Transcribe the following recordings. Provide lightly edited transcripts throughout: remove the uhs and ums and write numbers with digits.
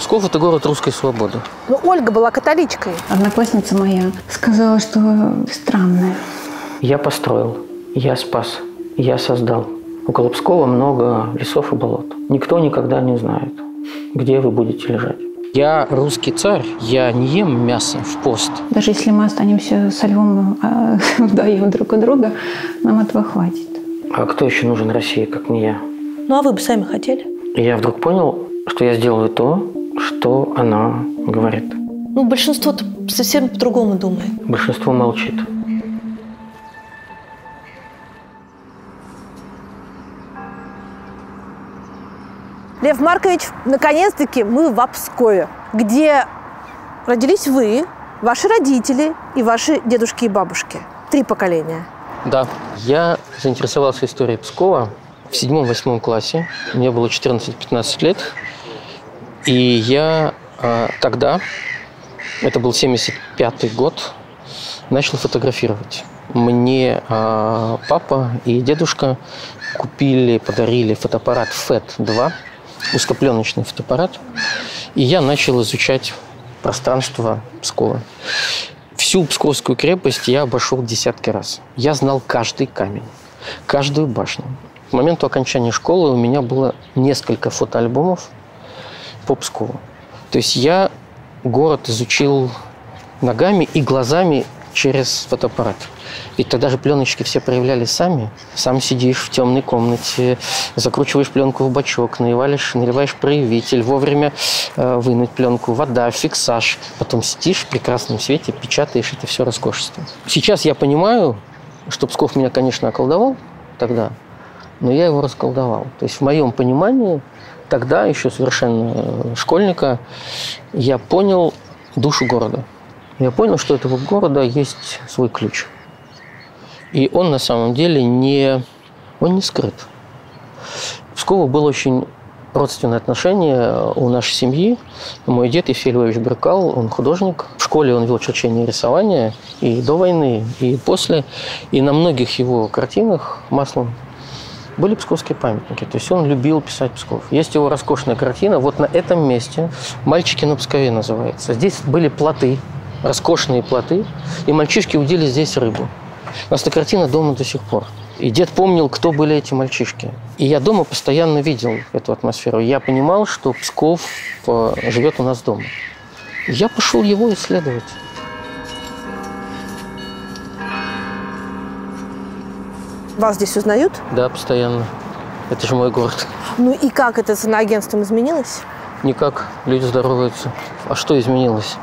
Псков – это город русской свободы. Но Ольга была католичкой. Одноклассница моя сказала, что странная. Я построил, я спас, я создал. Около Пскова много лесов и болот. Никто никогда не знает, где вы будете лежать. Я русский царь, я не ем мясо в пост. Даже если мы останемся со львом вдвоем друг от друга, нам этого хватит. А кто еще нужен России, как не я? Ну, а вы бы сами хотели? И я вдруг понял, что я сделаю то, что она говорит. Ну, большинство-то совсем по-другому думает. Большинство молчит. Лев Маркович, наконец-таки мы в Пскове, где родились вы, ваши родители и ваши дедушки и бабушки. 3 поколения. Да, я заинтересовался историей Пскова в 7-8 классе. Мне было 14-15 лет. И я тогда, это был 75-й год, начал фотографировать. Мне папа и дедушка подарили фотоаппарат FET-2, узкопленочный фотоаппарат, и я начал изучать пространство Пскова. Всю Псковскую крепость я обошел десятки раз. Я знал каждый камень, каждую башню. К моменту окончания школы у меня было несколько фотоальбомов по Пскову. То есть я город изучил ногами и глазами через фотоаппарат. Ведь тогда же пленочки все проявлялись сами. Сам сидишь в темной комнате, закручиваешь пленку в бачок, наливаешь проявитель, вовремя вынуть пленку, вода, фиксаж. Потом сидишь в прекрасном свете, печатаешь это все роскошество. Сейчас я понимаю, что Псков меня, конечно, околдовал тогда, но я его расколдовал. То есть в моем понимании тогда, еще совершенно школьника, я понял душу города. Я понял, что у этого города есть свой ключ. И он на самом деле не скрыт. В Пскову было очень родственное отношение у нашей семьи. Мой дед Евсей Львович Беркал, он художник. В школе он вел черчение и рисование и до войны, и после. И на многих его картинах маслом были псковские памятники. То есть он любил писать Псков. Есть его роскошная картина. Вот на этом месте «Мальчики на Пскове» называется. Здесь были плоты, роскошные плоты, и мальчишки удили здесь рыбу. У нас эта картина дома до сих пор. И дед помнил, кто были эти мальчишки. И я дома постоянно видел эту атмосферу. Я понимал, что Псков живет у нас дома. Я пошел его исследовать. Вас здесь узнают? Да, постоянно. Это же мой город. Ну и как это с иноагентством изменилось? Никак. Люди здороваются. А что изменилось?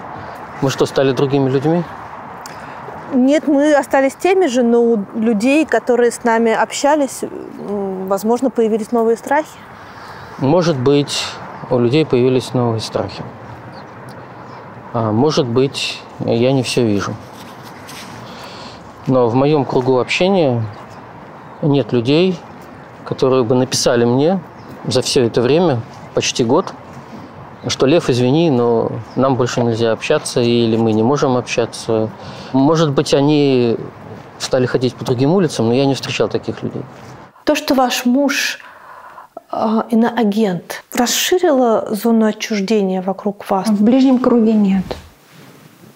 Мы что, стали другими людьми? Нет, мы остались теми же, но у людей, которые с нами общались, возможно, появились новые страхи. Может быть, у людей появились новые страхи. А может быть, я не все вижу. Но в моем кругу общения нет людей, которые бы написали мне за все это время, почти год, что Лев, извини, но нам больше нельзя общаться, или мы не можем общаться. Может быть, они стали ходить по другим улицам, но я не встречал таких людей. То, что ваш муж иноагент, расширило зону отчуждения вокруг вас? В ближнем круге нет.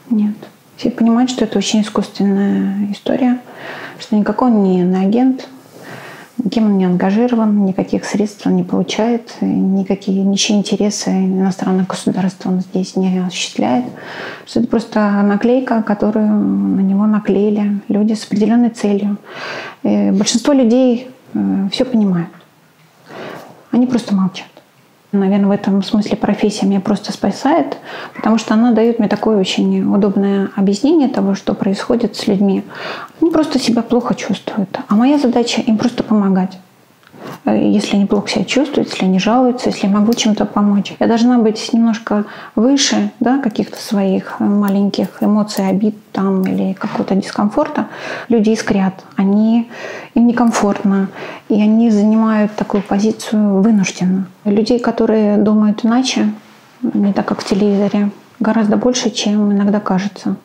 Нет. Все понимают, что это очень искусственная история, что никакой он не иноагент, никем он не ангажирован, никаких средств он не получает, ничьи интересы иностранных государств он здесь не осуществляет. Что это просто наклейка, которую на него наклеили люди с определенной целью. И большинство людей все понимают. Они просто молчат. Наверное, в этом смысле профессия меня просто спасает, потому что она дает мне такое очень удобное объяснение того, что происходит с людьми. Они просто себя плохо чувствуют. А моя задача им просто помогать. Если они плохо себя чувствуют, если они жалуются, если я могу чем-то помочь. Я должна быть немножко выше, да, каких-то своих маленьких эмоций, обид там, или какого-то дискомфорта. Люди искрят, им некомфортно, и они занимают такую позицию вынужденно. Людей, которые думают иначе, не так, как в телевизоре, гораздо больше, чем иногда кажется.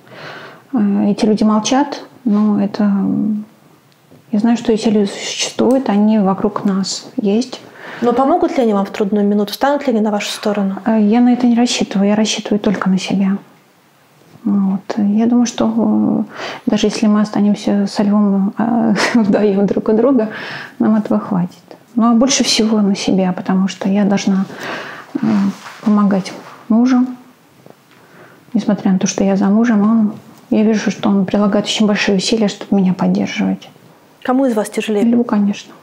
Эти люди молчат, но это... Я знаю, что эти люди существуют, они вокруг нас есть. Но помогут ли они вам в трудную минуту? Встанут ли они на вашу сторону? Я на это не рассчитываю. Я рассчитываю только на себя. Вот. Я думаю, что даже если мы останемся со Львом вдвоем друг у друга, нам этого хватит. Ну, а больше всего на себя, потому что я должна помогать мужу. Несмотря на то, что я замужем, я вижу, что он прилагает очень большие усилия, чтобы меня поддерживать. Кому из вас тяжелее? Льву, конечно.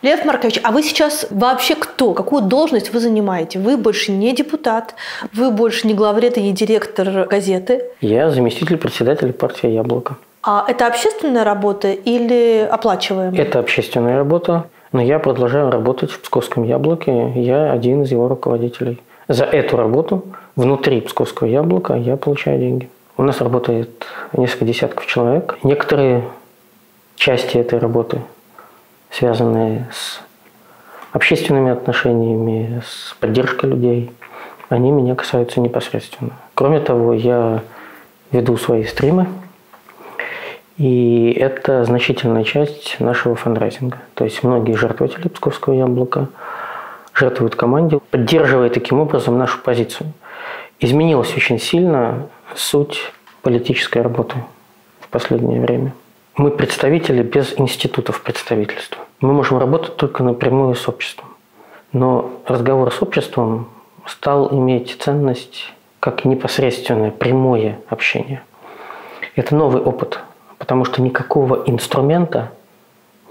Лев Маркович, а вы сейчас вообще кто? Какую должность вы занимаете? Вы больше не депутат, вы больше не главред и не директор газеты. Я заместитель председателя партии «Яблоко». А это общественная работа или оплачиваемая? Это общественная работа, но я продолжаю работать в Псковском «Яблоке». Я один из его руководителей. За эту работу внутри Псковского «Яблока» я получаю деньги. У нас работает несколько десятков человек. Некоторые части этой работы, связанные с общественными отношениями, с поддержкой людей, они меня касаются непосредственно. Кроме того, я веду свои стримы, и это значительная часть нашего фандрайзинга. То есть многие жертвователи Псковского «Яблока» жертвуют команде, поддерживая таким образом нашу позицию. Изменилась очень сильно суть политической работы в последнее время. Мы представители без институтов представительства. Мы можем работать только напрямую с обществом. Но разговор с обществом стал иметь ценность как непосредственное, прямое общение. Это новый опыт, потому что никакого инструмента,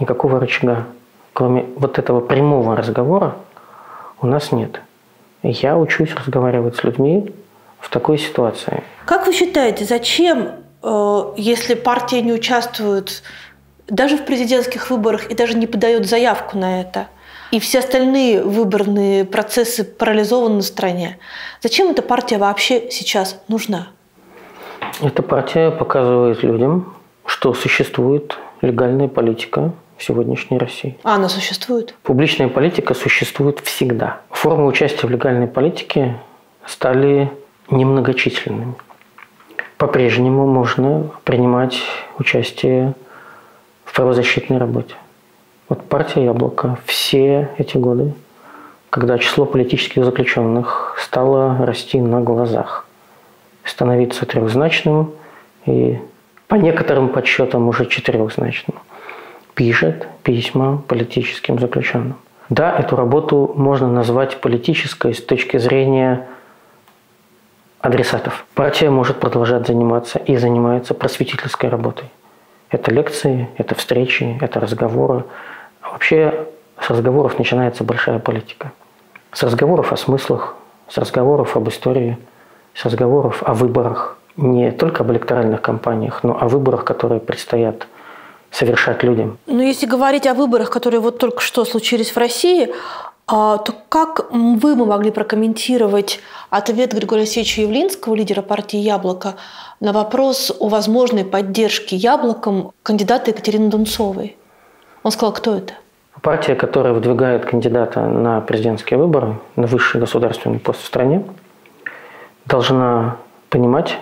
никакого рычага, кроме вот этого прямого разговора, у нас нет. Я учусь разговаривать с людьми в такой ситуации. Как вы считаете, зачем, если партия не участвует даже в президентских выборах и даже не подает заявку на это, и все остальные выборные процессы парализованы в стране, зачем эта партия вообще сейчас нужна? Эта партия показывает людям, что существует легальная политика в сегодняшней России. А она существует? Публичная политика существует всегда. Формы участия в легальной политике стали немногочисленными. По-прежнему можно принимать участие в правозащитной работе. Вот партия «Яблоко» все эти годы, когда число политических заключенных стало расти на глазах, становиться трехзначным и по некоторым подсчетам уже четырехзначным, пишет письма политическим заключенным. Да, эту работу можно назвать политической с точки зрения адресатов. Партия может продолжать заниматься и занимается просветительской работой. Это лекции, это встречи, это разговоры. А вообще с разговоров начинается большая политика. С разговоров о смыслах, с разговоров об истории, с разговоров о выборах. Не только об электоральных кампаниях, но о выборах, которые предстоят совершать людям. Но если говорить о выборах, которые вот только что случились в России, то как вы могли прокомментировать ответ Григория Алексеевича Явлинского, лидера партии «Яблоко», на вопрос о возможной поддержке «Яблоком» кандидата Екатерины Дунцовой? Он сказал, кто это? Партия, которая выдвигает кандидата на президентские выборы, на высший государственный пост в стране, должна понимать,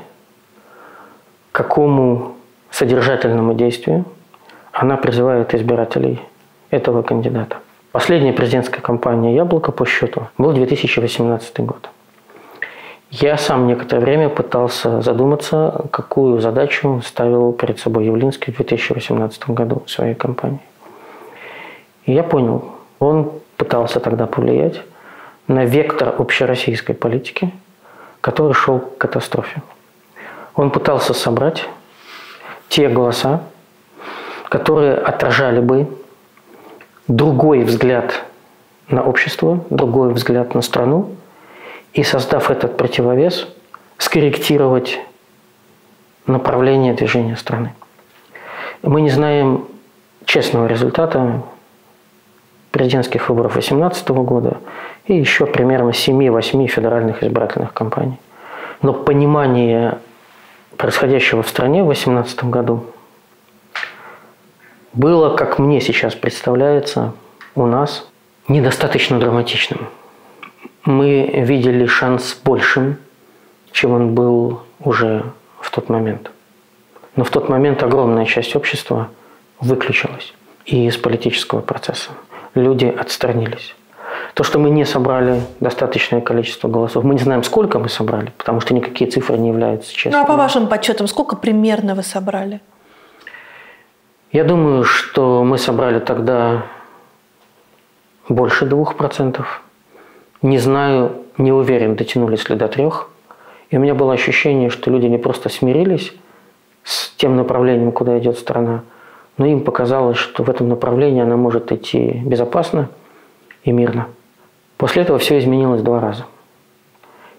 к какому содержательному действию она призывает избирателей этого кандидата. Последняя президентская кампания «Яблоко» по счету был 2018 год. Я сам некоторое время пытался задуматься, какую задачу ставил перед собой Явлинский в 2018 году в своей кампании. И я понял, он пытался тогда повлиять на вектор общероссийской политики, который шел к катастрофе. Он пытался собрать те голоса, которые отражали бы другой взгляд на общество, другой взгляд на страну, и, создав этот противовес, скорректировать направление движения страны. Мы не знаем честного результата президентских выборов 2018 года и еще примерно 7-8 федеральных избирательных кампаний. Но понимание происходящего в стране в 2018 году было, как мне сейчас представляется, у нас недостаточно драматичным. Мы видели шанс большим, чем он был уже в тот момент. Но в тот момент огромная часть общества выключилась и из политического процесса. люди отстранились. То, что мы не собрали достаточное количество голосов, мы не знаем, сколько мы собрали, потому что никакие цифры не являются честными. Ну, а по вашим подсчетам, сколько примерно вы собрали? Я думаю, что мы собрали тогда больше 2%. Не знаю, не уверен, дотянулись ли до 3%. И у меня было ощущение, что люди не просто смирились с тем направлением, куда идет страна, но им показалось, что в этом направлении она может идти безопасно и мирно. После этого все изменилось 2 раза.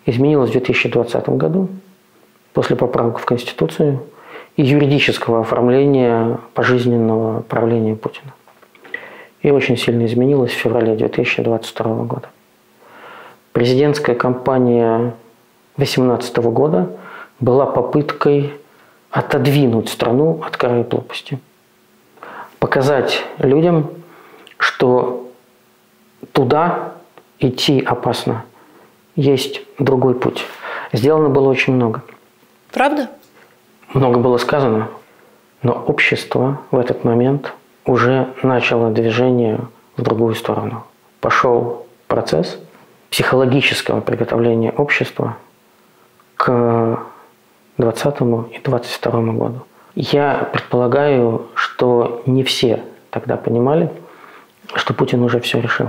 Изменилось в 2020 году, после поправок в Конституцию и юридического оформления пожизненного правления Путина. И очень сильно изменилось в феврале 2022 года. Президентская кампания 2018 года была попыткой отодвинуть страну от края пропасти. Показать людям, что туда идти опасно. Есть другой путь. Сделано было очень много. Правда? Много было сказано, но общество в этот момент уже начало движение в другую сторону. Пошел процесс психологического приготовления общества к 2020 и 2022 году. Я предполагаю, что не все тогда понимали, что Путин уже все решил.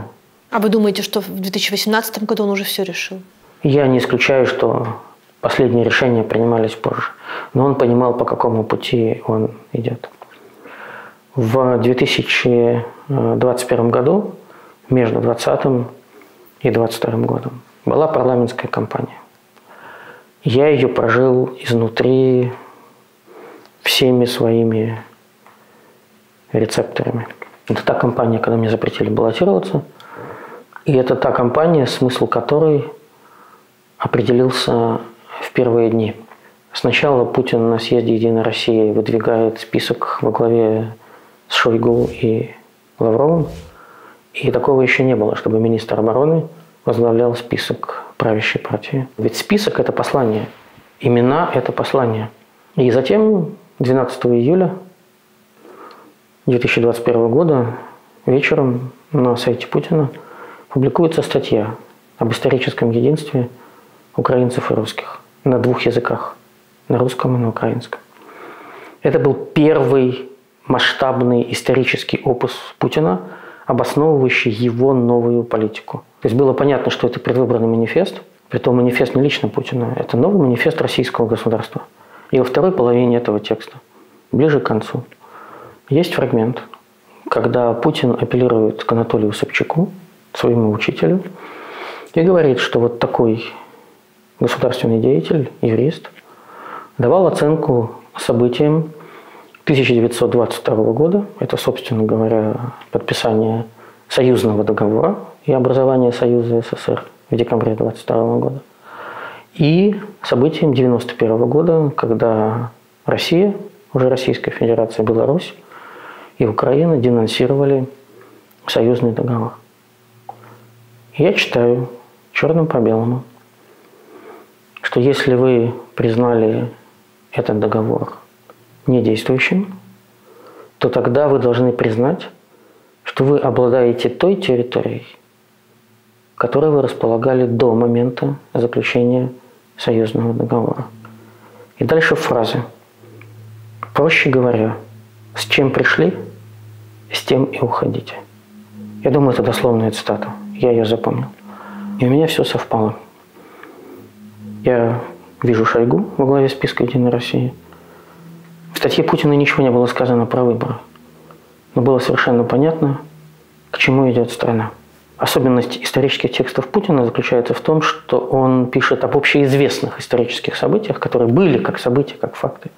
А вы думаете, что в 2018 году он уже все решил? Я не исключаю, что последние решения принимались позже. Но он понимал, по какому пути он идет. В 2021 году, между 2020 и 2022 годом, была парламентская кампания. Я ее прожил изнутри всеми своими рецепторами. Это та кампания, когда мне запретили баллотироваться. И это та кампания, смысл которой определился в первые дни. Сначала Путин на съезде «Единой России» выдвигает список во главе с Шойгу и Лавровым. И такого еще не было, чтобы министр обороны возглавлял список правящей партии. Ведь список – это послание. Имена – это послание. И затем 12 июля 2021 года вечером на сайте Путина публикуется статья об историческом единстве украинцев и русских на 2 языках – на русском и на украинском. Это был первый масштабный исторический опус Путина, обосновывающий его новую политику. То есть было понятно, что это предвыборный манифест, притом манифест не лично Путина, это новый манифест российского государства. И во второй половине этого текста, ближе к концу, есть фрагмент, когда Путин апеллирует к Анатолию Собчаку, своему учителю, и говорит, что вот такой государственный деятель, юрист, давал оценку событиям 1922 года, это, собственно говоря, подписание союзного договора и образование Союза СССР в декабре 1922 года, и событиям 1991 года, когда Россия, уже Российская Федерация, Беларусь и Украина денонсировали союзный договор. Я читаю черным по белому, что если вы признали этот договор недействующим, то тогда вы должны признать, что вы обладаете той территорией, которой вы располагали до момента заключения союзного договора. И дальше фразы. Проще говоря, с чем пришли, с тем и уходите. Я думаю, это дословная цитата. Я ее запомнил. И у меня все совпало. Я вижу Шойгу во главе списка «Единой России». В статье Путина ничего не было сказано про выборы. Но было совершенно понятно, к чему идет страна. Особенность исторических текстов Путина заключается в том, что он пишет об общеизвестных исторических событиях, которые были как события, как факты.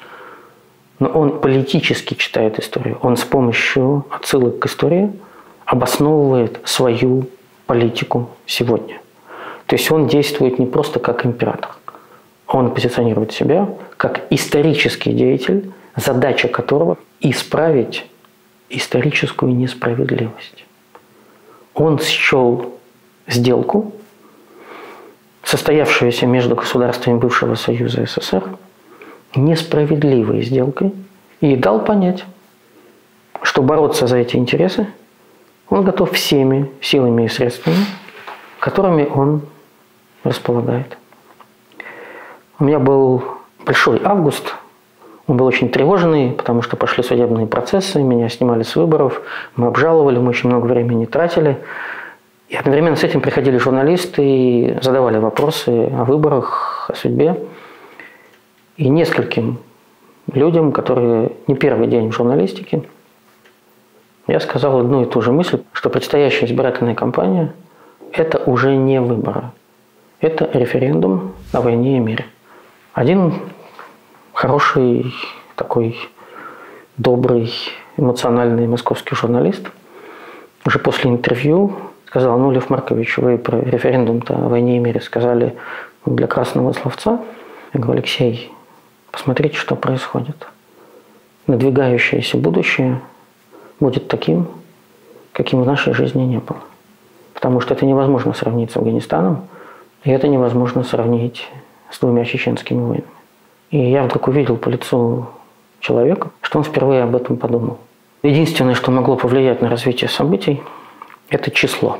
Но он политически читает историю. Он с помощью отсылок к истории обосновывает свою политику сегодня. То есть он действует не просто как император. Он позиционирует себя как исторический деятель, задача которого – исправить историческую несправедливость. Он счел сделку, состоявшуюся между государствами бывшего Союза СССР, несправедливой сделкой, и дал понять, что бороться за эти интересы Он готов всеми силами и средствами, которыми он располагает. У меня был большой август. Он был очень тревожный, потому что пошли судебные процессы, меня снимали с выборов, мы обжаловали, мы очень много времени тратили. И одновременно с этим приходили журналисты и задавали вопросы о выборах, о судьбе. И нескольким людям, которые не первый день в журналистике, я сказал одну и ту же мысль, что предстоящая избирательная кампания – это уже не выборы. Это референдум о войне и мире. Один хороший, такой добрый, эмоциональный московский журналист уже после интервью сказал: ну, Лев Маркович, вы про референдум-то о войне и мире сказали для красного словца. Я говорю: Алексей, посмотрите, что происходит. Надвигающееся будущее будет таким, каким в нашей жизни не было. Потому что это невозможно сравнить с Афганистаном, и это невозможно сравнить с 2 чеченскими войнами. И я вдруг увидел по лицу человека, что он впервые об этом подумал. Единственное, что могло повлиять на развитие событий, это число.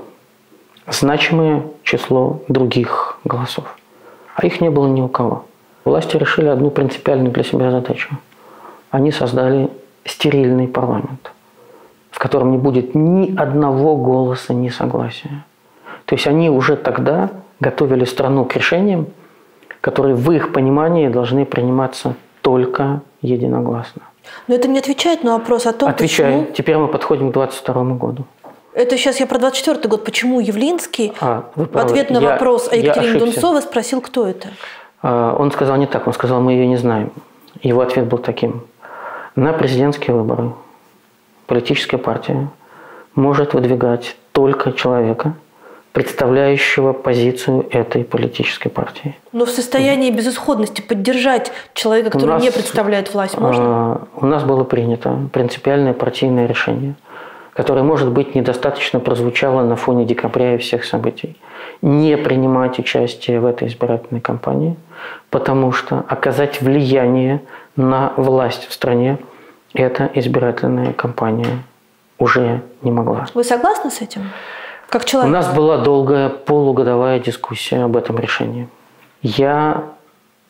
Значимое число других голосов. А их не было ни у кого. Власти решили одну принципиальную для себя задачу. Они создали стерильный парламент, в котором не будет ни одного голоса несогласия. То есть они уже тогда готовили страну к решениям, которые в их понимании должны приниматься только единогласно. Но это не отвечает на вопрос о том, Отвечаю. почему... Теперь мы подходим к 22 году. Это сейчас я про 24-й год. Почему Явлинский в ответ на вопрос о Екатерине Дунцовой спросил, кто это? Он сказал не так. Он сказал: мы ее не знаем. Его ответ был таким: на президентские выборы политическая партия может выдвигать только человека, представляющего позицию этой политической партии. Но в состоянии безысходности поддержать человека, который не представляет власть, можно? У нас было принято принципиальное партийное решение, которое, может быть, недостаточно прозвучало на фоне декабря и всех событий. Не принимать участие в этой избирательной кампании, потому что оказать влияние на власть в стране эта избирательная кампания уже не могла. Вы согласны с этим? Как человек? У нас была долгая полугодовая дискуссия об этом решении. Я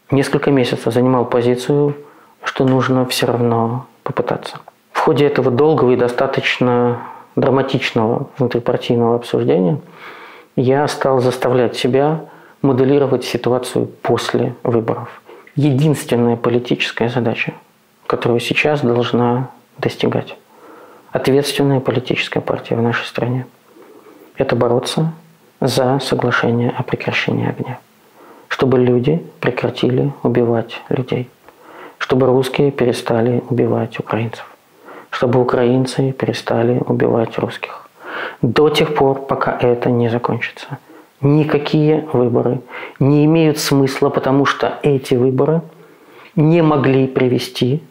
несколько месяцев занимал позицию, что нужно все равно попытаться. В ходе этого долгого и достаточно драматичного внутрипартийного обсуждения я стал заставлять себя моделировать ситуацию после выборов. Единственная политическая задача, которую сейчас должна достигать ответственная политическая партия в нашей стране, это бороться за соглашение о прекращении огня. Чтобы люди прекратили убивать людей. Чтобы русские перестали убивать украинцев. Чтобы украинцы перестали убивать русских. До тех пор, пока это не закончится. Никакие выборы не имеют смысла, потому что эти выборы не могли привести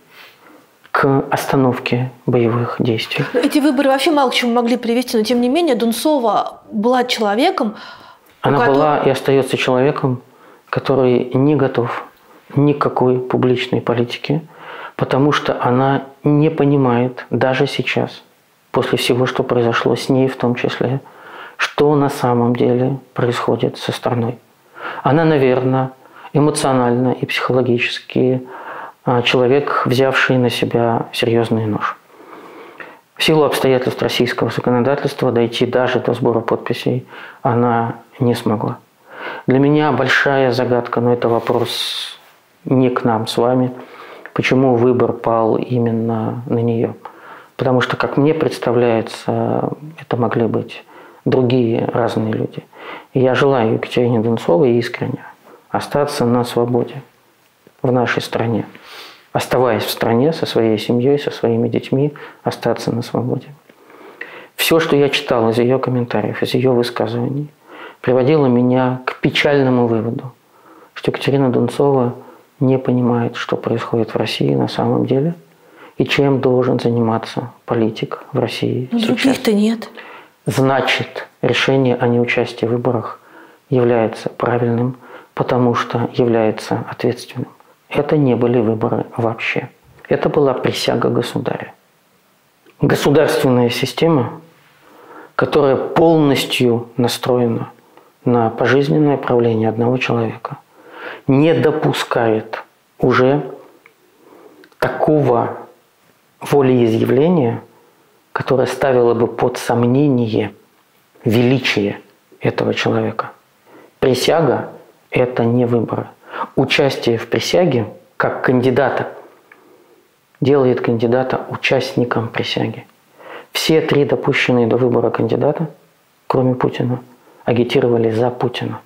к остановке боевых действий. Эти выборы вообще мало к чему могли привести, но тем не менее Дунцова была человеком... Она была и остается человеком, который не готов ни к какой публичной политике, потому что она не понимает даже сейчас, после всего, что произошло с ней в том числе, что на самом деле происходит со страной. Она, наверное, эмоционально и психологически человек, взявший на себя серьезный нож. В силу обстоятельств российского законодательства дойти даже до сбора подписей она не смогла. Для меня большая загадка, но это вопрос не к нам с вами, почему выбор пал именно на нее. Потому что, как мне представляется, это могли быть другие разные люди. И я желаю Екатерине Дунцовой искренне остаться на свободе в нашей стране. Оставаясь в стране со своей семьей, со своими детьми, остаться на свободе. Все, что я читал из ее комментариев, из ее высказываний, приводило меня к печальному выводу, что Екатерина Дунцова не понимает, что происходит в России на самом деле и чем должен заниматься политик в России сейчас. Других-то нет. Значит, решение о неучастии в выборах является правильным, потому что является ответственным. Это не были выборы вообще. Это была присяга государя. Государственная система которая полностью настроена на пожизненное правление одного человека, не допускает уже такого волеизъявления, которое ставило бы под сомнение величие этого человека. Присяга – это не выборы. Участие в присяге как кандидата делает кандидата участником присяги. Все 3 допущенные до выбора кандидата, кроме Путина, агитировали за Путина.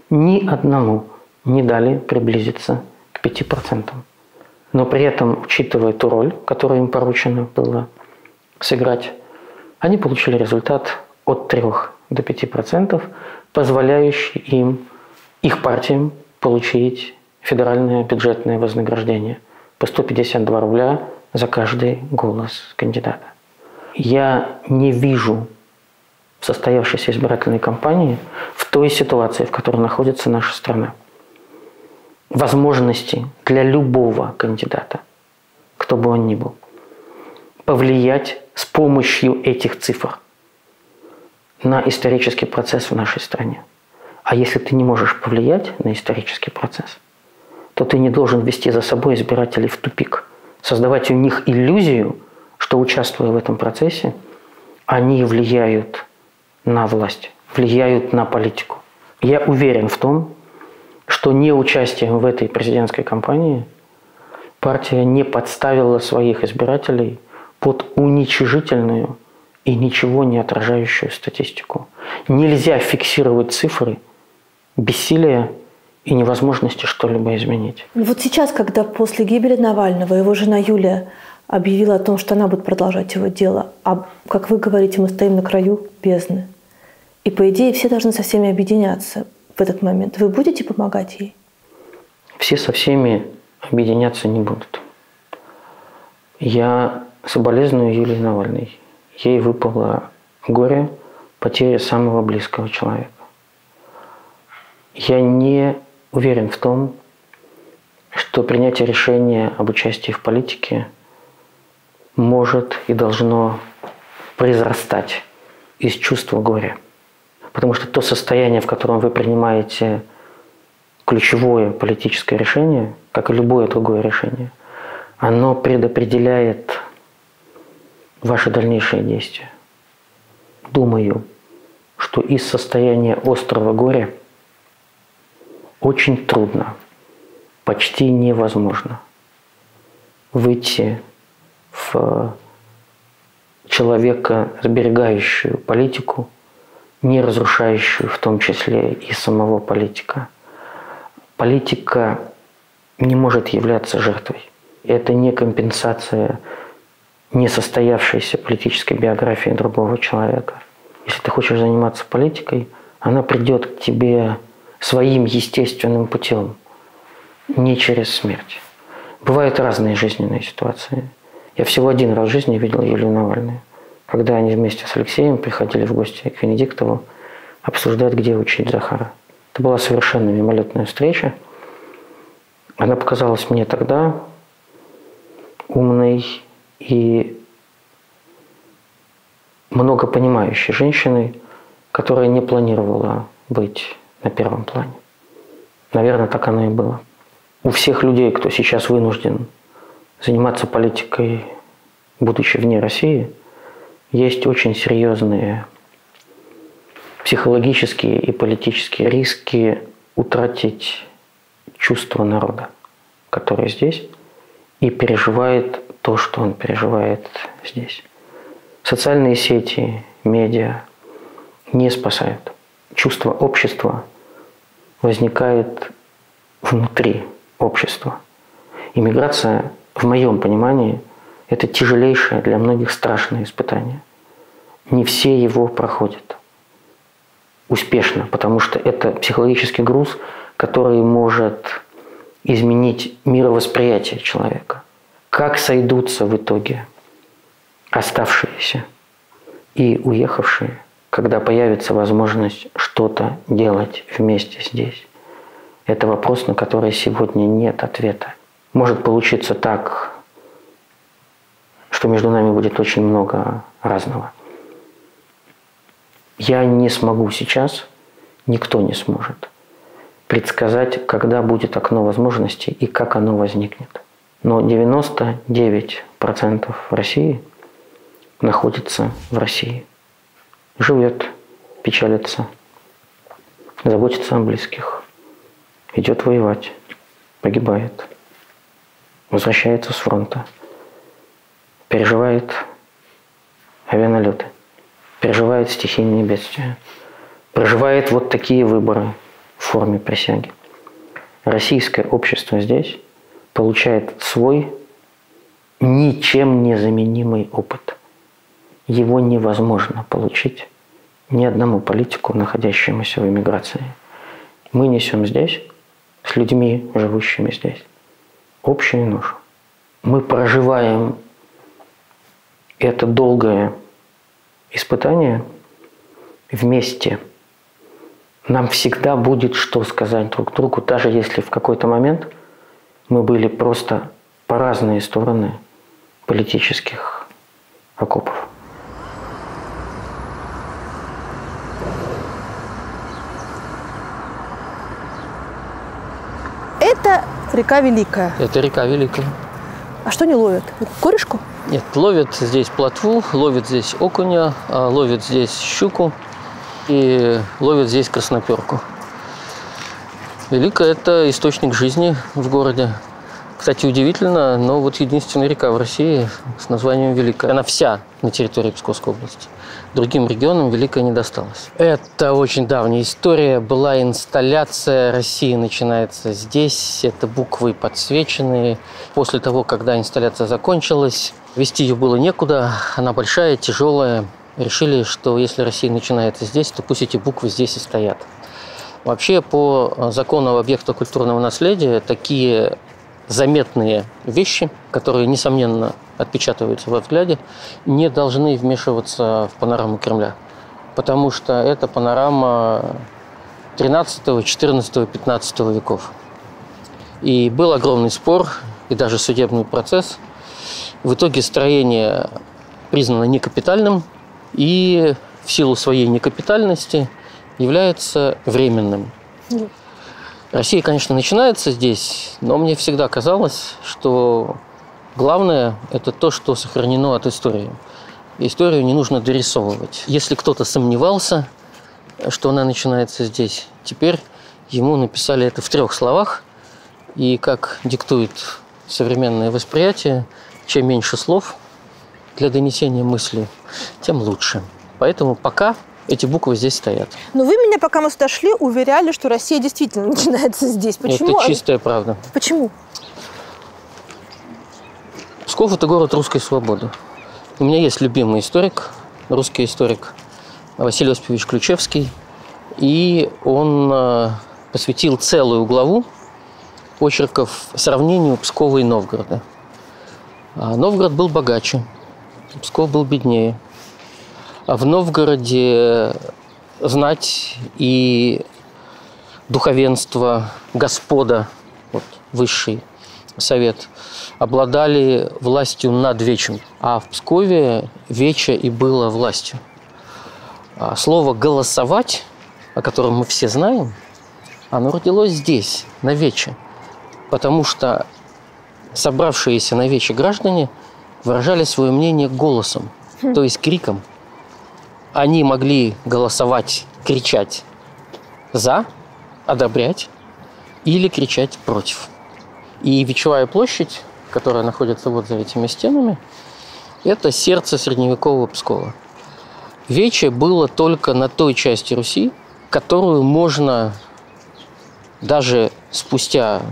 Ни одному не дали приблизиться к 5%. Но при этом, учитывая ту роль, которую им поручено было сыграть, они получили результат от 3 до 5%, позволяющий им, их партиям, получить федеральное бюджетное вознаграждение по 152 рубля за каждый голос кандидата. Я не вижу в состоявшейся избирательной кампании, в той ситуации, в которой находится наша страна, возможности для любого кандидата, кто бы он ни был, повлиять с помощью этих цифр на исторический процесс в нашей стране. А если ты не можешь повлиять на исторический процесс, то ты не должен вести за собой избирателей в тупик, создавать у них иллюзию, что, участвуя в этом процессе, они влияют на власть, влияют на политику. Я уверен в том, что неучастием в этой президентской кампании партия не подставила своих избирателей под уничижительную и ничего не отражающую статистику. Нельзя фиксировать цифры бессилия и невозможности что-либо изменить. Вот сейчас, когда после гибели Навального его жена Юлия объявила о том, что она будет продолжать его дело, а, как вы говорите, мы стоим на краю бездны. И, по идее, все должны со всеми объединяться в этот момент. Вы будете помогать ей? Все со всеми объединяться не будут. Я соболезную Юлии Навальной. Ей выпало горе потери самого близкого человека. Я не уверен в том, что принятие решения об участии в политике может и должно произрастать из чувства горя. Потому что то состояние, в котором вы принимаете ключевое политическое решение, как и любое другое решение, оно предопределяет ваши дальнейшие действия. Думаю, что из состояния острого горя очень трудно, почти невозможно выйти в человека, сберегающую политику, не разрушающую в том числе и самого политика. Политика не может являться жертвой. Это не компенсация несостоявшейся политической биографии другого человека. Если ты хочешь заниматься политикой, она придет к тебе своим естественным путем, не через смерть. Бывают разные жизненные ситуации. Я всего один раз в жизни видел Юлию Навальную, когда они вместе с Алексеем приходили в гости к Венедиктову обсуждать, где учить Захара. Это была совершенно мимолетная встреча. Она показалась мне тогда умной и многопонимающей женщиной, которая не планировала быть на первом плане. Наверное, так оно и было. У всех людей, кто сейчас вынужден заниматься политикой, будучи вне России, есть очень серьезные психологические и политические риски утратить чувство народа, который здесь и переживает то, что он переживает здесь. Социальные сети, медиа не спасают. Чувство общества возникает внутри общества. Иммиграция, в моем понимании, это тяжелейшее для многих страшное испытание. Не все его проходят успешно, потому что это психологический груз, который может изменить мировосприятие человека. Как сойдутся в итоге оставшиеся и уехавшие, когда появится возможность что-то делать вместе здесь? Это вопрос, на который сегодня нет ответа. Может получиться так, что между нами будет очень много разного. Я не смогу сейчас, никто не сможет предсказать, когда будет окно возможностей и как оно возникнет. Но 99% России находится в России. Живет, печалится, заботится о близких, идет воевать, погибает, возвращается с фронта, переживает авианалеты, переживает стихийные бедствия, проживает вот такие выборы в форме присяги. Российское общество здесь получает свой ничем не заменимый опыт. Его невозможно получить ни одному политику, находящемуся в эмиграции. Мы несем здесь, с людьми, живущими здесь, общую ношу. Мы проживаем это долгое испытание вместе. Нам всегда будет что сказать друг другу, даже если в какой-то момент мы были просто по разные стороны политических окопов. Это река Великая. Это река Великая. А что не ловят? Корешку? Нет, ловят здесь плотву, ловят здесь окуня, ловят здесь щуку и ловят здесь красноперку. Великая – это источник жизни в городе. Кстати, удивительно, но вот единственная река в России с названием Великая. Она вся на территории Псковской области. Другим регионам Великая не досталась. Это очень давняя история. Была инсталляция «Россия начинается здесь». Это буквы подсвеченные. После того, когда инсталляция закончилась, вести ее было некуда. Она большая, тяжелая. Решили, что если Россия начинается здесь, то пусть эти буквы здесь и стоят. Вообще, по закону об объектах культурного наследия, такие заметные вещи, которые, несомненно, отпечатываются во взгляде, не должны вмешиваться в панораму Кремля. Потому что это панорама 13, 14, 15 веков. И был огромный спор, и даже судебный процесс. В итоге строение признано некапитальным, и в силу своей некапитальности является временным. Россия, конечно, начинается здесь, но мне всегда казалось, что главное – это то, что сохранено от истории. Историю не нужно дорисовывать. Если кто-то сомневался, что она начинается здесь, теперь ему написали это в 3 словах. И, как диктует современное восприятие, чем меньше слов для донесения мысли, тем лучше. Поэтому пока эти буквы здесь стоят. Но вы меня, пока мы сюда шли, уверяли, что Россия действительно начинается здесь. Почему? Это чистая правда. Почему? Псков – это город русской свободы. У меня есть любимый историк, русский историк Василий Осипович Ключевский. И он посвятил целую главу очерков сравнению Пскова и Новгорода. Новгород был богаче, Псков был беднее. А в Новгороде знать и духовенство, господа, вот, высший совет, обладали властью над вечем. А в Пскове вече и было властью. Слово «голосовать», о котором мы все знаем, оно родилось здесь, на вече. Потому что собравшиеся на вече граждане выражали свое мнение голосом, то есть криком. Они могли голосовать, кричать «за», одобрять или кричать «против». И Вечевая площадь, которая находится вот за этими стенами, это сердце средневекового Пскова. Вече было только на той части Руси, которую можно даже спустя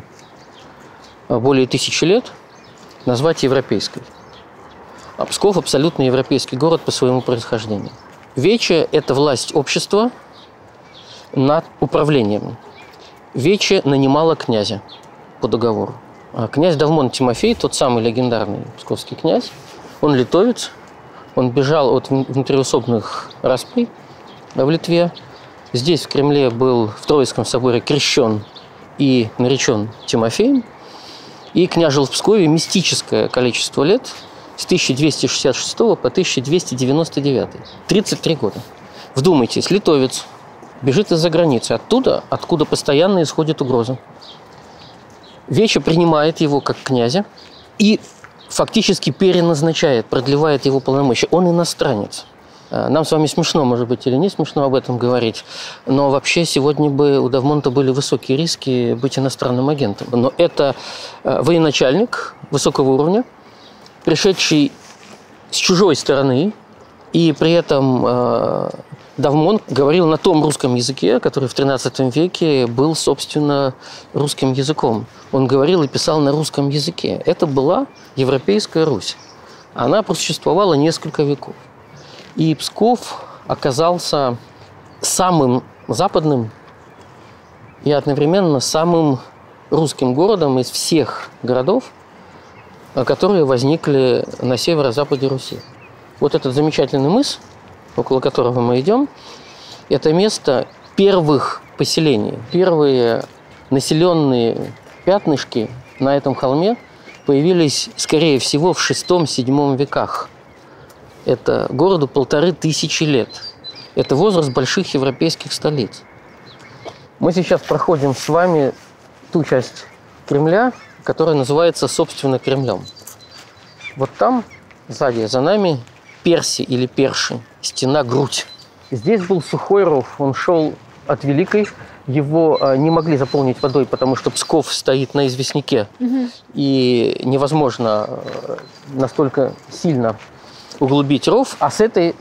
более 1000 лет назвать европейской. А Псков – абсолютно европейский город по своему происхождению. Вече – это власть общества над управлением. Вече нанимала князя по договору. Князь Давмон Тимофей, тот самый легендарный псковский князь, он литовец, он бежал от внутриусобных расприй в Литве. Здесь, в Кремле, был в Троицком соборе крещен и наречен Тимофеем. И княжил в Пскове мистическое количество лет, с 1266 по 1299. 33 года. Вдумайтесь, литовец бежит из-за границы, оттуда, откуда постоянно исходит угроза. Вече принимает его как князя и фактически переназначает, продлевает его полномочия. Он иностранец. Нам с вами смешно, может быть, или не смешно об этом говорить, но вообще сегодня бы у Давмонта были высокие риски быть иностранным агентом. Но это военачальник высокого уровня, пришедший с чужой стороны, и при этом Давмонт говорил на том русском языке, который в XIII веке был, собственно, русским языком. Он говорил и писал на русском языке. Это была Европейская Русь. Она просуществовала несколько веков. И Псков оказался самым западным и одновременно самым русским городом из всех городов, которые возникли на северо-западе Руси. Вот этот замечательный мыс, около которого мы идем, это место первых поселений. Первые населенные пятнышки на этом холме появились, скорее всего, в VI-VII веках. Это городу 1500 лет. Это возраст больших европейских столиц. Мы сейчас проходим с вами ту часть Кремля, которая называется, собственно, Кремлем. Вот там, сзади, за нами, Перси или Перши, стена-грудь. Здесь был сухой ров, он шел от Великой. Его не могли заполнить водой, потому что Псков стоит на известняке. И невозможно настолько сильно углубить ров. А с этой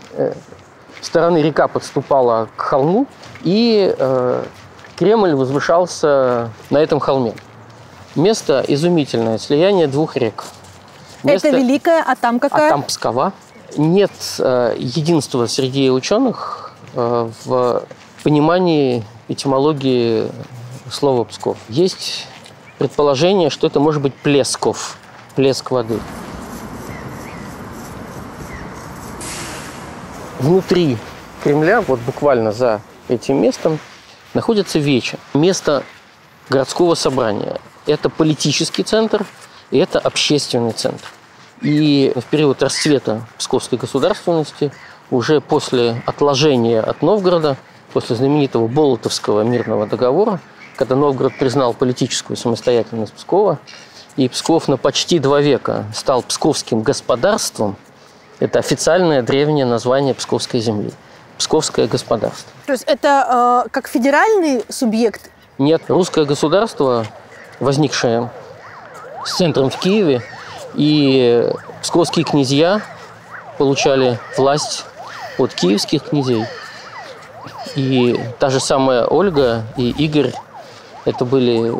стороны река подступала к холму, и Кремль возвышался на этом холме. Место изумительное, слияние двух рек. Это Великая, а там какая? А там Пскова. Нет единства среди ученых в понимании этимологии слова Псков. Есть предположение, что это может быть Плесков, плеск воды. Внутри Кремля, вот буквально за этим местом, находится Вече, место городского собрания. Это политический центр, и это общественный центр. И в период расцвета псковской государственности, уже после отложения от Новгорода, после знаменитого Болотовского мирного договора, когда Новгород признал политическую самостоятельность Пскова, и Псков на почти 2 века стал псковским господарством, это официальное древнее название Псковской земли. Псковское господарство. То есть это как федеральный субъект? Нет, русское государство, возникшее с центром в Киеве, и псковские князья получали власть от киевских князей. И та же самая Ольга и Игорь – это были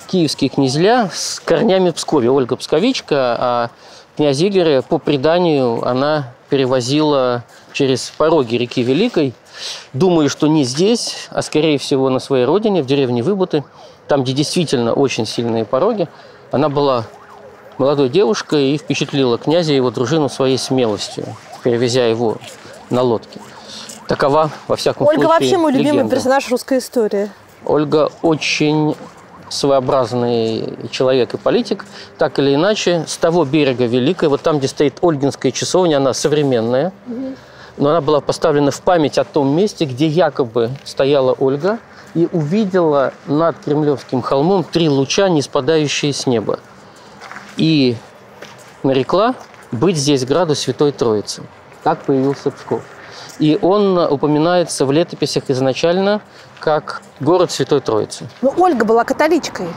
киевские князья с корнями в Пскове. Ольга псковичка, а князь Игорь, по преданию, она перевозила через пороги реки Великой. Думаю, что не здесь, а скорее всего на своей родине, в деревне Выбуты, там, где действительно очень сильные пороги. Она была молодой девушкой и впечатлила князя и его дружину своей смелостью, перевезя его на лодке. Такова, во всяком случае, Ольга вообще мой любимый легенда. персонаж русской истории. Ольга очень своеобразный человек и политик. Так или иначе, с того берега Великой, вот там, где стоит Ольгинская часовня, она современная, но она была поставлена в память о том месте, где якобы стояла Ольга и увидела над Кремлевским холмом 3 луча, не спадающие с неба. И нарекла быть здесь граду Святой Троицы. Так появился Псков. И он упоминается в летописях изначально как город Святой Троицы. Но Ольга была католичкой.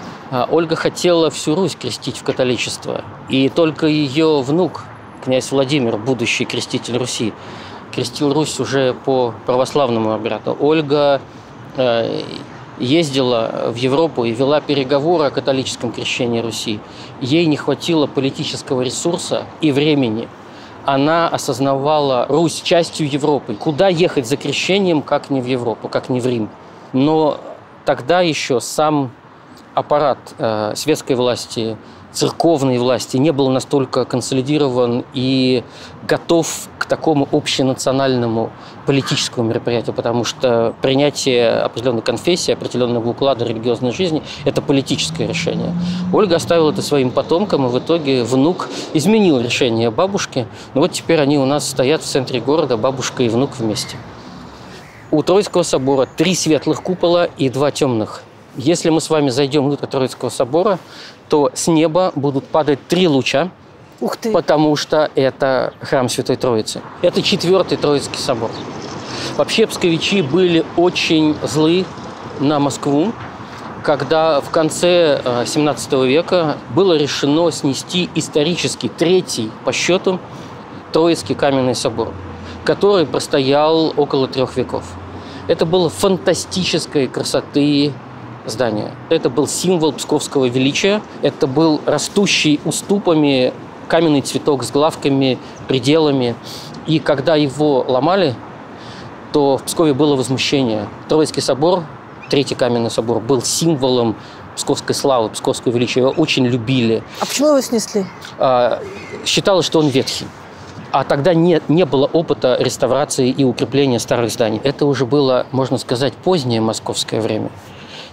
Ольга хотела всю Русь крестить в католичество. И только ее внук, князь Владимир, будущий креститель Руси, крестил Русь уже по православному обряду. Ольга ездила в Европу и вела переговоры о католическом крещении Руси. Ей не хватило политического ресурса и времени. Она осознавала Русь частью Европы. Куда ехать за крещением, как не в Европу, как не в Рим. Но тогда еще сам аппарат светской власти церковной власти не был настолько консолидирован и готов к такому общенациональному политическому мероприятию, потому что принятие определенной конфессии, определенного уклада религиозной жизни – это политическое решение. Ольга оставила это своим потомкам, и в итоге внук изменил решение бабушки. Но вот теперь они у нас стоят в центре города, бабушка и внук вместе. У Троицкого собора 3 светлых купола и 2 темных. Если мы с вами зайдем внутрь Троицкого собора, то с неба будут падать 3 луча, Ух ты. потому что это храм Святой Троицы. Это 4-й Троицкий собор. Вообще псковичи были очень злы на Москву, когда в конце XVII века было решено снести исторически 3-й по счету Троицкий каменный собор, который простоял около 3 веков. Это было фантастической красоты здание. Это был символ псковского величия. Это был растущий уступами каменный цветок с главками, пределами. И когда его ломали, то в Пскове было возмущение. Троицкий собор, 3-й каменный собор, был символом псковской славы, псковского величия. Его очень любили. А почему его снесли? Считалось, что он ветхий. А тогда не было опыта реставрации и укрепления старых зданий. Это уже было, можно сказать, позднее московское время.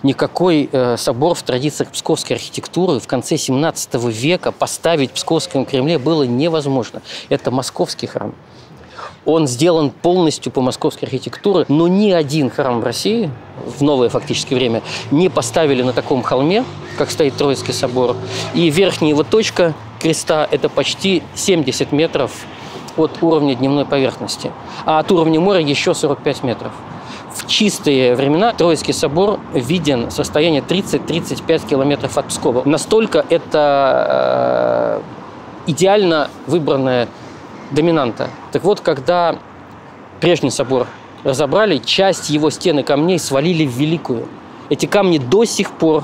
Никакой собор в традициях псковской архитектуры в конце XVII века поставить в Псковском Кремле было невозможно. Это московский храм. Он сделан полностью по московской архитектуре, но ни один храм в России в новое фактически время не поставили на таком холме, как стоит Троицкий собор. И верхняя его точка креста – это почти 70 метров от уровня дневной поверхности, а от уровня моря еще 45 метров. В чистые времена Троицкий собор виден с расстояния 30-35 километров от Пскова. Настолько это идеально выбранная доминанта. Так вот, когда прежний собор разобрали, часть его стены камней свалили в Великую. Эти камни до сих пор,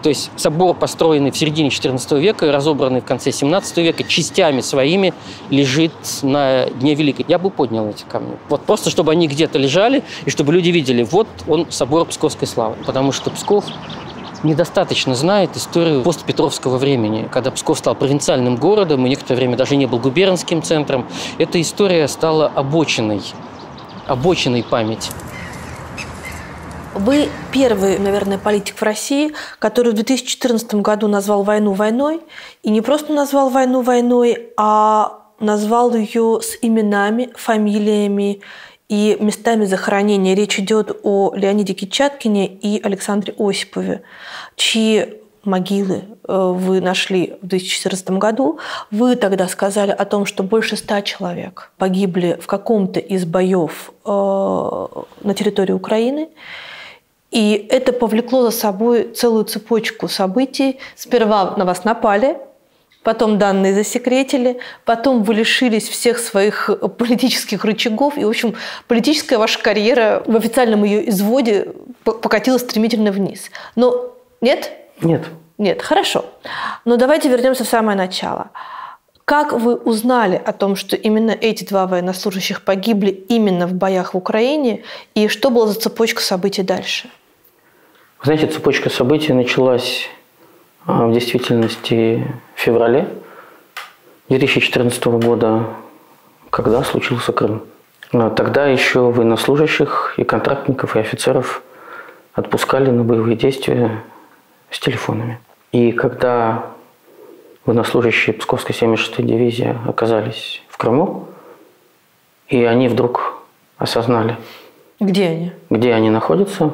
то есть собор, построенный в середине XIV века и разобранный в конце XVII века, частями своими лежит на дне Великой. Я бы поднял эти камни. Вот просто, чтобы они где-то лежали, и чтобы люди видели, вот он, собор Псковской славы. Потому что Псков недостаточно знает историю постпетровского времени, когда Псков стал провинциальным городом и некоторое время даже не был губернским центром. Эта история стала обочиной памяти. Вы первый, наверное, политик в России, который в 2014 году назвал войну войной. И не просто назвал войну войной, а назвал ее с именами, фамилиями и местами захоронения. Речь идет о Леониде Кетчаткине и Александре Осипове, чьи могилы вы нашли в 2014 году. Вы тогда сказали о том, что больше 100 человек погибли в каком-то из боев на территории Украины. И это повлекло за собой целую цепочку событий. Сперва на вас напали, потом данные засекретили, потом вы лишились всех своих политических рычагов. И, в общем, политическая ваша карьера в официальном ее изводе покатилась стремительно вниз. Но нет? Нет. Нет, хорошо. Но давайте вернемся в самое начало. Как вы узнали о том, что именно эти 2 военнослужащих погибли именно в боях в Украине, и что было за цепочка событий дальше? Вы знаете, цепочка событий началась в действительности в феврале 2014 года, когда случился Крым. Тогда еще военнослужащих и контрактников, и офицеров отпускали на боевые действия с телефонами. И когда военнослужащие Псковской 76-й дивизии оказались в Крыму, и они вдруг осознали, где они находятся,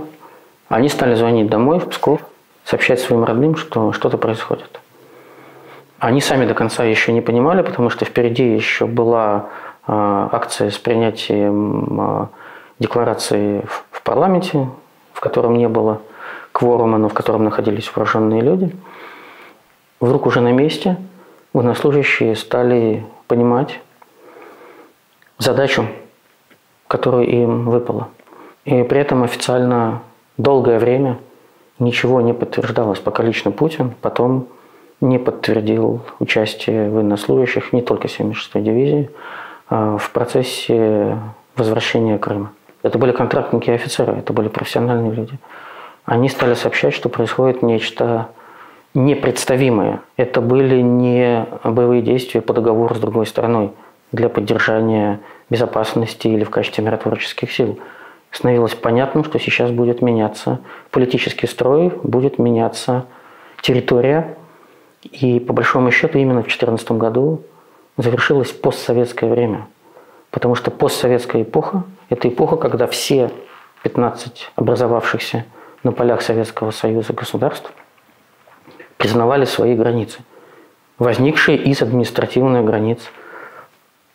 они стали звонить домой в Псков, сообщать своим родным, что что-то происходит. Они сами до конца еще не понимали, потому что впереди еще была акция с принятием декларации в парламенте, в котором не было кворума, но в котором находились вооруженные люди. Вдруг уже на месте военнослужащие стали понимать задачу, которую им выпала. И при этом официально долгое время ничего не подтверждалось, пока лично Путин потом не подтвердил участие военнослужащих не только 76-й дивизии в процессе возвращения Крыма. Это были контрактники и офицеры, это были профессиональные люди. Они стали сообщать, что происходит нечто непредставимые. Это были не боевые действия по договору с другой стороной для поддержания безопасности или в качестве миротворческих сил. Становилось понятным, что сейчас будет меняться политический строй, будет меняться территория. И по большому счету именно в 2014 году завершилось постсоветское время. Потому что постсоветская эпоха – это эпоха, когда все 15 образовавшихся на полях Советского Союза государств признавали свои границы, возникшие из административных границ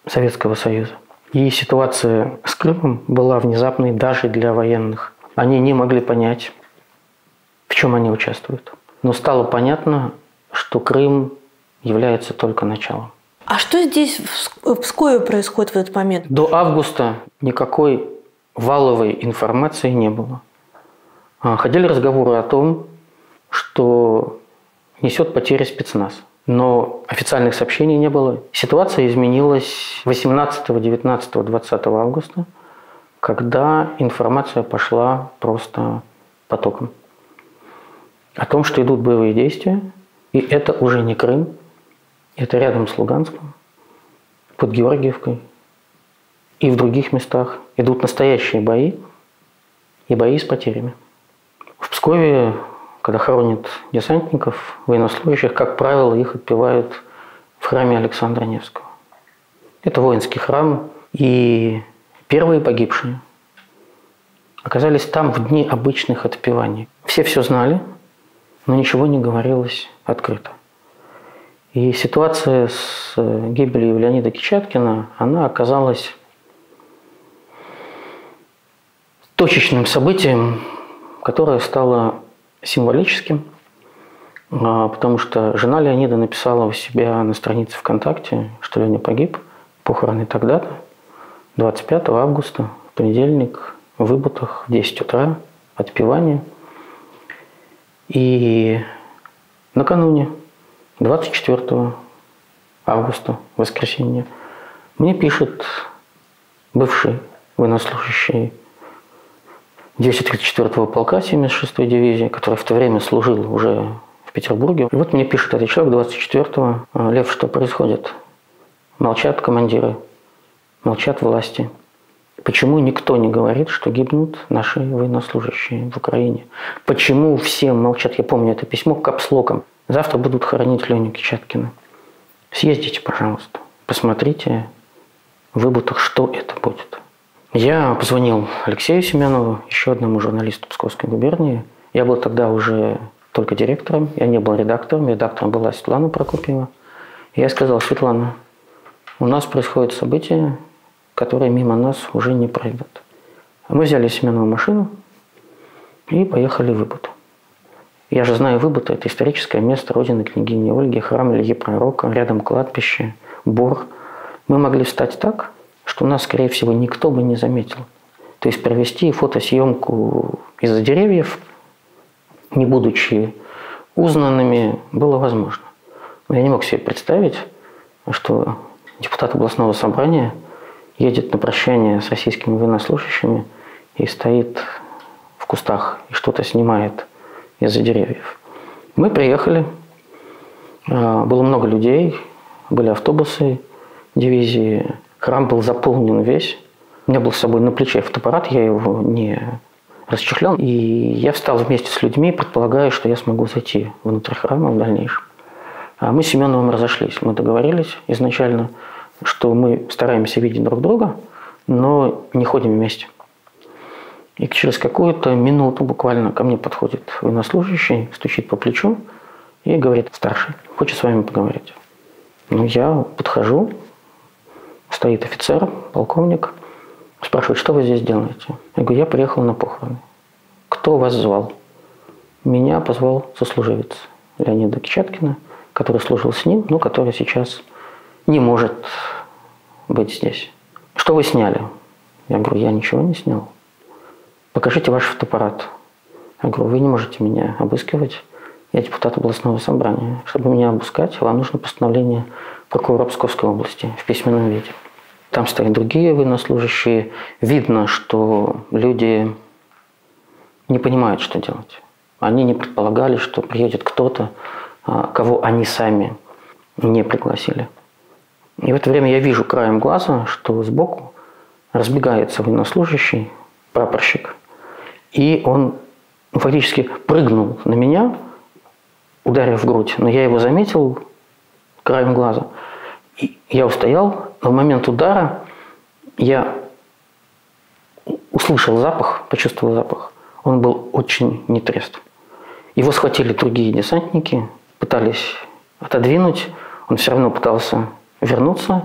Советского Союза. И ситуация с Крымом была внезапной даже для военных. Они не могли понять, в чем они участвуют. Но стало понятно, что Крым является только началом. А что здесь в Пскове происходит в этот момент? До августа никакой валовой информации не было. Ходили разговоры о том, что несет потери спецназ. Но официальных сообщений не было. Ситуация изменилась 18, 19, 20 августа, когда информация пошла просто потоком. О том, что идут боевые действия, и это уже не Крым, это рядом с Луганском, под Георгиевкой и в других местах идут настоящие бои и бои с потерями. В Пскове, когда хоронят десантников, военнослужащих, как правило, их отпевают в храме Александра Невского. Это воинский храм, и первые погибшие оказались там в дни обычных отпеваний. Все знали, но ничего не говорилось открыто. И ситуация с гибелью Леонида Кичаткина, она оказалась точечным событием, которое стало символическим, потому что жена Леонида написала у себя на странице ВКонтакте, что Леня погиб, похороны тогда-то, 25 августа, понедельник, в Выбутах, в 10 утра, отпевание. И накануне, 24 августа, воскресенье, мне пишет бывший военнослужащий 234-го полка 76-й дивизии, который в то время служил уже в Петербурге. И вот мне пишет этот человек 24-го: «Лев, что происходит? Молчат командиры, молчат власти. Почему никто не говорит, что гибнут наши военнослужащие в Украине? Почему все молчат?» Я помню это письмо капслоком. «Завтра будут хоронить Леню Кичаткина. Съездите, пожалуйста, посмотрите в Выбутах, что это будет». Я позвонил Алексею Семенову, еще одному журналисту Псковской губернии. Я был тогда уже только директором, я не был редактором. Редактором была Светлана Прокопьева. И я сказал: «Светлана, у нас происходят события, которые мимо нас уже не пройдут». Мы взяли Семенову машину и поехали в Выбуты. Я же знаю, Выбуты – это историческое место родины княгини Ольги, храм Ильи Пророка, рядом кладбище, бор. Мы могли встать так, что нас, скорее всего, никто бы не заметил. То есть провести фотосъемку из-за деревьев, не будучи узнанными, было возможно. Но я не мог себе представить, что депутат областного собрания едет на прощание с российскими военнослужащими и стоит в кустах и что-то снимает из-за деревьев. Мы приехали, было много людей, были автобусы дивизии, храм был заполнен весь. У меня был с собой на плече фотоаппарат, я его не расчехлял. И я встал вместе с людьми, предполагая, что я смогу зайти внутрь храма в дальнейшем. А мы с Семеновым разошлись. Мы договорились изначально, что мы стараемся видеть друг друга, но не ходим вместе. И через какую-то минуту буквально ко мне подходит военнослужащий, стучит по плечу и говорит: «Старший, хочет с вами поговорить». Ну, я подхожу, стоит офицер, полковник, спрашивает: «Что вы здесь делаете?» Я говорю: «Я приехал на похороны». «Кто вас звал?» Меня позвал сослуживец Леонида Кичаткина, который служил с ним, но который сейчас не может быть здесь. «Что вы сняли?» Я говорю: «Я ничего не снял». «Покажите ваш фотоаппарат». Я говорю: «Вы не можете меня обыскивать. Я депутат областного собрания. Чтобы меня обыскать, вам нужно постановление прокурора Псковской области в письменном виде». Там стоят другие военнослужащие. Видно, что люди не понимают, что делать. Они не предполагали, что приедет кто-то кого они сами не пригласили. И в это время я вижу краем глаза, что сбоку разбегается военнослужащий, прапорщик, и он фактически прыгнул на меня, ударив в грудь, но я его заметил краем глаза. И я устоял, но в момент удара я услышал запах, почувствовал запах. Он был очень нетрезв. Его схватили другие десантники, пытались отодвинуть, он все равно пытался вернуться,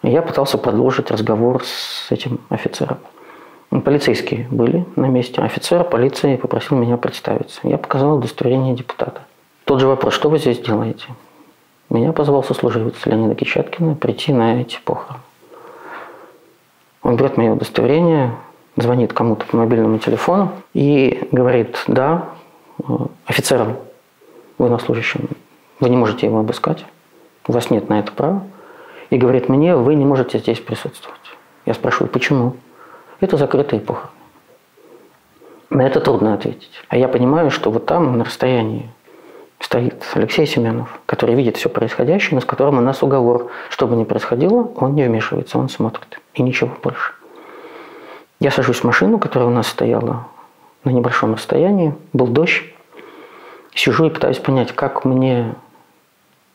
и я пытался продолжить разговор с этим офицером. Полицейские были на месте. Офицер полиции попросил меня представиться. Я показал удостоверение депутата. Тот же вопрос: что вы здесь делаете? Меня позвал сослуживец Леонида Кичаткина прийти на эти похороны. Он берет мое удостоверение, звонит кому-то по мобильному телефону и говорит: да, офицерам, военнослужащим, вы не можете его обыскать, у вас нет на это права. И говорит мне: вы не можете здесь присутствовать. Я спрашиваю: почему? Это закрытые похороны. На это трудно ответить. А я понимаю, что вот там, на расстоянии, стоит Алексей Семенов, который видит все происходящее, но с которым у нас уговор. Что бы ни происходило, он не вмешивается, он смотрит. И ничего больше. Я сажусь в машину, которая у нас стояла на небольшом расстоянии. Был дождь. Сижу и пытаюсь понять, как мне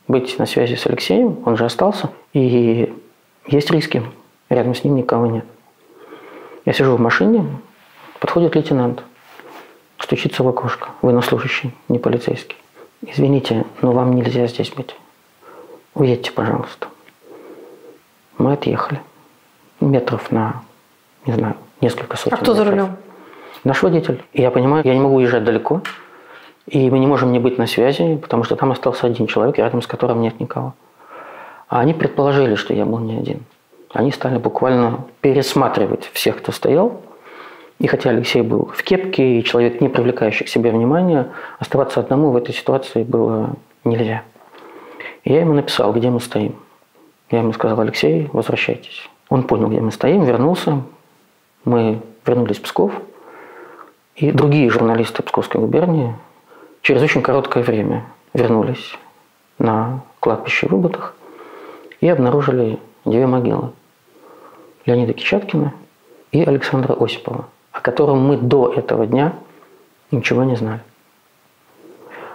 быть на связи с Алексеем. Он же остался. И есть риски. Рядом с ним никого нет. Я сижу в машине, подходит лейтенант, стучится в окошко, военнослужащий, не полицейский. Извините, но вам нельзя здесь быть. Уедьте, пожалуйста. Мы отъехали. Метров на, не знаю, несколько сотен. А кто за рулем? Наш водитель. И я понимаю, я не могу уезжать далеко. И мы не можем не быть на связи, потому что там остался один человек, рядом с которым нет никого. А они предположили, что я был не один. Они стали буквально пересматривать всех, кто стоял. И хотя Алексей был в кепке и человек, не привлекающий к себе внимания, оставаться одному в этой ситуации было нельзя. И я ему написал, где мы стоим. Я ему сказал: Алексей, возвращайтесь. Он понял, где мы стоим, вернулся. Мы вернулись в Псков. И другие журналисты Псковской губернии через очень короткое время вернулись на кладбище в Выботах и обнаружили две могилы. Леонида Кичаткина и Александра Осипова, о котором мы до этого дня ничего не знали.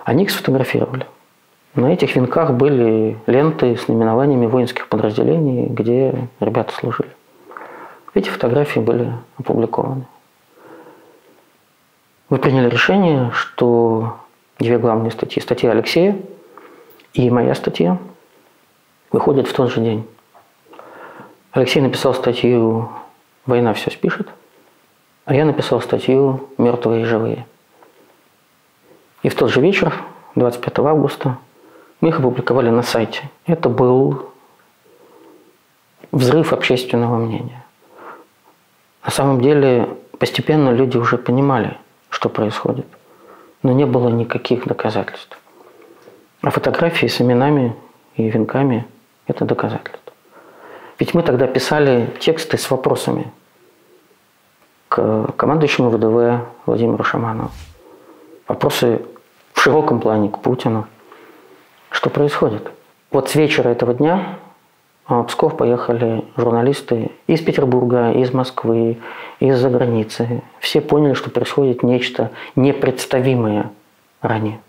Они их сфотографировали. На этих венках были ленты с наименованиями воинских подразделений, где ребята служили. Эти фотографии были опубликованы. Мы приняли решение, что две главные статьи, статья Алексея и моя статья, выходят в тот же день. Алексей написал статью «Война все спишет», а я написал статью «Мертвые и живые». И в тот же вечер, 25 августа, мы их опубликовали на сайте. Это был взрыв общественного мнения. На самом деле, постепенно люди уже понимали, что происходит, но не было никаких доказательств. А фотографии с именами и венками – это доказательство. Ведь мы тогда писали тексты с вопросами к командующему ВДВ Владимиру Шаманову. Вопросы в широком плане к Путину. Что происходит? Вот с вечера этого дня в Псков поехали журналисты из Петербурга, из Москвы, из-за границы. Все поняли, что происходит нечто непредставимое ранее.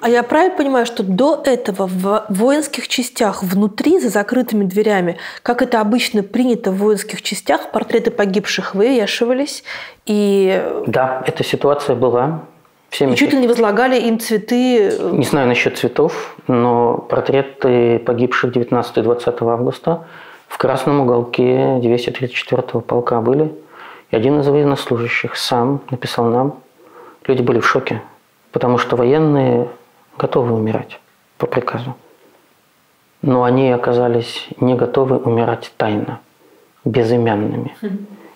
А я правильно понимаю, что до этого в воинских частях внутри, за закрытыми дверями, как это обычно принято в воинских частях, портреты погибших вывешивались и... Да, эта ситуация была. И чуть ли не возлагали им цветы. Не знаю насчет цветов, но портреты погибших 19-20 августа в красном уголке 234-го полка были. И один из военнослужащих сам написал нам. Люди были в шоке, потому что военные готовы умирать по приказу. Но они оказались не готовы умирать тайно, безымянными,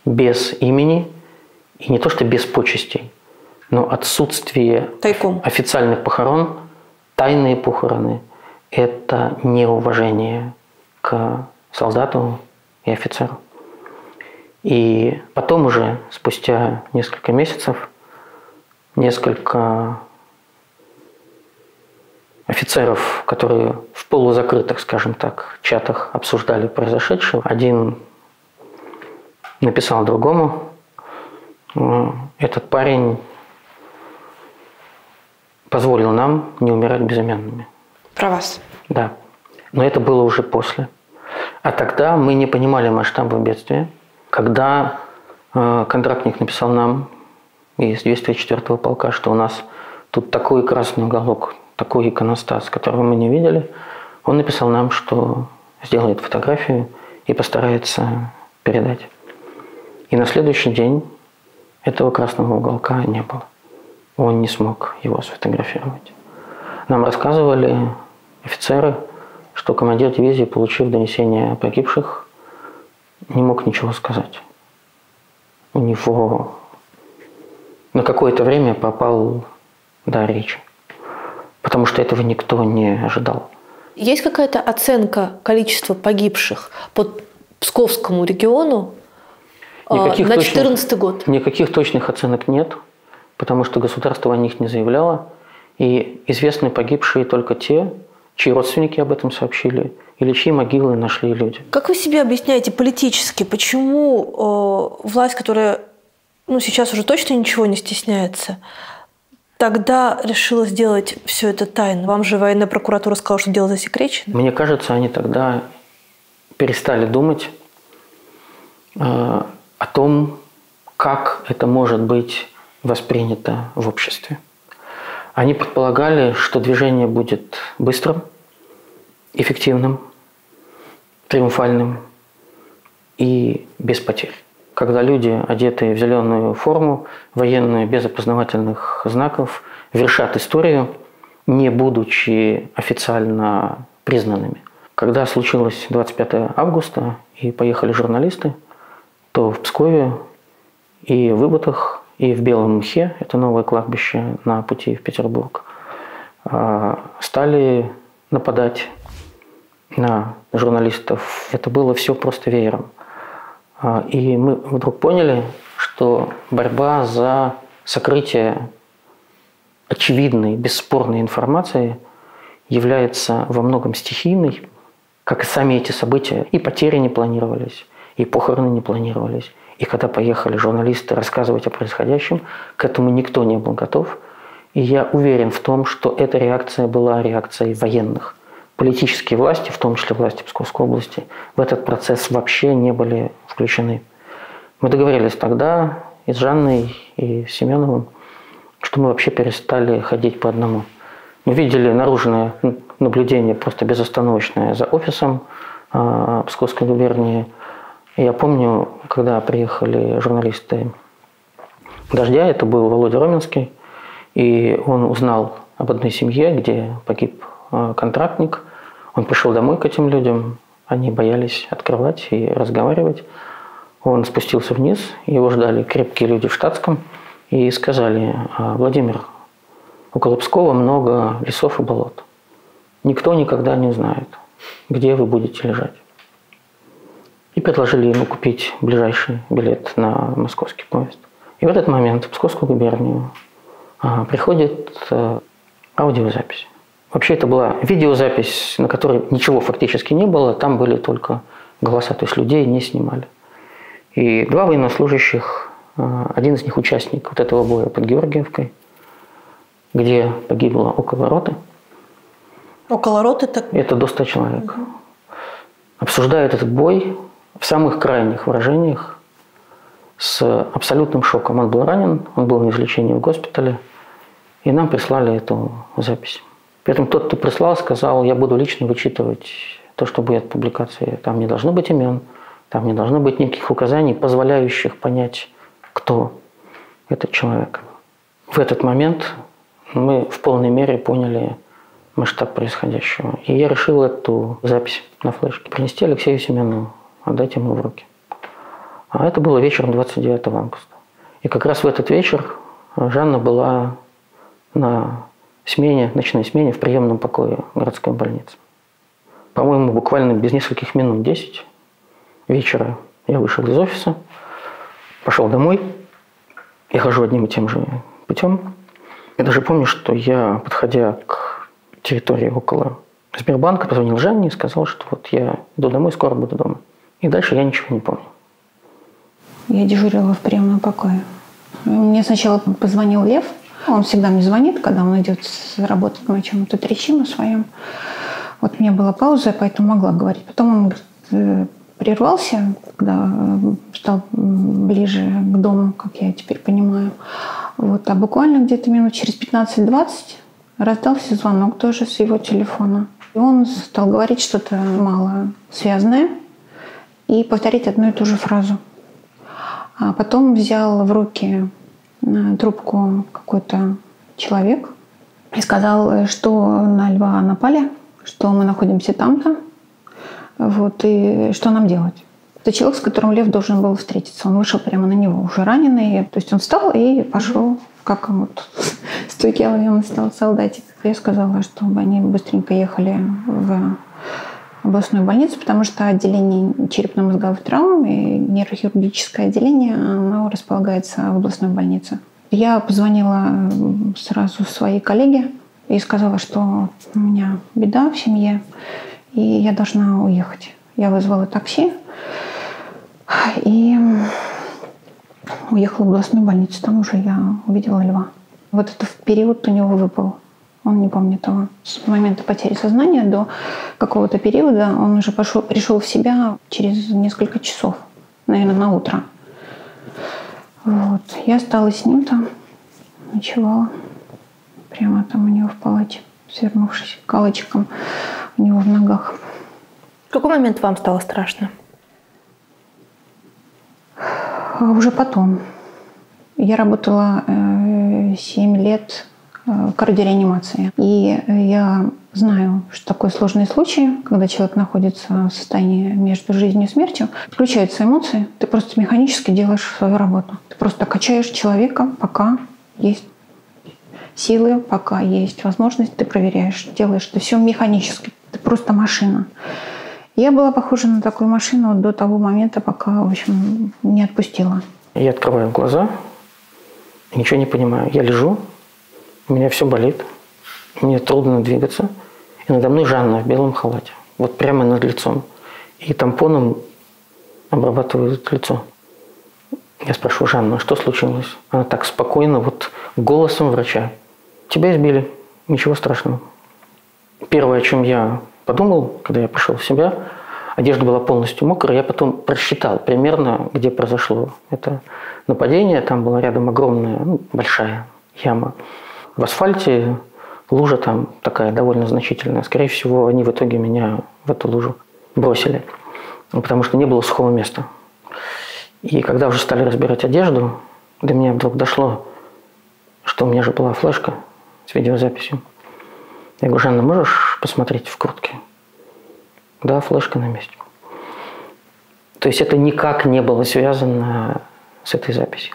без имени и не то что без почестей, но отсутствие тайком официальных похорон, тайные похороны – это неуважение к солдату и офицеру. И потом уже, спустя несколько месяцев, несколько офицеров, которые в полузакрытых, скажем так, чатах обсуждали произошедшее. Один написал другому: этот парень позволил нам не умирать безымянными. Про вас? Да. Но это было уже после. А тогда мы не понимали масштаба бедствия. Когда контрактник написал нам из 204-го полка, что у нас тут такой красный уголок, такой иконостас, которого мы не видели, он написал нам, что сделает фотографию и постарается передать. И на следующий день этого красного уголка не было. Он не смог его сфотографировать. Нам рассказывали офицеры, что командир дивизии, получив донесение о погибших, не мог ничего сказать. У него на какое-то время пропал дар речи, потому что этого никто не ожидал. Есть какая-то оценка количества погибших по Псковскому региону на 2014 год? Никаких точных оценок нет, потому что государство о них не заявляло. И известны погибшие только те, чьи родственники об этом сообщили, или чьи могилы нашли люди. Как вы себе объясняете политически, почему власть, которая сейчас уже точно ничего не стесняется, тогда решила сделать все это тайно? Вам же военная прокуратура сказала, что дело засекречено. Мне кажется, они тогда перестали думать о том, как это может быть воспринято в обществе. Они предполагали, что движение будет быстрым, эффективным, триумфальным и без потерь. Когда люди, одетые в зеленую форму, военную, без опознавательных знаков, вершат историю, не будучи официально признанными. Когда случилось 25 августа и поехали журналисты, то в Пскове и в Выботах, и в Белом Мхе, это новое кладбище на пути в Петербург, стали нападать на журналистов. Это было все просто веером. И мы вдруг поняли, что борьба за сокрытие очевидной, бесспорной информации является во многом стихийной, как и сами эти события. И потери не планировались, и похороны не планировались. И когда поехали журналисты рассказывать о происходящем, к этому никто не был готов. И я уверен в том, что эта реакция была реакцией военных. Политические власти, в том числе власти Псковской области, в этот процесс вообще не были включены. Мы договорились тогда и с Жанной, и с Семеновым, что мы вообще перестали ходить по одному. Мы видели наружное наблюдение просто безостановочное за офисом Псковской губернии. Я помню, когда приехали журналисты «Дождя», это был Володя Роменский, и он узнал об одной семье, где погиб контрактник. Он пришел домой к этим людям, они боялись открывать и разговаривать. Он спустился вниз, его ждали крепкие люди в штатском и сказали: «Владимир, около Пскова много лесов и болот. Никто никогда не знает, где вы будете лежать». И предложили ему купить ближайший билет на московский поезд. И в этот момент в Псковскую губернию приходит аудиозапись. Вообще это была видеозапись, на которой ничего фактически не было, там были только голоса, то есть людей не снимали. И два военнослужащих, один из них участник вот этого боя под Георгиевкой, где погибло около роты. Около роты? Это до 100 человек. Обсуждают этот бой в самых крайних выражениях, с абсолютным шоком. Он был ранен, он был на излечении в госпитале, и нам прислали эту запись. При этом тот, кто прислал, сказал: «Я буду лично вычитывать то, что будет в публикации. Там не должно быть имен, там не должно быть никаких указаний, позволяющих понять, кто этот человек». В этот момент мы в полной мере поняли масштаб происходящего. И я решил эту запись на флешке принести Алексею Семенову, отдать ему в руки. А это было вечером 29 августа. И как раз в этот вечер Жанна была на ночной смене в приемном покое городской больницы. По-моему, буквально без нескольких минут, 10 вечера, я вышел из офиса, пошел домой. Я хожу одним и тем же путем. Я даже помню, что я, подходя к территории около Сбербанка, позвонил Жанне и сказал, что вот я иду домой, скоро буду дома. И дальше я ничего не помню. Я дежурила в приемном покое. Мне сначала позвонил Лев. Он всегда мне звонит, когда он идет с работы, мы о чем-то трещим о своем. Вот у меня была пауза, поэтому могла говорить. Потом он прервался, когда стал ближе к дому, как я теперь понимаю. Вот. А буквально где-то минут через 15-20 раздался звонок тоже с его телефона. И он стал говорить что-то мало связанное и повторить одну и ту же фразу. А потом взял в руки трубку какой-то человек и сказал, что на Льва напали, что мы находимся там-то, вот, и что нам делать. Это человек, с которым Лев должен был встретиться. Он вышел прямо на него, уже раненый. То есть он встал и пошел, как вот стойкий он стал солдатик. Я сказала, чтобы они быстренько ехали в областную больницу, потому что отделение черепно-мозговых травм и нейрохирургическое отделение, оно располагается в областной больнице. Я позвонила сразу своей коллеге и сказала, что у меня беда в семье, и я должна уехать. Я вызвала такси и уехала в областную больницу. Там уже я увидела Льва. Вот этот период у него выпал. Он не помнит его. С момента потери сознания до какого-то периода он уже пришел в себя через несколько часов, наверное, на утро. Вот. Я осталась с ним там, ночевала прямо там у него в палате, свернувшись калачиком у него в ногах. В какой момент вам стало страшно? А уже потом. Я работала 7 лет в кардиореанимации. И я знаю, что такое сложные случаи, когда человек находится в состоянии между жизнью и смертью. Включаются эмоции, ты просто механически делаешь свою работу. Ты просто качаешь человека, пока есть силы, пока есть возможность, ты проверяешь, делаешь это все механически. Ты просто машина. Я была похожа на такую машину до того момента, пока, в общем, не отпустила. Я открываю глаза, ничего не понимаю. Я лежу, у меня все болит, мне трудно двигаться. И надо мной Жанна в белом халате, вот прямо над лицом. И тампоном обрабатывают лицо. Я спрашиваю: Жанна, что случилось? Она так спокойно, вот голосом врача: тебя избили, ничего страшного. Первое, о чем я подумал, когда я пришел в себя, одежда была полностью мокрая, я потом просчитал примерно, где произошло это нападение. Там была рядом огромная, большая яма в асфальте, лужа там такая довольно значительная. Скорее всего, они в итоге меня в эту лужу бросили, потому что не было сухого места. И когда уже стали разбирать одежду, до меня вдруг дошло, что у меня же была флешка с видеозаписью. Я говорю: Жанна, можешь посмотреть в куртке? Да, флешка на месте. То есть это никак не было связано с этой записью.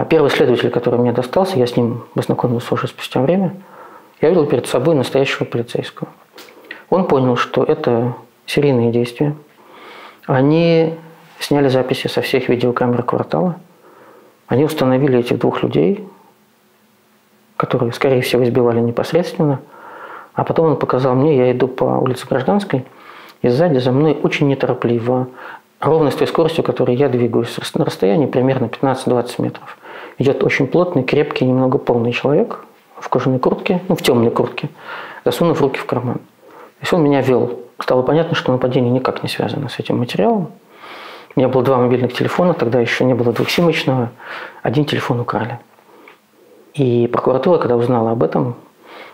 Первый следователь, который мне достался, я с ним познакомился уже спустя время, я видел перед собой настоящего полицейского. Он понял, что это серийные действия. Они сняли записи со всех видеокамер квартала. Они установили этих двух людей, которые, скорее всего, избивали непосредственно. А потом он показал мне, я иду по улице Гражданской, и сзади за мной очень неторопливо, ровно с той скоростью, которой я двигаюсь, на расстоянии примерно 15-20 метров. Идет очень плотный, крепкий, немного полный человек в кожаной куртке, в темной куртке, засунув руки в карман. То есть он меня вел. Стало понятно, что нападение никак не связано с этим материалом. У меня было 2 мобильных телефона, тогда еще не было двухсимочного. 1 телефон украли. И прокуратура, когда узнала об этом,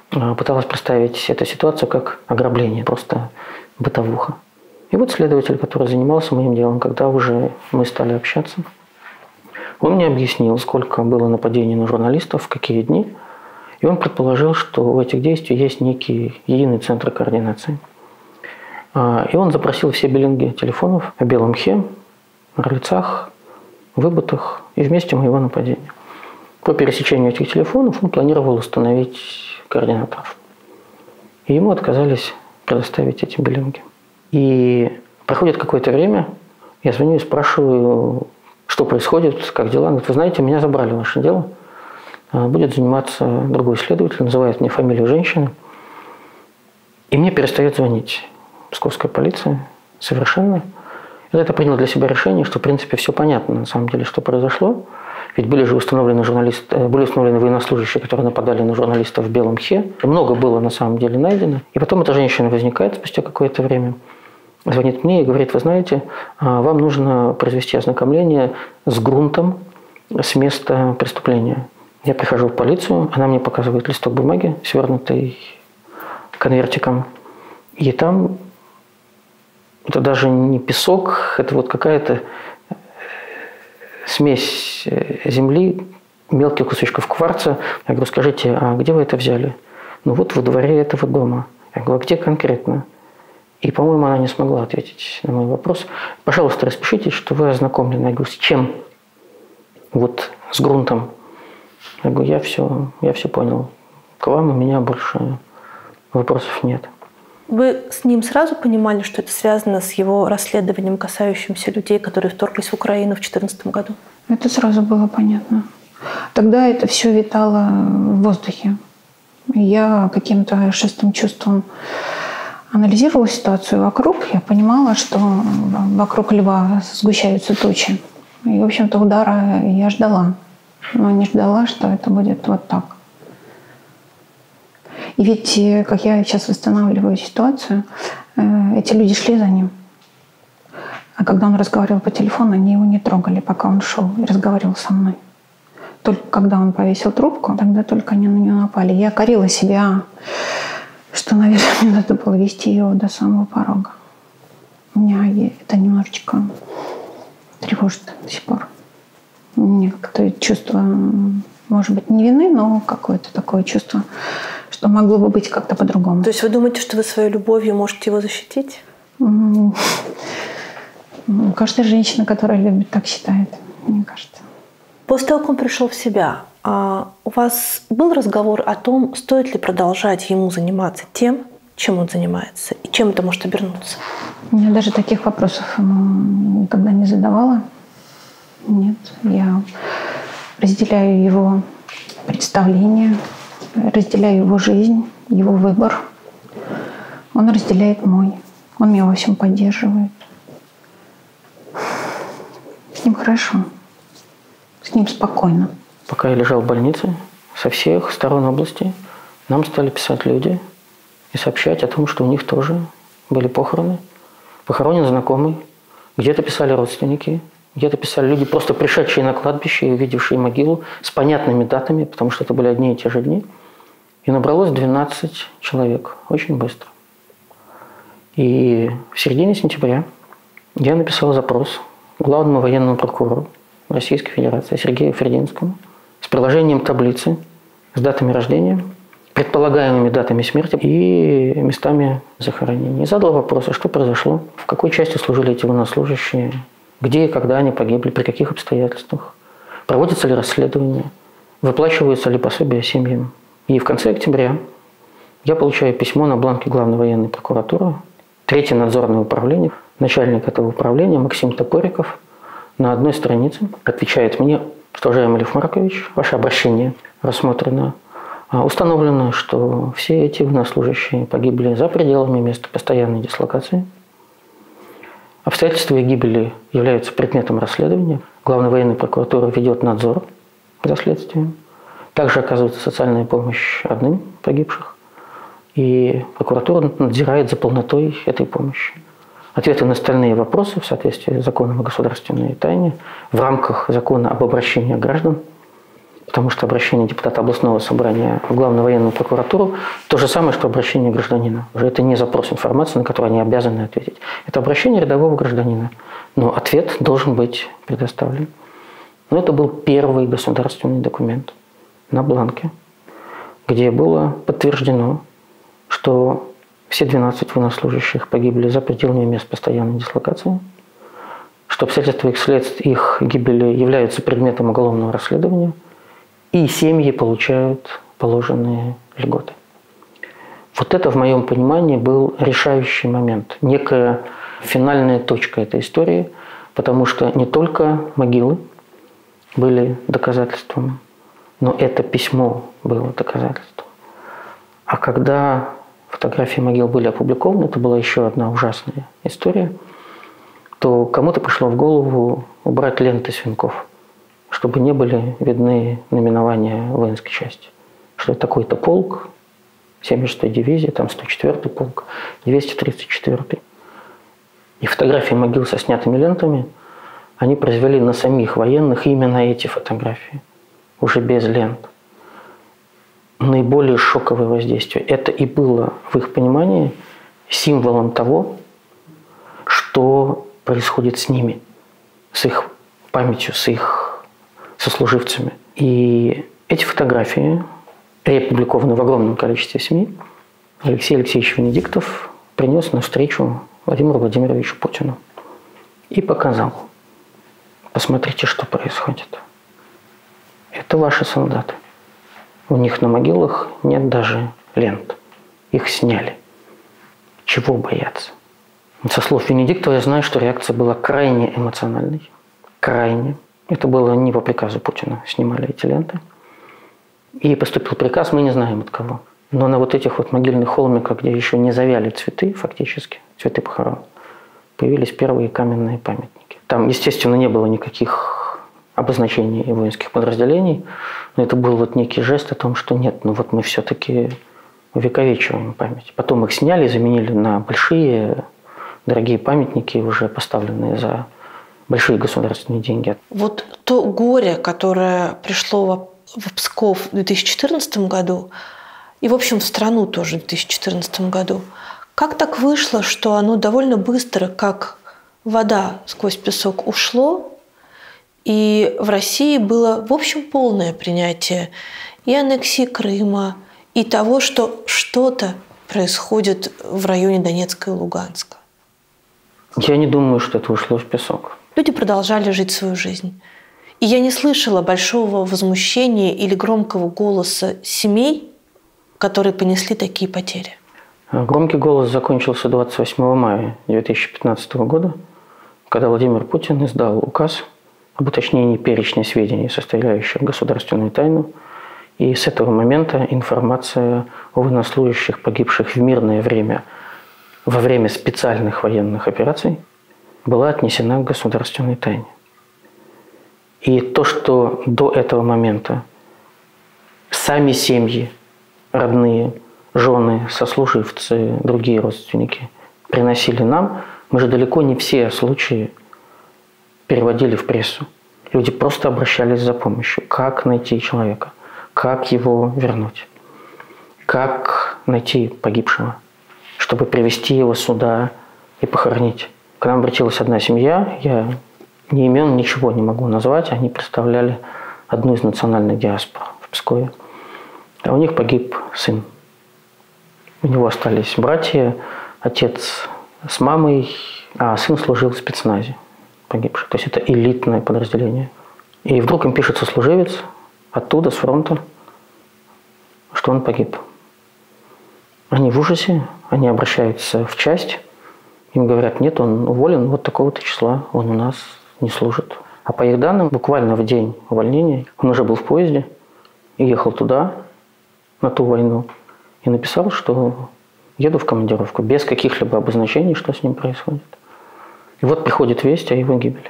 пыталась представить эту ситуацию как ограбление, просто бытовуха. И вот следователь, который занимался моим делом, когда уже мы стали общаться, он мне объяснил, сколько было нападений на журналистов, в какие дни. И он предположил, что у этих действий есть некий единый центр координации. И он запросил все биллинги телефонов о белом мхе, орлицах, выбытых и вместе моего нападения. По пересечению этих телефонов он планировал установить координаторов. И ему отказались предоставить эти биллинги. И проходит какое-то время, я звоню и спрашиваю, что происходит, как дела. Он говорит: вы знаете, меня забрали в ваше дело. Будет заниматься другой следователь, называет мне фамилию женщины. И мне перестает звонить московская полиция совершенно. И это принял для себя решение, что, в принципе, все понятно, на самом деле, что произошло. Ведь были же установлены военнослужащие, которые нападали на журналистов в белом мхе. Много было, на самом деле, найдено. И потом эта женщина возникает спустя какое-то время, звонит мне и говорит: вы знаете, вам нужно произвести ознакомление с грунтом с места преступления. Я прихожу в полицию, она мне показывает листок бумаги, свернутый конвертиком. И там это даже не песок, это вот какая-то смесь земли, мелких кусочков кварца. Я говорю: скажите, а где вы это взяли? Ну вот во дворе этого дома. Я говорю: а где конкретно? И, по-моему, она не смогла ответить на мой вопрос. Пожалуйста, распишитесь, что вы ознакомлены. Я говорю: с чем? Вот с грунтом. Я говорю: я все понял. К вам у меня больше вопросов нет. Вы с ним сразу понимали, что это связано с его расследованием, касающимся людей, которые вторглись в Украину в 2014 году? Это сразу было понятно. Тогда это все витало в воздухе. Я каким-то шестым чувством анализировала ситуацию вокруг. Я понимала, что вокруг льва сгущаются тучи. И, в общем-то, удара я ждала. Но не ждала, что это будет вот так. И ведь, как я сейчас восстанавливаю ситуацию, эти люди шли за ним. А когда он разговаривал по телефону, они его не трогали, пока он шел и разговаривал со мной. Только когда он повесил трубку, тогда только они на него напали. Я корила себя, что, наверное, мне надо было вести его до самого порога. Меня это немножечко тревожит до сих пор. У меня как-то чувство, может быть, не вины, но какое-то такое чувство, что могло бы быть как-то по-другому. То есть вы думаете, что вы своей любовью можете его защитить? Каждая женщина, которая любит, так считает, мне кажется. После того, как он пришел в себя, у вас был разговор о том, стоит ли продолжать ему заниматься тем, чем он занимается, и чем это может обернуться? Я даже таких вопросов ему никогда не задавала. Нет, я разделяю его представления, разделяю его жизнь, его выбор. Он разделяет мой. Он меня во всем поддерживает. С ним хорошо. С ним спокойно. Пока я лежал в больнице, со всех сторон области нам стали писать люди и сообщать о том, что у них тоже были похороны. Похоронен знакомый. Где-то писали родственники. Где-то писали люди, просто пришедшие на кладбище и увидевшие могилу с понятными датами, потому что это были одни и те же дни. И набралось 12 человек. Очень быстро. И в середине сентября я написал запрос главному военному прокурору Российской Федерации Сергею Фердинскому с приложением таблицы с датами рождения, предполагаемыми датами смерти и местами захоронения. И задал вопрос, что произошло, в какой части служили эти военнослужащие, где и когда они погибли, при каких обстоятельствах, проводится ли расследование, выплачиваются ли пособия семьям. И в конце октября я получаю письмо на бланке Главной военной прокуратуры, 3-е надзорное управление, начальник этого управления Максим Топориков на одной странице отвечает мне: уважаемый Лев Маркович, ваше обращение рассмотрено. Установлено, что все эти военнослужащие погибли за пределами места постоянной дислокации. Обстоятельства их гибели являются предметом расследования. Главная военная прокуратура ведет надзор за следствием. Также оказывается социальная помощь родным погибших. И прокуратура надзирает за полнотой этой помощи. Ответы на остальные вопросы в соответствии с законом о государственной тайне в рамках закона об обращении граждан, потому что обращение депутата областного собрания в Главную военную прокуратуру то же самое, что обращение гражданина. Уже это не запрос информации, на который они обязаны ответить. Это обращение рядового гражданина. Но ответ должен быть предоставлен. Но это был первый государственный документ на бланке, где было подтверждено, что все 12 военнослужащих погибли за пределами мест постоянной дислокации, что обстоятельства их гибели являются предметом уголовного расследования, и семьи получают положенные льготы. Вот это, в моем понимании, был решающий момент, некая финальная точка этой истории, потому что не только могилы были доказательством, но это письмо было доказательством. А когда фотографии могил были опубликованы, это была еще одна ужасная история, то кому-то пришло в голову убрать ленты с венков, чтобы не были видны наименования воинской части. Что это такой-то полк, 76-й дивизии, там 104-й полк, 234-й. И фотографии могил со снятыми лентами, они произвели на самих военных именно эти фотографии, уже без лент. Наиболее шоковое воздействие. Это и было, в их понимании, символом того, что происходит с ними, с их памятью, с их сослуживцами. И эти фотографии, опубликованы в огромном количестве СМИ, Алексей Алексеевич Венедиктов принес на встречу Владимиру Владимировичу Путину и показал: посмотрите, что происходит. Это ваши солдаты. У них на могилах нет даже лент. Их сняли. Чего бояться? Со слов Венедиктова я знаю, что реакция была крайне эмоциональной. Крайне. Это было не по приказу Путина. Снимали эти ленты. И поступил приказ, мы не знаем от кого. Но на вот этих вот могильных холмиках, где еще не завяли цветы, фактически, цветы похорон, появились первые каменные памятники. Там, естественно, не было никаких обозначений воинских подразделений, но это был вот некий жест о том, что нет, ну вот мы все-таки увековечиваем память. Потом их сняли, заменили на большие, дорогие памятники, уже поставленные за большие государственные деньги. Вот то горе, которое пришло в Псков в 2014 году, и, в общем, в страну тоже в 2014 году, как так вышло, что оно довольно быстро, как вода сквозь песок, ушло, и в России было, в общем, полное принятие и аннексии Крыма, и того, что что-то происходит в районе Донецка и Луганска? Я не думаю, что это ушло в песок. Люди продолжали жить свою жизнь. И я не слышала большого возмущения или громкого голоса семей, которые понесли такие потери. Громкий голос закончился 28 мая 2015 года, когда Владимир Путин издал указ об уточнении перечня сведений, составляющих государственную тайну. И с этого момента информация о военнослужащих, погибших в мирное время, во время специальных военных операций, была отнесена к государственной тайне. И то, что до этого момента сами семьи, родные, жены, сослуживцы, другие родственники приносили нам, мы же далеко не все случаи переводили в прессу. Люди просто обращались за помощью. Как найти человека? Как его вернуть? Как найти погибшего? Чтобы привести его сюда и похоронить. К нам обратилась одна семья, я ни имен, ничего не могу назвать. Они представляли одну из национальных диаспор в Пскове. А у них погиб сын. У него остались братья, отец с мамой, а сын служил в спецназе. Погибший. То есть это элитное подразделение. И вдруг им пишет сослуживец оттуда, с фронта, что он погиб. Они в ужасе, они обращаются в часть, им говорят: нет, он уволен вот такого-то числа, он у нас не служит. А по их данным, буквально в день увольнения он уже был в поезде и ехал туда, на ту войну, и написал, что еду в командировку, без каких-либо обозначений, что с ним происходит. И вот приходит весть о его гибели.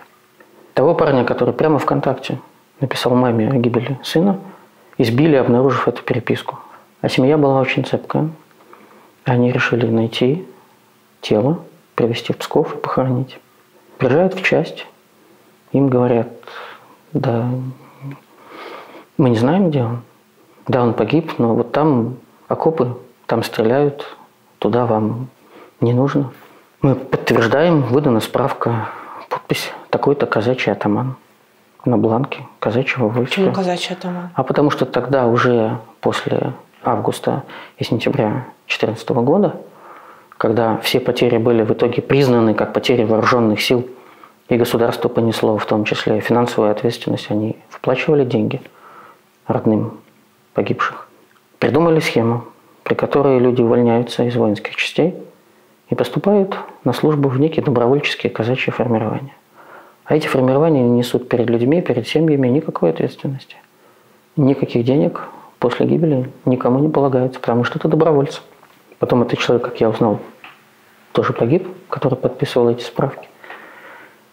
Того парня, который прямо ВКонтакте написал маме о гибели сына, избили, обнаружив эту переписку. А семья была очень цепкая. Они решили найти тело, привезти в Псков и похоронить. Приезжают в часть, им говорят: да, мы не знаем, где он. Да, он погиб, но вот там окопы, там стреляют, туда вам не нужно. Мы подтверждаем, выдана справка, подпись такой-то казачий атаман на бланке казачьего войска. Почему казачий атаман? А потому что тогда уже после августа и сентября 2014 года, когда все потери были в итоге признаны как потери вооруженных сил, и государство понесло в том числе финансовую ответственность, они выплачивали деньги родным погибших. Придумали схему, при которой люди увольняются из воинских частей и поступают на службу в некие добровольческие казачьи формирования. А эти формирования не несут перед людьми, перед семьями никакой ответственности. Никаких денег после гибели никому не полагается, потому что это добровольцы. Потом этот человек, как я узнал, тоже погиб, который подписывал эти справки.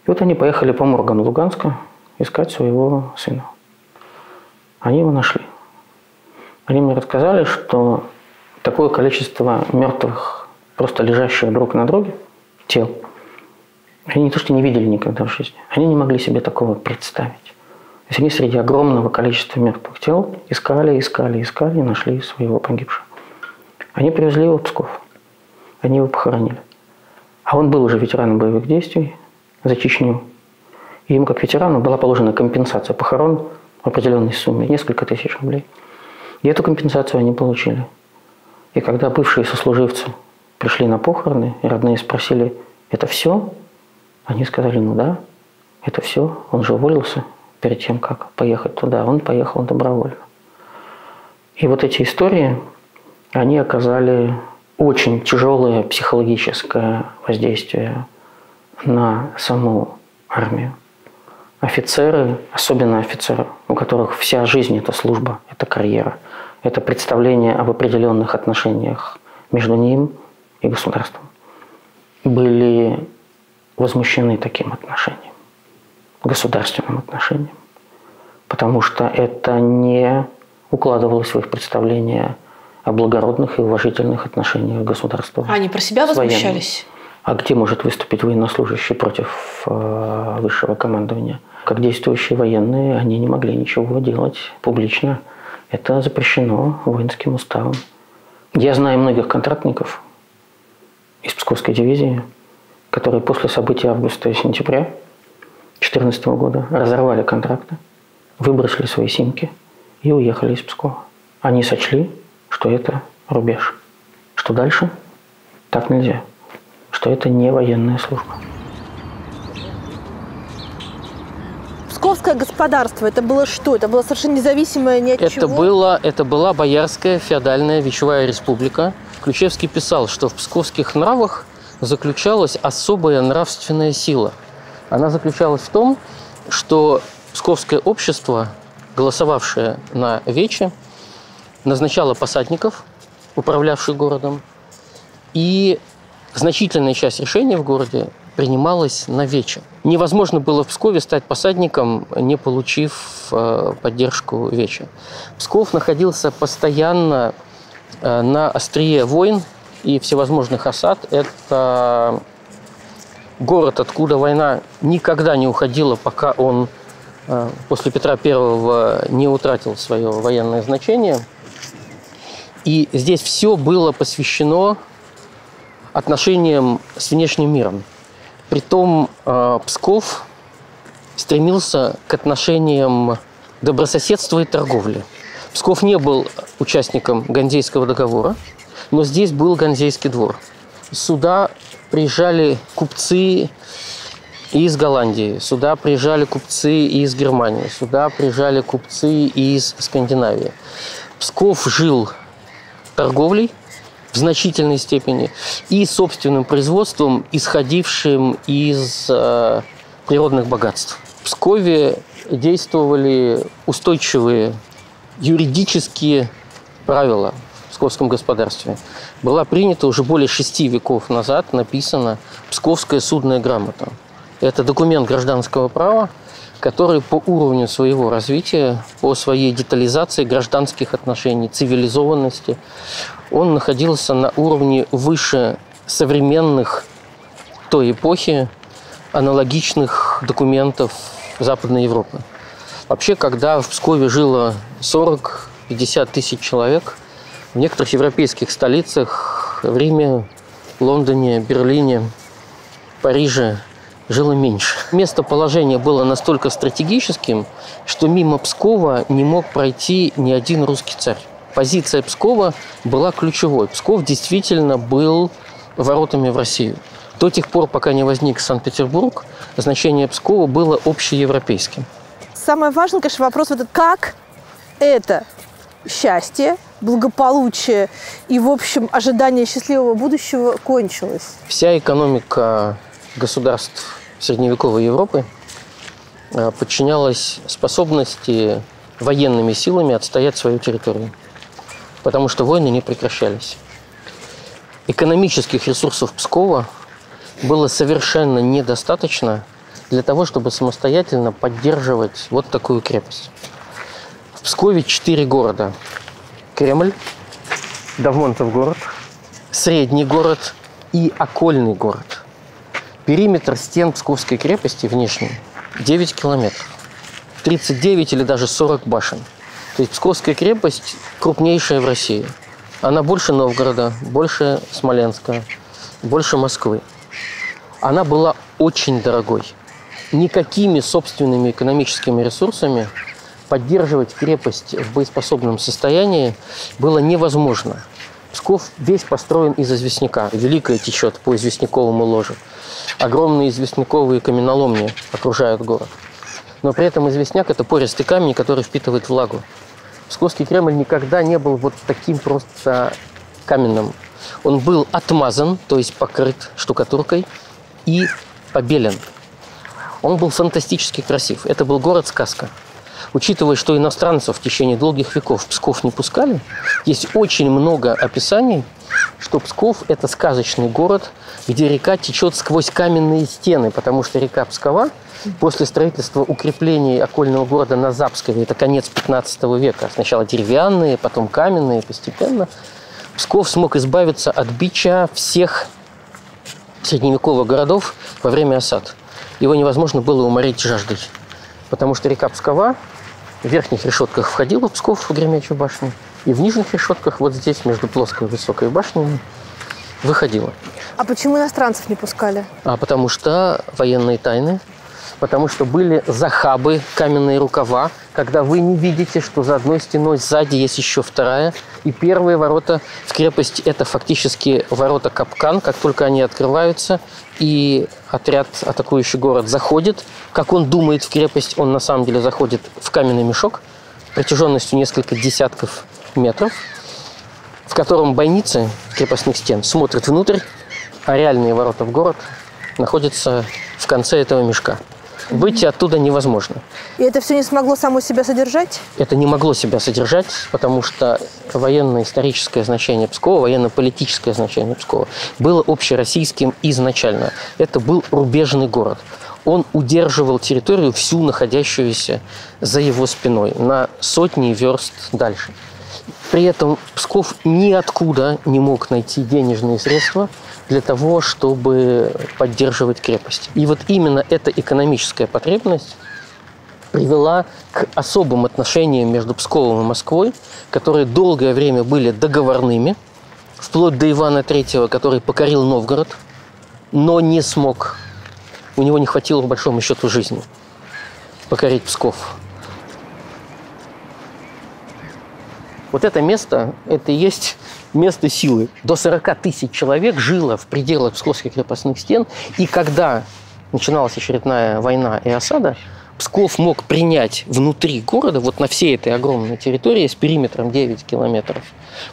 И вот они поехали по моргам Луганска искать своего сына. Они его нашли. Они мне рассказали, что такое количество мертвых, просто лежащих друг на друге тел, они не то что не видели никогда в жизни, они не могли себе такого представить. То есть они среди огромного количества мертвых тел искали и нашли своего погибшего. Они привезли его в Псков. Они его похоронили. А он был уже ветераном боевых действий за Чечню. И им, как ветерану, была положена компенсация похорон в определенной сумме, несколько тысяч рублей. И эту компенсацию они получили. И когда бывшие сослуживцы пришли на похороны, и родные спросили, это все? Они сказали, ну да, это все. Он же уволился перед тем, как поехать туда. Он поехал добровольно. И вот эти истории, они оказали очень тяжелое психологическое воздействие на саму армию. Офицеры, особенно офицеры, у которых вся жизнь – это служба, это карьера, это представление об определенных отношениях между ним и государством, были возмущены таким отношением, государственным отношением, потому что это не укладывалось в их представление о благородных и уважительных отношениях государства. Они про себя возмущались? А где может выступить военнослужащий против высшего командования? Как действующие военные, они не могли ничего делать публично. Это запрещено воинским уставом. Я знаю многих контрактников из Псковской дивизии, которые после событий августа и сентября 2014 года разорвали контракты, выбросили свои симки и уехали из Пскова. Они сочли, что это рубеж, что дальше так нельзя, что это не военная служба. Псковское господарство, это было что? Это было совершенно независимое ни от чего? Это была Боярская феодальная вечевая республика. Ключевский писал, что в псковских нравах заключалась особая нравственная сила. Она заключалась в том, что псковское общество, голосовавшее на вече, назначало посадников, управлявших городом, и значительная часть решений в городе принималась на вече. Невозможно было в Пскове стать посадником, не получив поддержку веча. Псков находился постоянно на острие войн и всевозможных осад. Это город, откуда война никогда не уходила, пока он после Петра I не утратил свое военное значение. И здесь все было посвящено отношениям с внешним миром. Притом Псков стремился к отношениям добрососедства и торговли. Псков не был участником Ганзейского договора, но здесь был Ганзейский двор. Сюда приезжали купцы из Голландии, сюда приезжали купцы из Германии, сюда приезжали купцы из Скандинавии. Псков жил торговлей в значительной степени и собственным производством, исходившим из природных богатств. В Пскове действовали устойчивые юридические правила в псковском господарстве. Была принята уже более 6 веков назад, написана Псковская судная грамота. Это документ гражданского права, который по уровню своего развития, по своей детализации гражданских отношений, цивилизованности, он находился на уровне выше современных той эпохи аналогичных документов Западной Европы. Вообще, когда в Пскове жило 40-50 тысяч человек, в некоторых европейских столицах, в Риме, Лондоне, Берлине, Париже, жило меньше. Местоположение было настолько стратегическим, что мимо Пскова не мог пройти ни один русский царь. Позиция Пскова была ключевой. Псков действительно был воротами в Россию. До тех пор, пока не возник Санкт-Петербург, значение Пскова было общеевропейским. Самое важное, конечно, вопрос вот этот, как это счастье, благополучие и, в общем, ожидание счастливого будущего кончилось. Вся экономика государств средневековой Европы подчинялась способности военными силами отстоять свою территорию, потому что войны не прекращались. экономических ресурсов Пскова было совершенно недостаточно для того, чтобы самостоятельно поддерживать вот такую крепость. В Пскове 4 города. Кремль, Давмонтов город, Средний город и Окольный город. Периметр стен Псковской крепости внешний 9 километров. 39 или даже 40 башен. То есть Псковская крепость крупнейшая в России. Она больше Новгорода, больше Смоленска, больше Москвы. Она была очень дорогой. Никакими собственными экономическими ресурсами поддерживать крепость в боеспособном состоянии было невозможно. Псков весь построен из известняка. Великая течет по известняковому ложу. Огромные известняковые каменоломни окружают город. Но при этом известняк – это пористый камень, который впитывает влагу. Псковский Кремль никогда не был вот таким просто каменным. Он был отмазан, то есть покрыт штукатуркой и побелен. Он был фантастически красив. Это был город-сказка. Учитывая, что иностранцев в течение долгих веков в Псков не пускали, есть очень много описаний, что Псков – это сказочный город, где река течет сквозь каменные стены, потому что река Пскова после строительства укреплений окольного города на Запскове, это конец 15 века, сначала деревянные, потом каменные, постепенно, Псков смог избавиться от бича всех средневековых городов во время осад. Его невозможно было уморить жаждой, потому что река Пскова в верхних решетках входила в Псков, в Гремячую башню, и в нижних решетках, вот здесь, между плоской и высокой башнями, выходила. А почему иностранцев не пускали? Потому что военные тайны, потому что были захабы, каменные рукава, когда вы не видите, что за одной стеной сзади есть еще вторая. И первые ворота в крепость – это фактически ворота-капкан. Как только они открываются, и отряд, атакующий город, заходит, как он думает в крепость, он на самом деле заходит в каменный мешок протяженностью несколько десятков метров, в котором бойницы крепостных стен смотрят внутрь, а реальные ворота в город находятся в конце этого мешка. Выйти оттуда невозможно. И это все не смогло само себя содержать? Это не могло себя содержать, потому что военно-историческое значение Пскова, военно-политическое значение Пскова было общероссийским изначально. Это был рубежный город. Он удерживал территорию всю находящуюся за его спиной на сотни верст дальше. При этом Псков ниоткуда не мог найти денежные средства для того, чтобы поддерживать крепость. И вот именно эта экономическая потребность привела к особым отношениям между Псковом и Москвой, которые долгое время были договорными, вплоть до Ивана III, который покорил Новгород, но не смог. У него не хватило, по большому счету, жизни покорить Псков. Вот это место, это и есть место силы. До 40 тысяч человек жило в пределах псковских крепостных стен. И когда начиналась очередная война и осада, Псков мог принять внутри города, вот на всей этой огромной территории с периметром 9 километров,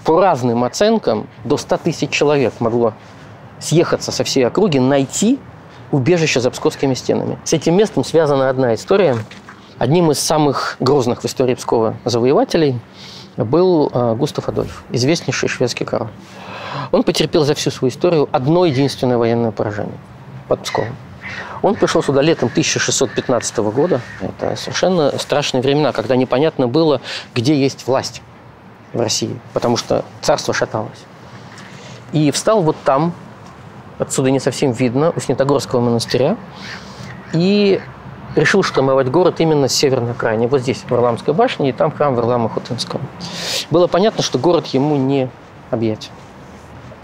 по разным оценкам до 100 тысяч человек могло съехаться со всей округи, найти убежище за псковскими стенами. С этим местом связана одна история. Одним из самых грозных в истории Пскова завоевателей был Густав Адольф, известнейший шведский король. Он потерпел за всю свою историю одно единственное военное поражение под Псковом. Он пришел сюда летом 1615 года. Это совершенно страшные времена, когда непонятно было, где есть власть в России, потому что царство шаталось. И встал вот там, отсюда не совсем видно, у Снятогорского монастыря, и решил штурмовать город именно с северной окраины. Вот здесь Варламская башня, и там храм Варлама Хотынского. Было понятно, что город ему не объять.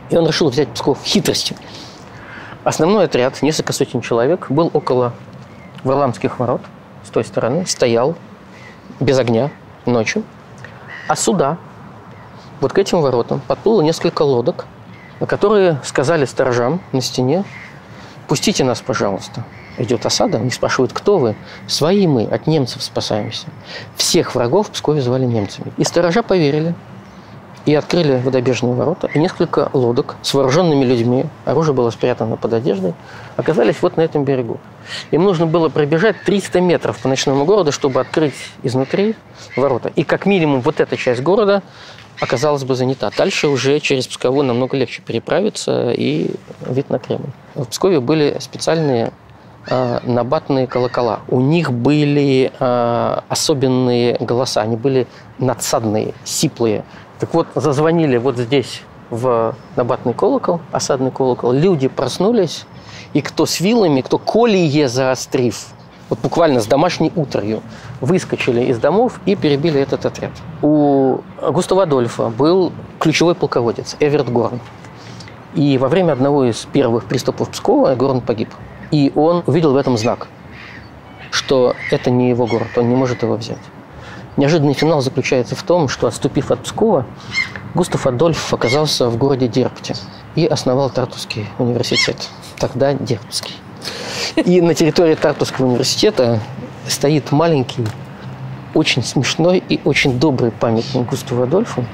И он решил взять Псков хитростью. Основной отряд, несколько сотен человек, был около Варламских ворот, с той стороны, стоял без огня ночью. А сюда, вот к этим воротам, подплыло несколько лодок, на которые сказали сторожам на стене: «Пустите нас, пожалуйста. Идет осада». Они спрашивают: «Кто вы?» «Свои мы, от немцев спасаемся». Всех врагов в Пскове звали немцами. И сторожа поверили. И открыли водобежные ворота. И несколько лодок с вооруженными людьми, оружие было спрятано под одеждой, оказались вот на этом берегу. Им нужно было пробежать 300 метров по ночному городу, чтобы открыть изнутри ворота. И как минимум вот эта часть города оказалась бы занята. Дальше уже через Псково намного легче переправиться и вид на Кремль. В Пскове были специальные набатные колокола. У них были особенные голоса, они были надсадные, сиплые. Так вот, зазвонили вот здесь в набатный колокол, осадный колокол, люди проснулись, и кто с вилами, кто колие заострив, вот буквально с домашней утварью, выскочили из домов и перебили этот отряд. У Густава Адольфа был ключевой полководец Эверт Горн. И во время одного из первых приступов Пскова Горн погиб. И он увидел в этом знак, что это не его город, он не может его взять. Неожиданный финал заключается в том, что, отступив от Пскова, Густав Адольф оказался в городе Дерпте и основал Тартусский университет, тогда Дерптский. И на территории Тартусского университета стоит маленький, очень смешной и очень добрый памятник Густаву Адольфу,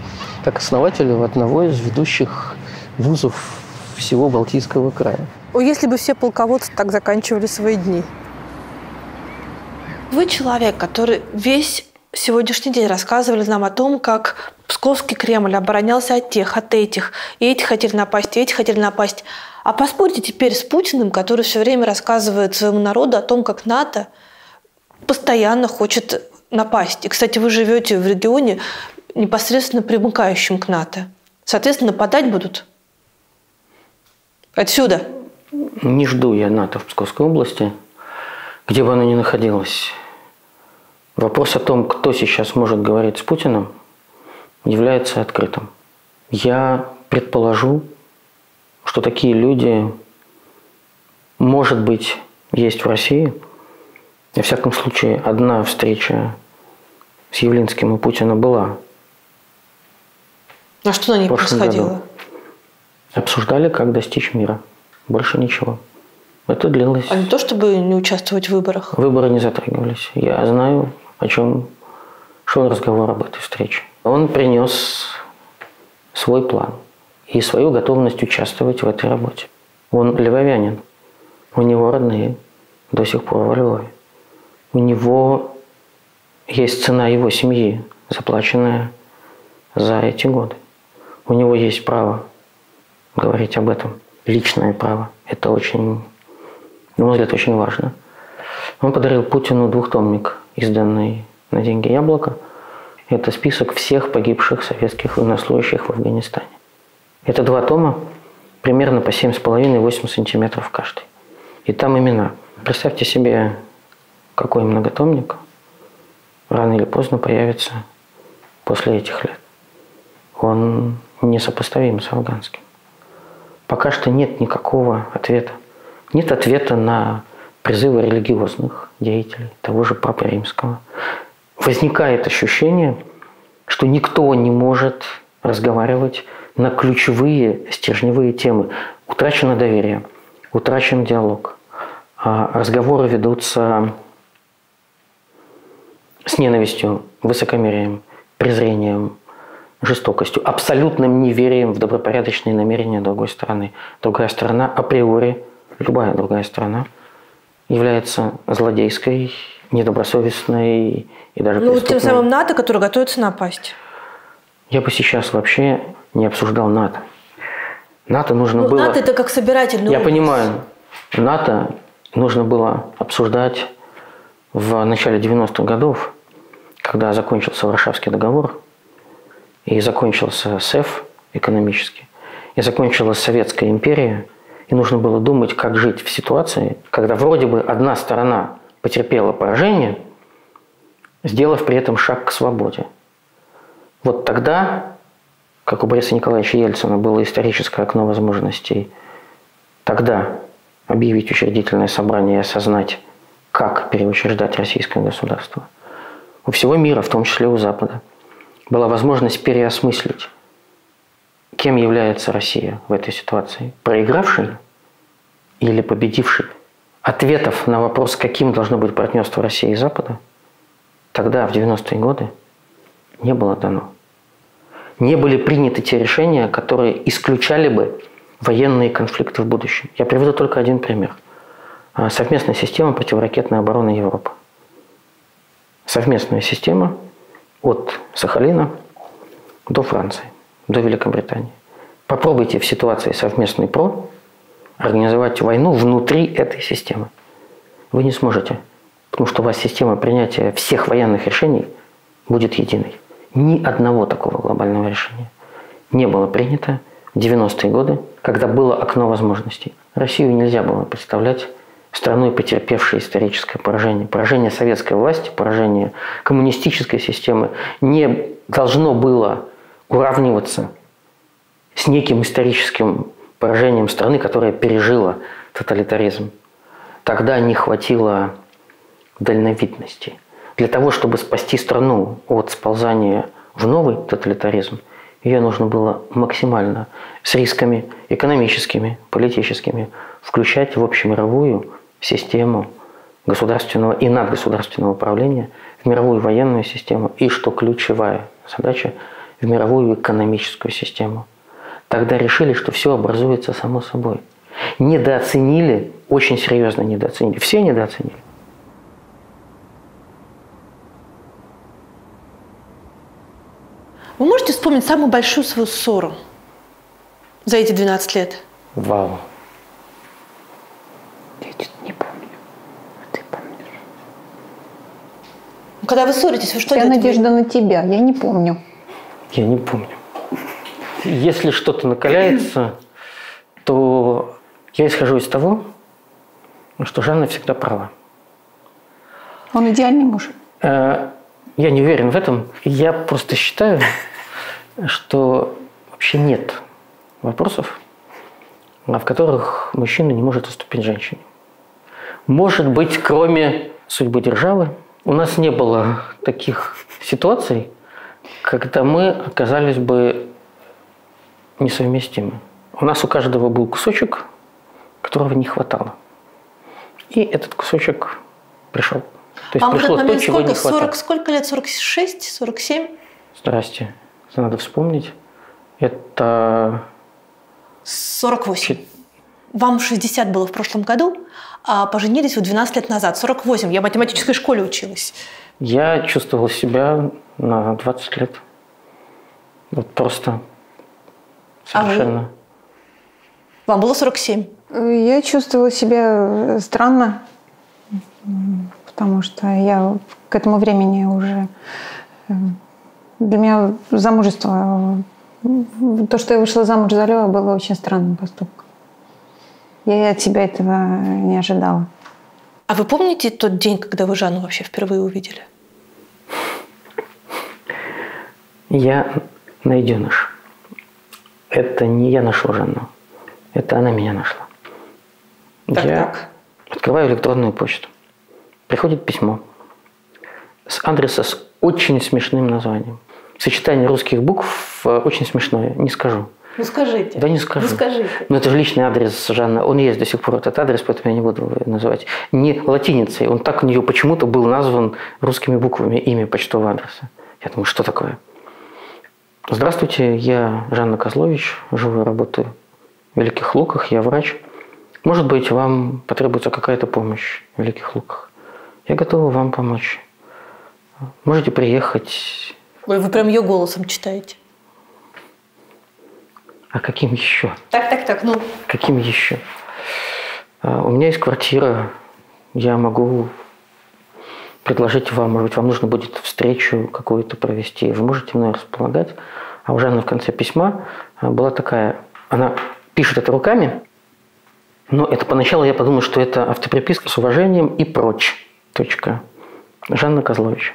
как основателю одного из ведущих вузов всего Балтийского края. Если бы все полководцы так заканчивали свои дни. Вы человек, который весь сегодняшний день рассказывали нам о том, как Псковский Кремль оборонялся от тех, от этих, и эти хотели напасть, и эти хотели напасть. А поспорьте теперь с Путиным, который все время рассказывает своему народу о том, как НАТО постоянно хочет напасть. И, кстати, вы живете в регионе, непосредственно примыкающем к НАТО. Соответственно, нападать будут отсюда. Не жду я НАТО в Псковской области, где бы оно ни находилось. Вопрос о том, кто сейчас может говорить с Путиным, является открытым. Я предположу, что такие люди, может быть, есть в России. Во всяком случае, одна встреча с Явлинским и Путиным была. А что на ней происходило? Году. Обсуждали, как достичь мира. Больше ничего. Это длилось... А не то, чтобы не участвовать в выборах? Выборы не затрагивались. Я знаю, о чем шел разговор об этой встрече. Он принес свой план и свою готовность участвовать в этой работе. Он львовянин. У него родные до сих пор во Львове. У него есть цена его семьи, заплаченная за эти годы. У него есть право говорить об этом. Личное право. Это очень, на мой взгляд, очень важно. Он подарил Путину двухтомник, изданный на деньги Яблока. Это список всех погибших советских военнослужащих в Афганистане. Это 2 тома, примерно по 7,5-8 сантиметров каждый. И там имена. Представьте себе, какой многотомник рано или поздно появится после этих лет. Он несопоставим с афганским. Пока что нет никакого ответа. Нет ответа на призывы религиозных деятелей, того же Папы Римского. Возникает ощущение, что никто не может разговаривать на ключевые стержневые темы. Утрачено доверие, утрачен диалог. Разговоры ведутся с ненавистью, высокомерием, презрением, жестокостью, абсолютным неверием в добропорядочные намерения другой стороны. Другая сторона априори, любая другая сторона, является злодейской, недобросовестной и даже преступной. Тем самым НАТО, который готовится напасть. Я бы сейчас вообще не обсуждал НАТО. НАТО нужно было... НАТО – это как собирательный образ. Я понимаю. НАТО нужно было обсуждать в начале 90-х годов, когда закончился Варшавский договор, и закончился СЭФ экономически, и закончилась Советская империя, и нужно было думать, как жить в ситуации, когда вроде бы одна сторона потерпела поражение, сделав при этом шаг к свободе. Вот тогда, как у Бориса Николаевича Ельцина было историческое окно возможностей, тогда объявить учредительное собрание и осознать, как переучреждать российское государство. У всего мира, в том числе у Запада, была возможность переосмыслить, кем является Россия в этой ситуации. Проигравшей или победившей? Ответов на вопрос, каким должно быть партнерство России и Запада, тогда, в 90-е годы, не было дано. Не были приняты те решения, которые исключали бы военные конфликты в будущем. Я приведу только один пример. Совместная система противоракетной обороны Европы. Совместная система от Сахалина до Франции, до Великобритании. Попробуйте в ситуации совместной ПРО организовать войну внутри этой системы. Вы не сможете, потому что у вас система принятия всех военных решений будет единой. Ни одного такого глобального решения не было принято в 90-е годы, когда было окно возможностей. Россию нельзя было представлять страной, потерпевшей историческое поражение. Поражение советской власти, поражение коммунистической системы не должно было уравниваться с неким историческим поражением страны, которая пережила тоталитаризм. Тогда не хватило дальновидности. Для того, чтобы спасти страну от сползания в новый тоталитаризм, ее нужно было максимально с рисками экономическими, политическими включать в общемировую систему государственного и надгосударственного управления, в мировую военную систему и, что ключевая задача, в мировую экономическую систему. Тогда решили, что все образуется само собой. Недооценили, очень серьезно недооценили. Все недооценили. Вы можете вспомнить самую большую свою ссору за эти 12 лет? Вау. Я что-то не помню. А ты помнишь? Когда вы ссоритесь, вы что Вся делаете? надежда на тебя. Я не помню. Я не помню. Если что-то накаляется, то я исхожу из того, что Жанна всегда права. Он идеальный муж. Я не уверен в этом. Я просто считаю, что вообще нет вопросов, в которых мужчина не может уступить женщине. Может быть, кроме судьбы державы, у нас не было таких ситуаций, когда мы оказались бы несовместимы. У нас у каждого был кусочек, которого не хватало. И этот кусочек пришел. То есть Вам в пришло этот момент то, чего не хватало. сколько лет? 46? 47? Здрасте. Надо вспомнить. Это 48. Вам 60 было в прошлом году, а поженились вы 12 лет назад. 48. Я в математической школе училась. Я чувствовал себя на 20 лет. Вот просто совершенно. Вам было 47. Я чувствовала себя странно, потому что я к этому времени уже... Для меня замужество... То, что я вышла замуж за Лёва, было очень странным поступком. Я от себя этого не ожидала. А вы помните тот день, когда вы Жанну вообще впервые увидели? Я найденыш. Это не я нашел Жанну. Это она меня нашла. Я открываю электронную почту. Приходит письмо с адреса с очень смешным названием. Сочетание русских букв очень смешное. Не скажу. Ну скажите. Да не скажу. Ну скажите. Но это же личный адрес Жанны. Он есть до сих пор, этот адрес, поэтому я не буду его называть. Не латиницей. Он так у нее почему-то был назван русскими буквами, имя почтового адреса. Я думаю, что такое? Здравствуйте, я Жанна Козлович, живу и работаю в Великих Луках, я врач. Может быть, вам потребуется какая-то помощь в Великих Луках. Я готова вам помочь. Можете приехать. Ой, вы прям ее голосом читаете. А каким еще? Так, ну. Каким еще? У меня есть квартира. Я могу предложить вам, может быть, вам нужно будет встречу какую-то провести. Вы можете мной располагать. А у Жанны в конце письма была такая... Она пишет это руками, но это поначалу я подумал, что это автоприписка с уважением и прочь. Точка. Жанна Козлович.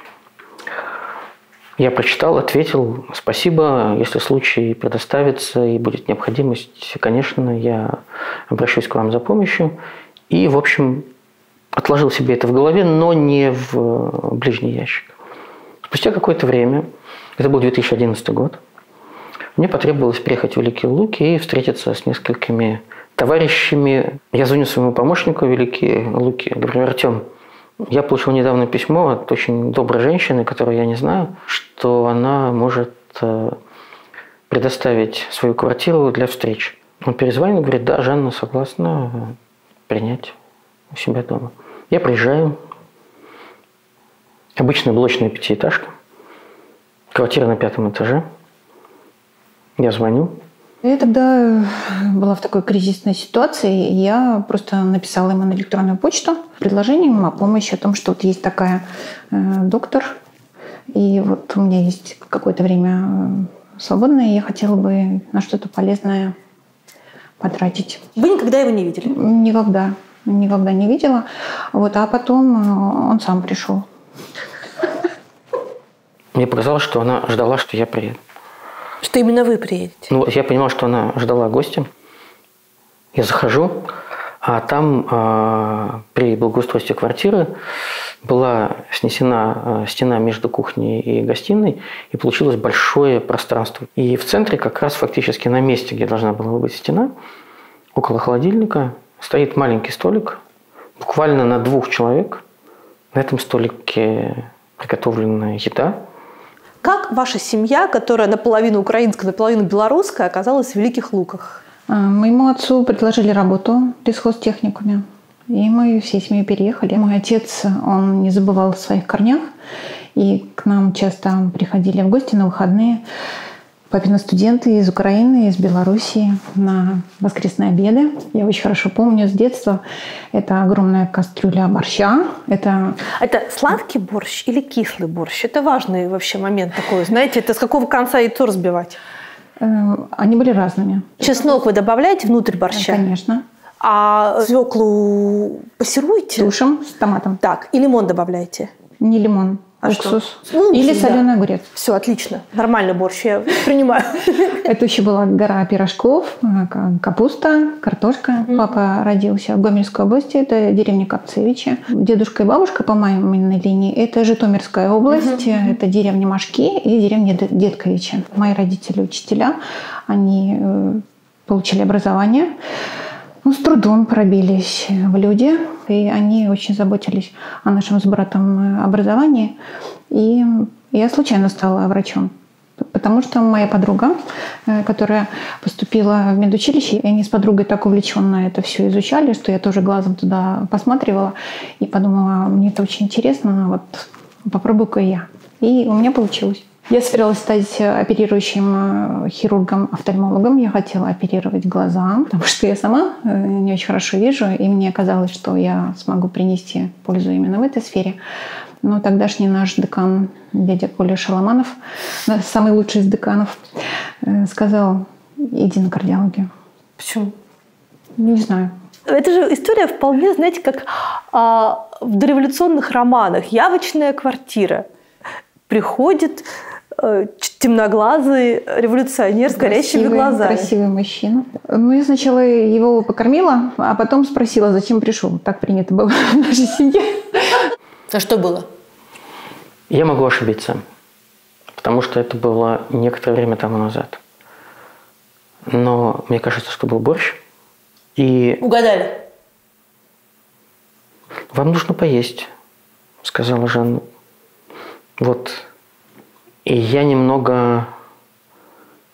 Я прочитал, ответил, спасибо, если случай предоставится и будет необходимость, конечно, я обращусь к вам за помощью. И, в общем, отложил себе это в голове, но не в ближний ящик. Спустя какое-то время, это был 2011 год, мне потребовалось приехать в Великие Луки и встретиться с несколькими товарищами. Я звоню своему помощнику в Великие Луки, говорю: Артем, я получил недавно письмо от очень доброй женщины, которую я не знаю, что она может предоставить свою квартиру для встреч. Он перезвонил, говорит: да, Жанна согласна принять у себя дома. Я приезжаю. Обычная блочная пятиэтажка. Квартира на 5-м этаже. Я звоню. Я тогда была в такой кризисной ситуации, и я просто написала ему на электронную почту предложением о помощи, о том, что вот есть такая доктор, и вот у меня есть какое-то время свободное, и я хотела бы на что-то полезное потратить. Вы никогда его не видели? Никогда не видела. Вот, а потом он сам пришел. Мне показалось, что она ждала, что я приеду. Что именно вы приедете? Ну, я понимал, что она ждала гостя. Я захожу, а там при благоустройстве квартиры была снесена стена между кухней и гостиной, и получилось большое пространство. И в центре, как раз фактически на месте, где должна была быть стена, около холодильника, стоит маленький столик, буквально на 2 человек. На этом столике приготовлена еда. Как ваша семья, которая наполовину украинская, наполовину белорусская, оказалась в Великих Луках? Моему отцу предложили работу в лесхозтехникуме, и мы всей семьей переехали. Мой отец, он не забывал о своих корнях, и к нам часто приходили в гости на выходные папины студенты из Украины, из Белоруссии на воскресные обеды. Я очень хорошо помню с детства. Это огромная кастрюля борща. Это сладкий борщ или кислый борщ? Это важный вообще момент такой. Знаете, это с какого конца яйцо разбивать? Они были разными. Чеснок вы добавляете внутрь борща? Конечно. А свеклу пассируете? Тушим с томатом. Так, и лимон добавляете? Не лимон. А уксус. Что? Или соленый огурец. Все, отлично. Нормальный борщ, я принимаю. Это еще была гора пирожков, капуста, картошка. Папа родился в Гомельской области, это деревня Капцевичи. Дедушка и бабушка по маминой линии – это Житомирская область, это деревня Машки и деревня Детковичи. Мои родители учителя, они получили образование. С трудом пробились в люди, и они очень заботились о нашем с братом образовании. И я случайно стала врачом, потому что моя подруга, которая поступила в медучилище, и они с подругой так увлеченно это все изучали, что я тоже глазом туда посматривала и подумала, мне это очень интересно, вот попробую-ка я. И у меня получилось. Я собиралась стать оперирующим хирургом-офтальмологом. Я хотела оперировать глаза, потому что я сама не очень хорошо вижу, и мне казалось, что я смогу принести пользу именно в этой сфере. Но тогдашний наш декан, дядя Коля Шаламанов, самый лучший из деканов, сказал, иди на кардиологию. Почему? Не знаю. Это же история вполне, знаете, как в дореволюционных романах. Явочная квартира. Приходит темноглазый революционер с горящими глазами. Красивый мужчина. Я сначала его покормила, а потом спросила, зачем пришел. Так принято было в нашей семье. А что было? Я могу ошибиться, потому что это было некоторое время тому назад. Но мне кажется, что был борщ. И угадали. «Вам нужно поесть», — сказала Жанна. Вот. И я немного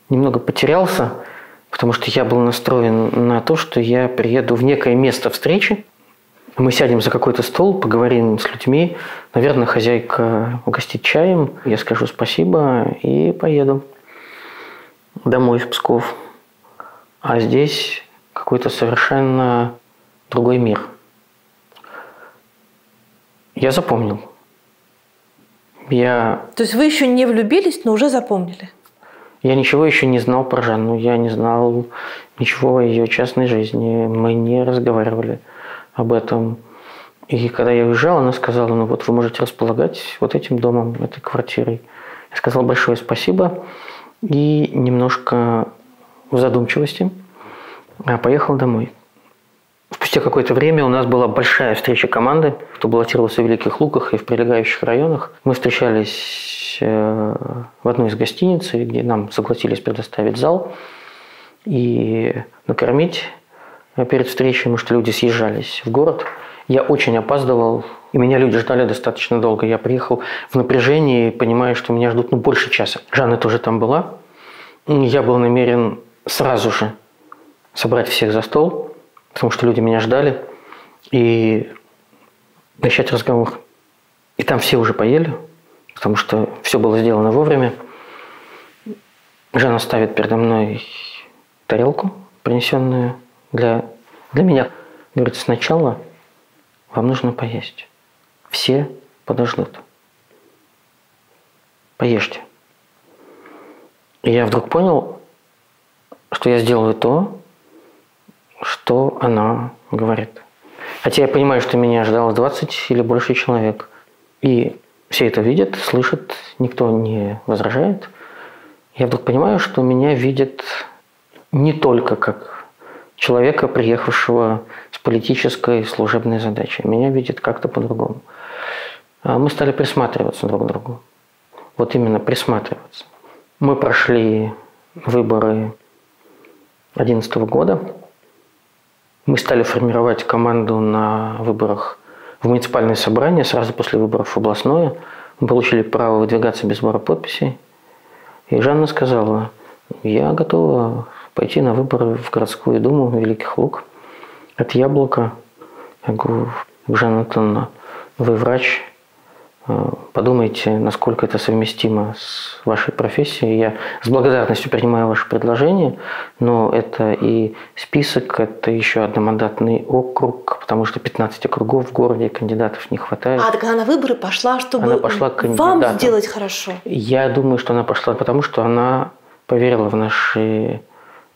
потерялся, потому что я был настроен на то, что я приеду в некое место встречи, мы сядем за какой-то стол, поговорим с людьми, наверное, хозяйка угостит чаем, я скажу спасибо и поеду домой в Псков. А здесь какой-то совершенно другой мир. Я запомнил. То есть вы еще не влюбились, но уже запомнили? Я ничего еще не знал про Жанну, я не знал ничего о ее частной жизни, мы не разговаривали об этом. И когда я уезжал, она сказала, вы можете располагать вот этим домом, этой квартирой. Я сказал большое спасибо и немножко в задумчивости поехал домой. Спустя какое-то время у нас была большая встреча команды, кто баллотировался в Великих Луках и в прилегающих районах. Мы встречались в одной из гостиниц, где нам согласились предоставить зал и накормить перед встречей, потому что люди съезжались в город. Я очень опаздывал, и меня люди ждали достаточно долго. Я приехал в напряжении, понимая, что меня ждут больше часа. Жанна тоже там была. Я был намерен сразу же собрать всех за стол, потому что люди меня ждали, и начать разговор. И там все уже поели, потому что все было сделано вовремя. Жанна ставит передо мной тарелку, принесенную для меня. Говорит, сначала вам нужно поесть. Все подождут. Поешьте. И я вдруг понял, что я сделаю то, что она говорит. Хотя я понимаю, что меня ждало 20 или больше человек. И все это видят, слышат, никто не возражает. Я вдруг понимаю, что меня видят не только как человека, приехавшего с политической и служебной задачей. Меня видят как-то по-другому. Мы стали присматриваться друг к другу. Вот именно присматриваться. Мы прошли выборы 2011 года. Мы стали формировать команду на выборах в муниципальное собрание, сразу после выборов в областное. Мы получили право выдвигаться без сбора подписей. И Жанна сказала, я готова пойти на выборы в городскую думу Великих Луг. Это Яблоко. Я говорю, Жанна Антоновна, вы врач, подумайте, насколько это совместимо с вашей профессией. Я с благодарностью принимаю ваше предложение, но это и список, это еще одномандатный округ, потому что 15 округов в городе, кандидатов не хватает. Так она на выборы пошла, чтобы она пошла вам сделать хорошо? Я думаю, что она пошла, потому что она поверила в наши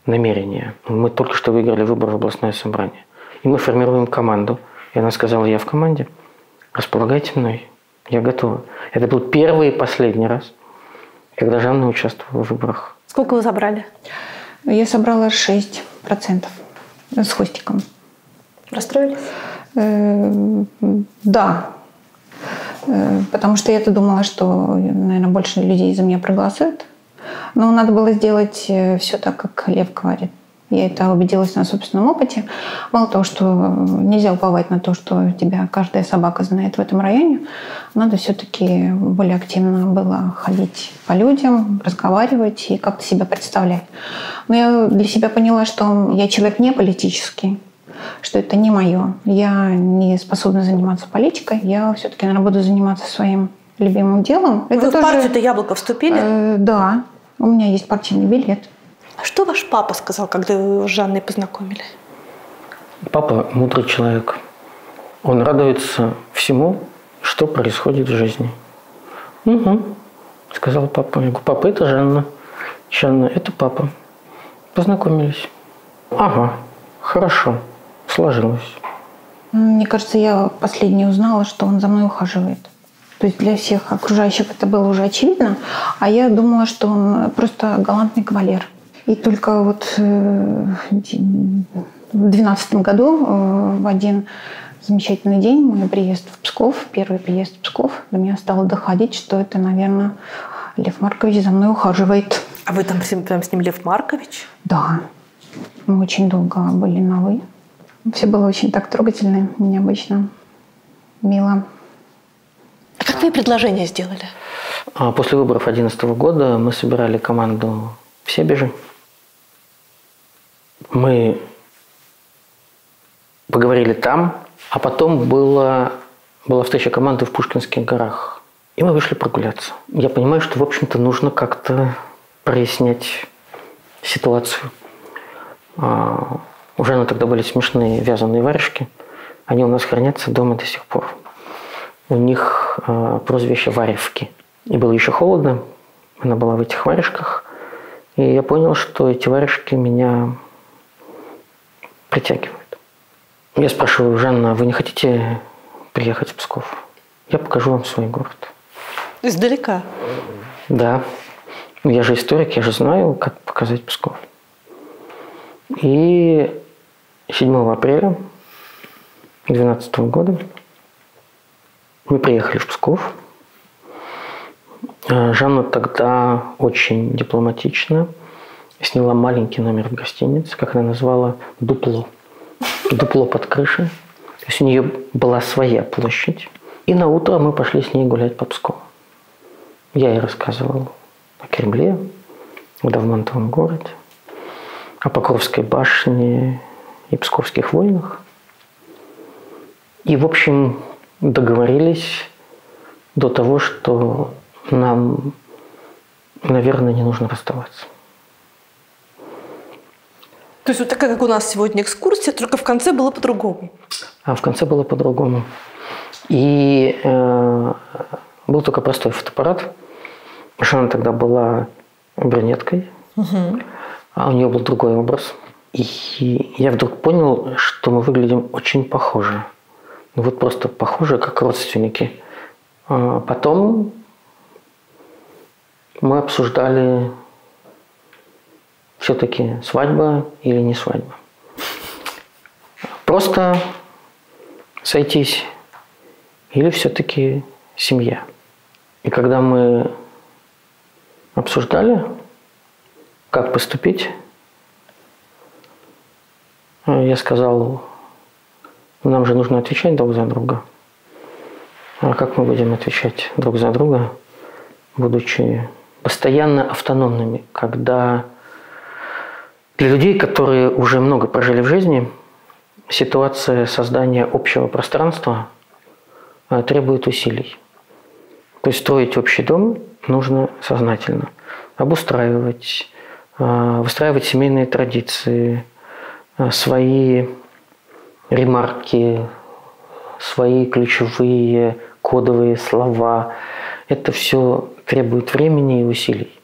намерения. Мы только что выиграли выборы в областное собрание. И мы формируем команду. И она сказала, я в команде, располагайте мной. Я готова. Это был первый и последний раз, когда Жанна участвовала в выборах. Сколько вы забрали? Я собрала 6% с хвостиком. Расстроились? Да. Потому что я-то думала, что, наверное, больше людей за меня проголосуют. Но надо было сделать все так, как Лев говорит. Я это убедилась на собственном опыте. Мало того, что нельзя уповать на то, что тебя каждая собака знает в этом районе, надо все-таки более активно было ходить по людям, разговаривать и как-то себя представлять. Но я для себя поняла, что я человек не политический, что это не мое. Я не способна заниматься политикой. Я все-таки, наверное, буду заниматься своим любимым делом. Вы в партию-то Яблоко вступили? Да. У меня есть партийный билет. А что ваш папа сказал, когда вы с Жанной познакомились? Папа мудрый человек. Он радуется всему, что происходит в жизни. Угу, сказал папа. Я говорю, папа, это Жанна. Жанна, это папа. Познакомились. Ага, хорошо, сложилось. Мне кажется, я последнее узнала, что он за мной ухаживает. То есть для всех окружающих это было уже очевидно, а я думала, что он просто галантный кавалер. И только вот в 2012 году, в один замечательный день, мой приезд в Псков, первый приезд в Псков, до меня стало доходить, что это, наверное, Лев Маркович за мной ухаживает. А вы там прям с ним Лев Маркович? Да. Мы очень долго были на «вы». Все было очень так трогательно, необычно, мило. А как вы предложение сделали? После выборов 2011 года мы собирали команду в Себеже. Мы поговорили там, а потом была встреча команды в Пушкинских горах. И мы вышли прогуляться. Я понимаю, что, в общем-то, нужно как-то прояснять ситуацию. У Жанны тогда были смешные вязаные варежки. Они у нас хранятся дома до сих пор. У них прозвище «Варевки». И было еще холодно. Она была в этих варежках. И я понял, что эти варежки меня притягивают. Я спрашиваю, Жанна, вы не хотите приехать в Псков? Я покажу вам свой город. Издалека? Да. Я же историк, я же знаю, как показать Псков. И 7 апреля 2012 года мы приехали в Псков. Жанна тогда очень дипломатично сняла маленький номер в гостинице, как она назвала, дупло. Дупло под крышей. То есть у нее была своя площадь. И на утро мы пошли с ней гулять по Пскову. Я ей рассказывал о Кремле, о Довмантовом городе, о Покровской башне и Псковских войнах. И, в общем, договорились до того, что нам, наверное, не нужно расставаться. То есть вот такая, как у нас сегодня экскурсия, только в конце было по-другому. А в конце было по-другому. И был только простой фотоаппарат. Жанна тогда была брюнеткой, а у нее был другой образ. И я вдруг понял, что мы выглядим очень похоже. Ну вот просто похоже, как родственники. Потом мы обсуждали, все-таки свадьба или не свадьба. Просто сойтись или все-таки семья. И когда мы обсуждали, как поступить, я сказал, нам же нужно отвечать друг за друга. А как мы будем отвечать друг за друга, будучи постоянно автономными, когда для людей, которые уже много прожили в жизни, ситуация создания общего пространства требует усилий. То есть строить общий дом нужно сознательно. Обустраивать, выстраивать семейные традиции, свои ремарки, свои ключевые кодовые слова. Это все требует времени и усилий.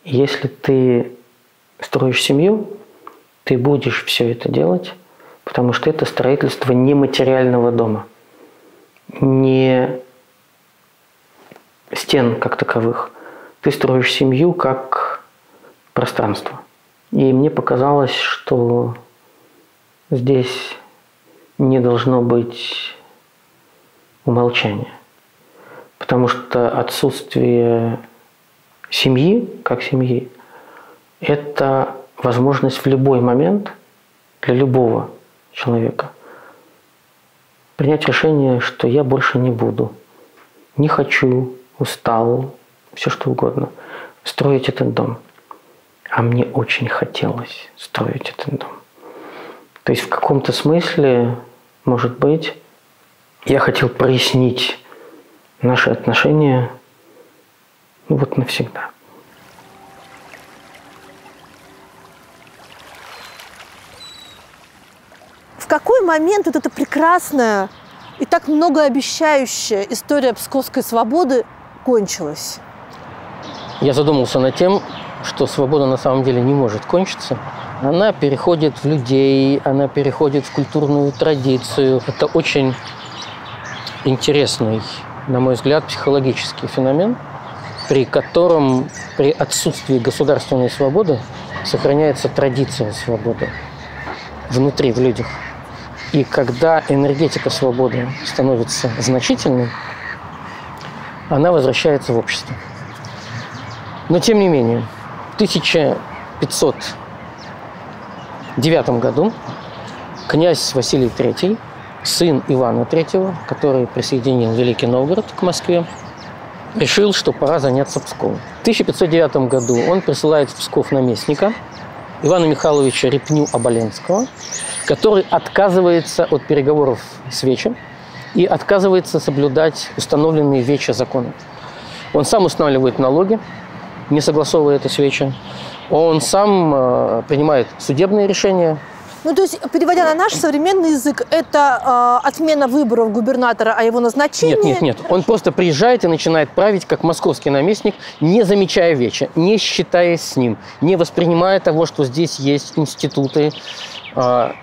И если ты строишь семью, ты будешь все это делать, потому что это строительство нематериального дома, не стен как таковых. Ты строишь семью как пространство. И мне показалось, что здесь не должно быть умолчания. Потому что отсутствие семьи, как семьи, это возможность в любой момент для любого человека принять решение, что я больше не буду, не хочу, устал, все что угодно, строить этот дом. А мне очень хотелось строить этот дом. То есть в каком-то смысле, может быть, я хотел прояснить наши отношения вот навсегда. В какой момент вот эта прекрасная и так многообещающая история Псковской свободы кончилась? Я задумался над тем, что свобода на самом деле не может кончиться. Она переходит в людей, она переходит в культурную традицию. Это очень интересный, на мой взгляд, психологический феномен, при котором при отсутствии государственной свободы сохраняется традиция свободы внутри, в людях. И когда энергетика свободы становится значительной, она возвращается в общество. Но тем не менее, в 1509 году князь Василий III, сын Ивана III, который присоединил Великий Новгород к Москве, решил, что пора заняться Псковом. В 1509 году он присылает в Псков наместника Ивана Михайловича Репню-Оболенского, который отказывается от переговоров с Вечем и отказывается соблюдать установленные Вече законы. Он сам устанавливает налоги, не согласовывая это с Вечем. Он сам принимает судебные решения. Ну, то есть, переводя на наш современный язык, это отмена выборов губернатора, а его назначение… Нет. Он просто приезжает и начинает править, как московский наместник, не замечая Веча, не считаясь с ним, не воспринимая того, что здесь есть институты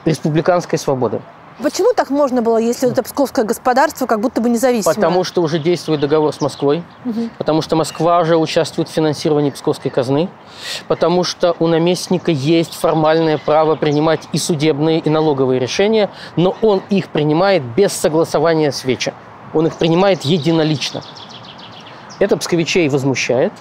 республиканской свободы. Почему так можно было, если это псковское господарство как будто бы независимое? Потому что уже действует договор с Москвой, потому что Москва уже участвует в финансировании псковской казны, потому что у наместника есть формальное право принимать и судебные, и налоговые решения, но он их принимает без согласования с Вечем. Он их принимает единолично. Это псковичей возмущает.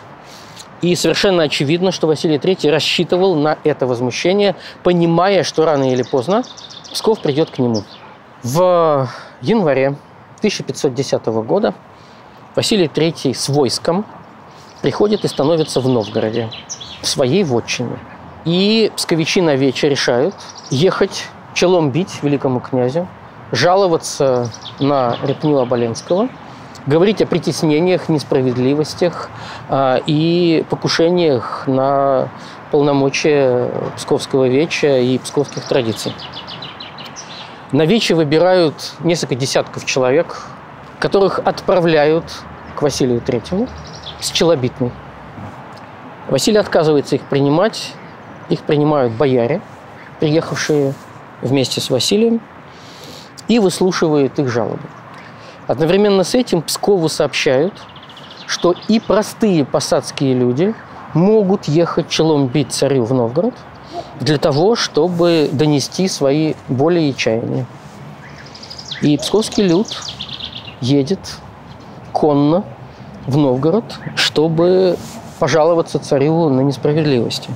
И совершенно очевидно, что Василий III рассчитывал на это возмущение, понимая, что рано или поздно Псков придет к нему. В январе 1510 года Василий III с войском приходит и становится в Новгороде, в своей вотчине. И псковичи на Вече решают ехать, челом бить великому князю, жаловаться на Репню-Оболенского говорить о притеснениях, несправедливостях и покушениях на полномочия Псковского веча и псковских традиций. На вече выбирают несколько десятков человек, которых отправляют к Василию Третьему с челобитной. Василий отказывается их принимать. Их принимают бояре, приехавшие вместе с Василием, и выслушивают их жалобы. Одновременно с этим Пскову сообщают, что и простые посадские люди могут ехать челом бить царю в Новгород для того, чтобы донести свои боли и чаяния. И псковский люд едет конно в Новгород, чтобы пожаловаться царю на несправедливости.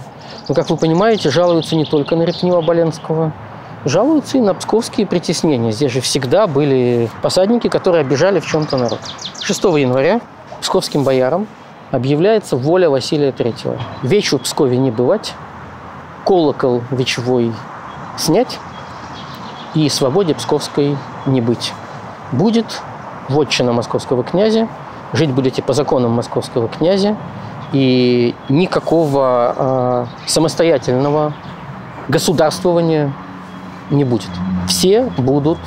Но, как вы понимаете, жалуются не только на репню Оболенского, жалуются и на псковские притеснения. Здесь же всегда были посадники, которые обижали в чем-то народ. 6 января псковским боярам объявляется воля Василия Третьего. Вечу в Пскове не бывать, колокол вечевой снять и свободе псковской не быть. Будет вотчина московского князя, жить будете по законам московского князя, и никакого самостоятельного государствования не будет. Все будут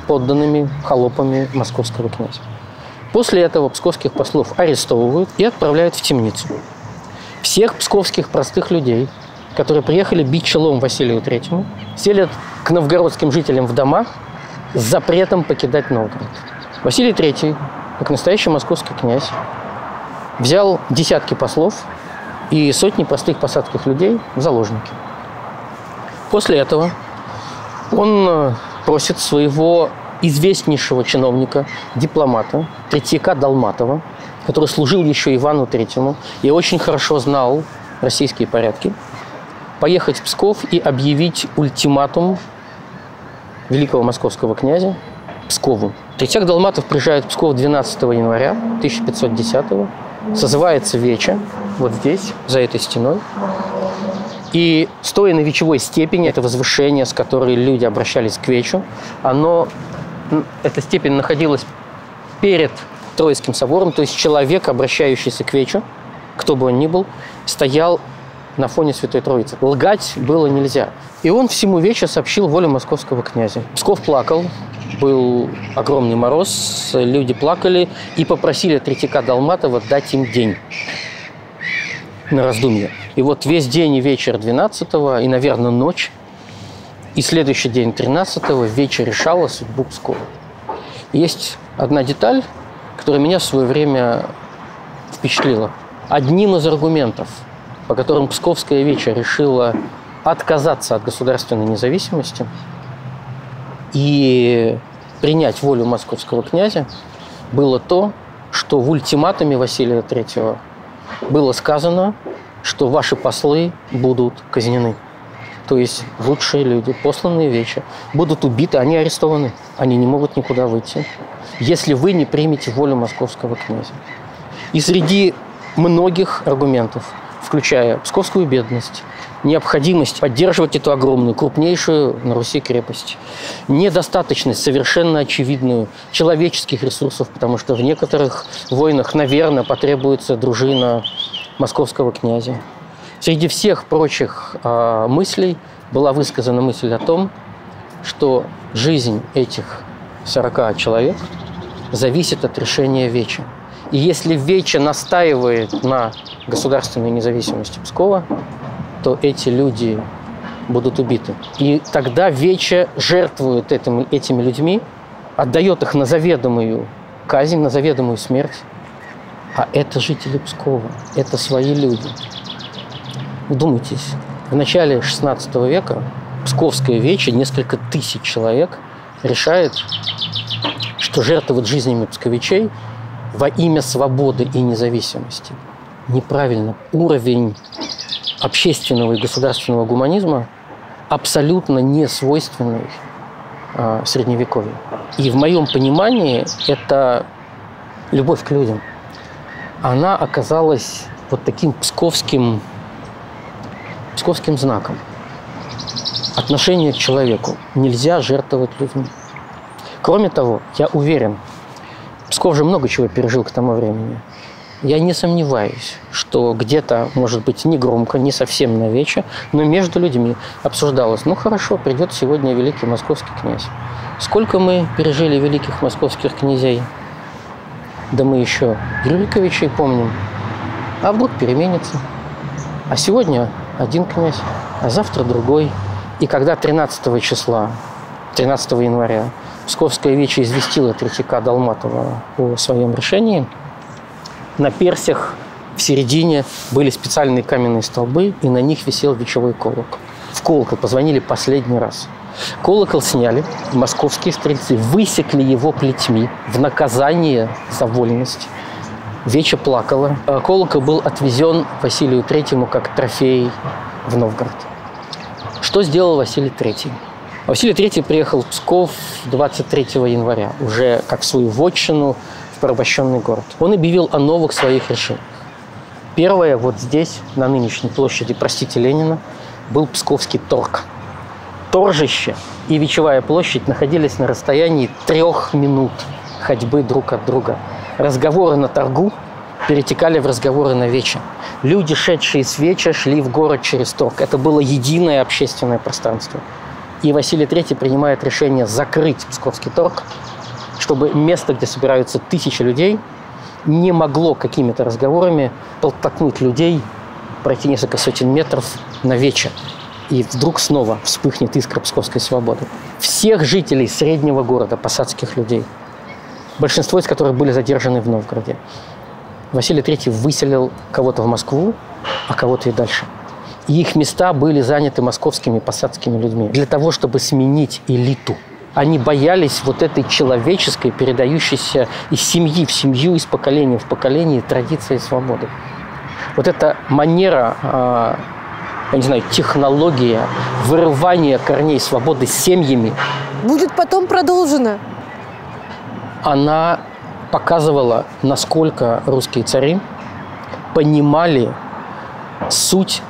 подданными холопами московского князя. После этого псковских послов арестовывают и отправляют в темницу. Всех псковских простых людей, которые приехали бить челом Василию Третьему, селят к новгородским жителям в дома с запретом покидать Новгород. Василий Третий, как настоящий московский князь, взял десятки послов и сотни простых посадских людей в заложники. После этого он просит своего известнейшего чиновника, дипломата, Третьяка Долматова, который служил еще Ивану Третьему и очень хорошо знал российские порядки, поехать в Псков и объявить ультиматум великого московского князя Пскову. Третьяк Долматов приезжает в Псков 12 января 1510-го, созывается веча вот здесь, за этой стеной. И стоя на вечевой степени, это возвышение, с которой люди обращались к вечу, эта степень находилась перед Троицким собором, то есть человек, обращающийся к вечу, кто бы он ни был, стоял на фоне Святой Троицы. Лгать было нельзя. И он всему вечу сообщил волю московского князя. Псков плакал, был огромный мороз, люди плакали и попросили Третьяка Долматова дать им день на раздумье. И вот весь день и вечер 12-го, и, наверное, ночь, и следующий день 13-го вечер решала судьбу Пскова. Есть одна деталь, которая меня в свое время впечатлила. Одним из аргументов, по которым Псковская веча решила отказаться от государственной независимости и принять волю московского князя, было то, что в ультиматуме Василия III было сказано, что ваши послы будут казнены. То есть лучшие люди, посланные веча, будут убиты, они арестованы, они не могут никуда выйти, если вы не примете волю московского князя. И среди многих аргументов, включая псковскую бедность, необходимость поддерживать эту огромную, крупнейшую на Руси крепость, недостаточность совершенно очевидную человеческих ресурсов, потому что в некоторых войнах, наверное, потребуется дружина московского князя. Среди всех прочих мыслей была высказана мысль о том, что жизнь этих 40 человек зависит от решения веча. И если веча настаивает на государственной независимости Пскова, то эти люди будут убиты. И тогда веча жертвует этими людьми, отдает их на заведомую казнь, на заведомую смерть. А это жители Пскова, это свои люди. Вдумайтесь, в начале XVI века Псковская веча, несколько тысяч человек, решает, что жертвовать жизнями псковичей во имя свободы и независимости неправильно. Уровень общественного и государственного гуманизма абсолютно не свойственный Средневековью. И в моем понимании это любовь к людям. Она оказалась вот таким псковским знаком. Отношение к человеку. Нельзя жертвовать людьми. Кроме того, я уверен, Псков же много чего пережил к тому времени. Я не сомневаюсь, что где-то, может быть, не громко, не совсем навече, но между людьми обсуждалось: ну хорошо, придет сегодня великий московский князь. Сколько мы пережили великих московских князей? Да мы еще Рюриковичей помним. А вдруг переменится? А сегодня один князь, а завтра другой. И когда 13 января Псковская вече известила Третьяка Долматова о своем решении, на персях в середине были специальные каменные столбы, и на них висел вечевой колокол. В колокол позвонили последний раз. Колокол сняли, московские стрельцы высекли его плетьми в наказание за вольность. Вече плакала. Колокол был отвезен Василию Третьему как трофей в Новгород. Что сделал Василий Третий? Василий Третий приехал в Псков 23 января, уже как в свою вотчину, в порабощенный город. Он объявил о новых своих решениях. Первое, вот здесь, на нынешней площади, простите, Ленина, был Псковский торг. Торжище и Вечевая площадь находились на расстоянии 3 минут ходьбы друг от друга. Разговоры на торгу перетекали в разговоры на вече. Люди, шедшие с веча, шли в город через торг. Это было единое общественное пространство. И Василий III принимает решение закрыть Псковский торг, чтобы место, где собираются тысячи людей, не могло какими-то разговорами подтолкнуть людей пройти несколько сотен метров на вече. И вдруг снова вспыхнет искра Псковской свободы. Всех жителей среднего города, посадских людей, большинство из которых были задержаны в Новгороде, Василий III выселил кого-то в Москву, а кого-то и дальше. И их места были заняты московскими посадскими людьми для того, чтобы сменить элиту. Они боялись вот этой человеческой, передающейся из семьи в семью, из поколения в поколение традиции свободы. Вот эта манера, я не знаю, технология вырывания корней свободы семьями будет потом продолжена. Она показывала, насколько русские цари понимали суть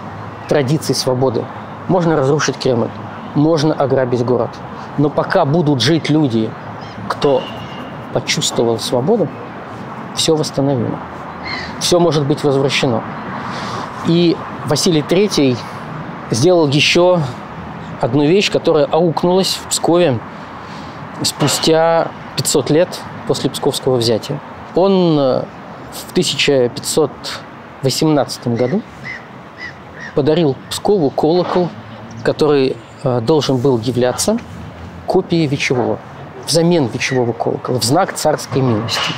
традиций свободы. Можно разрушить Кремль, можно ограбить город. Но пока будут жить люди, кто почувствовал свободу, все восстановимо. Все может быть возвращено. И Василий III сделал еще одну вещь, которая аукнулась в Пскове спустя 500 лет после псковского взятия. Он в 1518 году подарил Пскову колокол, который должен был являться копией вечевого, взамен вечевого колокола, в знак царской милости.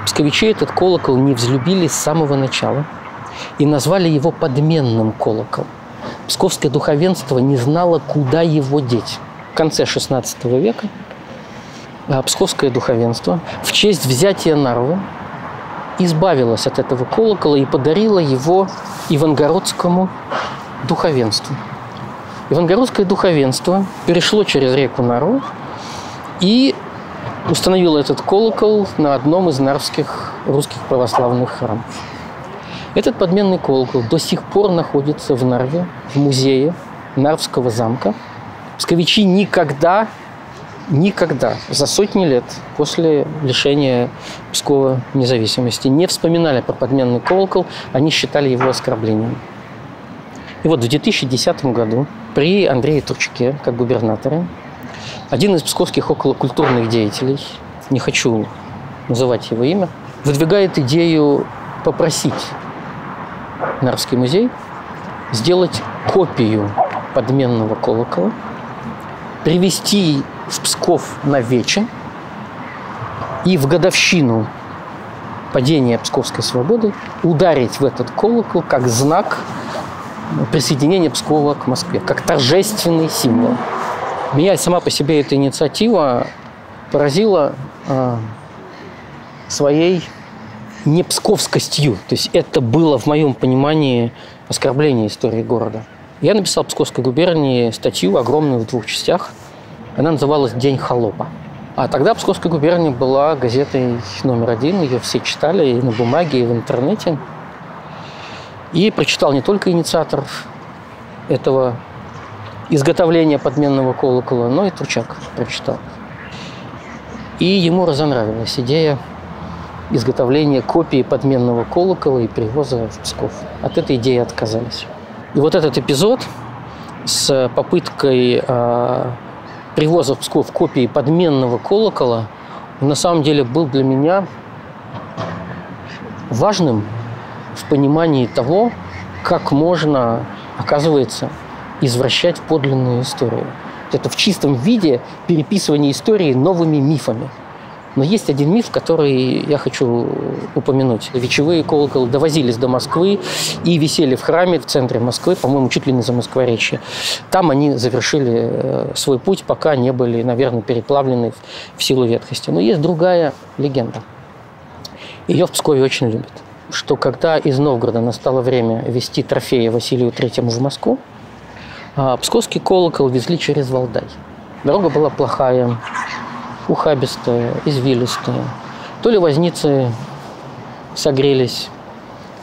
Псковичи этот колокол не взлюбили с самого начала и назвали его подменным колоколом. Псковское духовенство не знало, куда его деть. В конце XVI века псковское духовенство в честь взятия Нарвы избавилось от этого колокола и подарило его ивангородскому духовенству. Ивангородское духовенство перешло через реку Нарву и установило этот колокол на одном из нарвских русских православных храмов. Этот подменный колокол до сих пор находится в Нарве, в музее Нарвского замка. Псковичи никогда за сотни лет после лишения Пскова независимости не вспоминали про подменный колокол, они считали его оскорблением. И вот в 2010 году при Андрее Турчаке, как губернаторе, один из псковских околокультурных деятелей, не хочу называть его имя, выдвигает идею попросить Нарвский музей сделать копию подменного колокола, привезти в Псков на вече и в годовщину падения Псковской свободы ударить в этот колокол как знак присоединения Пскова к Москве, как торжественный символ. Меня сама по себе эта инициатива поразила своей непсковскостью. То есть это было, в моем понимании, оскорбление истории города. Я написал Псковской губернии статью, огромную, в 2 частях. Она называлась «День холопа». А тогда Псковская губерния была газетой номер 1. Ее все читали и на бумаге, и в интернете. И прочитал не только инициатор этого изготовления подменного колокола, но и Турчак прочитал. И ему разонравилась идея изготовления копии подменного колокола и перевоза в Псков. От этой идеи отказались. И вот этот эпизод с попыткой привоза в Псков копии подменного колокола на самом деле был для меня важным в понимании того, как можно, оказывается, извращать подлинную историю. Это в чистом виде переписывание истории новыми мифами. Но есть один миф, который я хочу упомянуть. Вечевые колоколы довозились до Москвы и висели в храме в центре Москвы, по-моему, чуть ли не за Москворечье. Там они завершили свой путь, пока не были, наверное, переплавлены в силу ветхости. Но есть другая легенда. Ее в Пскове очень любят. Что когда из Новгорода настало время везти трофеи Василию III в Москву, псковский колокол везли через Валдай. Дорога была плохая, ухабистая, извилистая. То ли возницы согрелись,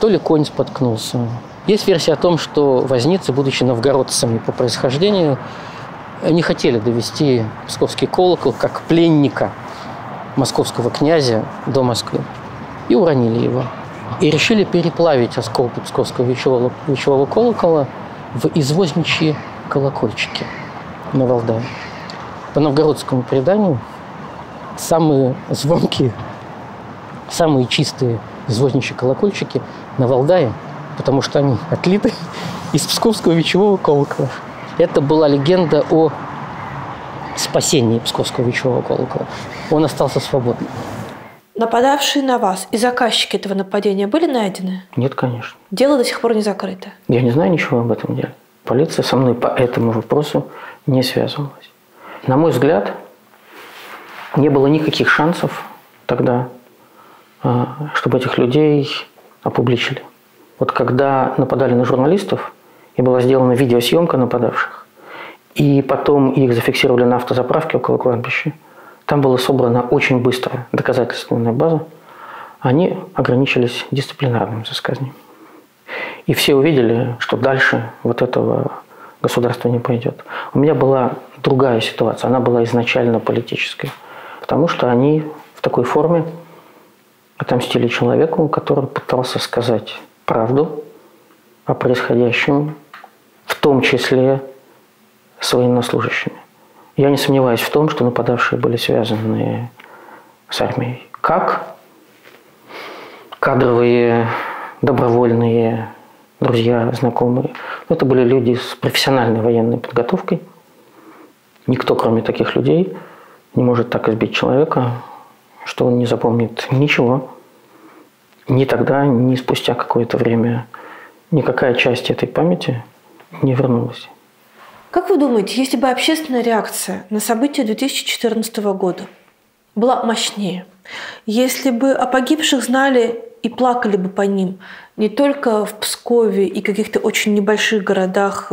то ли конь споткнулся. Есть версия о том, что возницы, будучи новгородцами по происхождению, не хотели довести псковский колокол как пленника московского князя до Москвы. И уронили его. И решили переплавить осколки псковского вечевого колокола в извозничьи колокольчики на Валдае. По новгородскому преданию, самые звонкие, самые чистые извозничьи колокольчики на Валдае, потому что они отлиты из псковского вечевого колокола. Это была легенда о спасении псковского вечевого колокола. Он остался свободным. Нападавшие на вас и заказчики этого нападения были найдены? Нет, конечно. Дело до сих пор не закрыто? Я не знаю ничего об этом деле. Полиция со мной по этому вопросу не связывалась. На мой взгляд, не было никаких шансов тогда, чтобы этих людей опубличили. Вот когда нападали на журналистов, и была сделана видеосъемка нападавших, и потом их зафиксировали на автозаправке около кладбища, там была собрана очень быстрая доказательственная база, они ограничились дисциплинарным взысканием. И все увидели, что дальше вот этого государства не пойдет. У меня была другая ситуация, она была изначально политической, потому что они в такой форме отомстили человеку, который пытался сказать правду о происходящем, в том числе с военнослужащими. Я не сомневаюсь в том, что нападавшие были связаны с армией. Как кадровые, добровольные, друзья, знакомые. Это были люди с профессиональной военной подготовкой. Никто, кроме таких людей, не может так избить человека, что он не запомнит ничего. Ни тогда, ни спустя какое-то время никакая часть этой памяти не вернулась. Как вы думаете, если бы общественная реакция на события 2014 года была мощнее, если бы о погибших знали и плакали бы по ним не только в Пскове и каких-то очень небольших городах,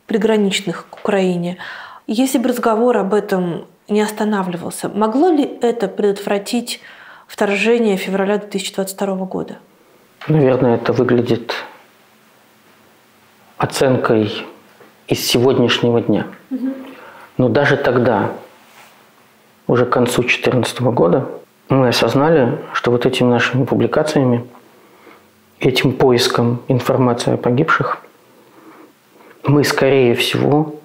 приграничных к Украине, если бы разговор об этом не останавливался, могло ли это предотвратить вторжение февраля 2022 года? Наверное, это выглядит оценкой из сегодняшнего дня. Но даже тогда, уже к концу 2014 года, мы осознали, что вот этими нашими публикациями, этим поиском информации о погибших, мы, скорее всего,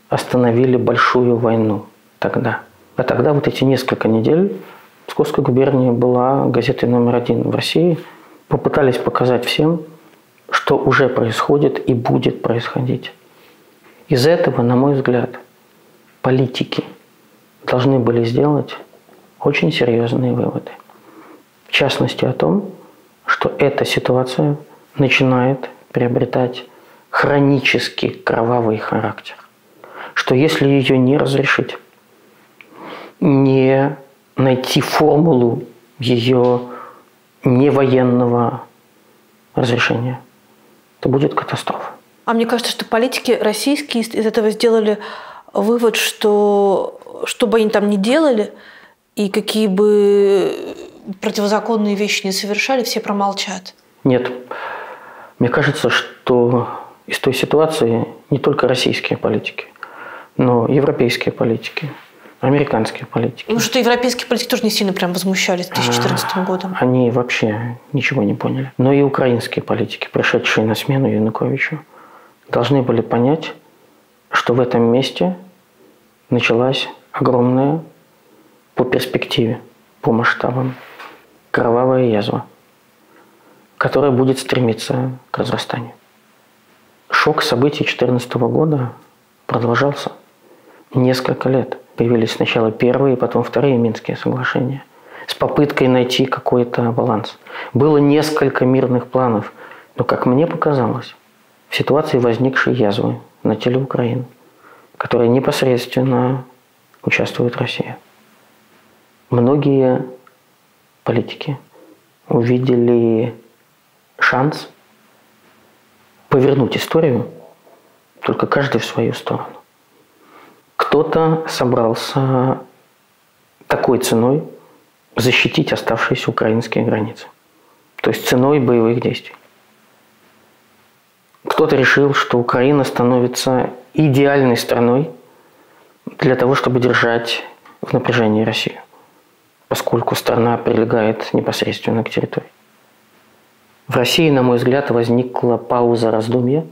остановили большую войну тогда. А тогда вот эти несколько недель Псковская губерния была газетой №1 в России. Попытались показать всем, что уже происходит и будет происходить. Из этого, на мой взгляд, политики должны были сделать очень серьезные выводы. В частности о том, что эта ситуация начинает приобретать хронически кровавый характер. Что если ее не разрешить, не найти формулу ее невоенного разрешения, то будет катастрофа. А мне кажется, что политики российские из этого сделали вывод, что бы они там ни делали, и какие бы противозаконные вещи не совершали, все промолчат. Нет. Мне кажется, что из той ситуации не только российские политики, но и европейские политики, Американские политики. Ну, что европейские политики тоже не сильно прям возмущались 2014 годом. Они вообще ничего не поняли. Но и украинские политики, пришедшие на смену Януковичу, должны были понять, что в этом месте началась огромная по перспективе, по масштабам кровавая язва, которая будет стремиться к разрастанию. Шок событий 2014 года продолжался несколько лет. Появились сначала первые, потом вторые Минские соглашения с попыткой найти какой-то баланс. Было несколько мирных планов, но, как мне показалось, в ситуации возникшей язвы на теле Украины, в которой непосредственно участвует Россия, многие политики увидели шанс повернуть историю, только каждый в свою сторону. Кто-то собрался такой ценой защитить оставшиеся украинские границы, то есть ценой боевых действий. Кто-то решил, что Украина становится идеальной страной для того, чтобы держать в напряжении Россию, поскольку страна прилегает непосредственно к территории. В России, на мой взгляд, возникла пауза раздумья,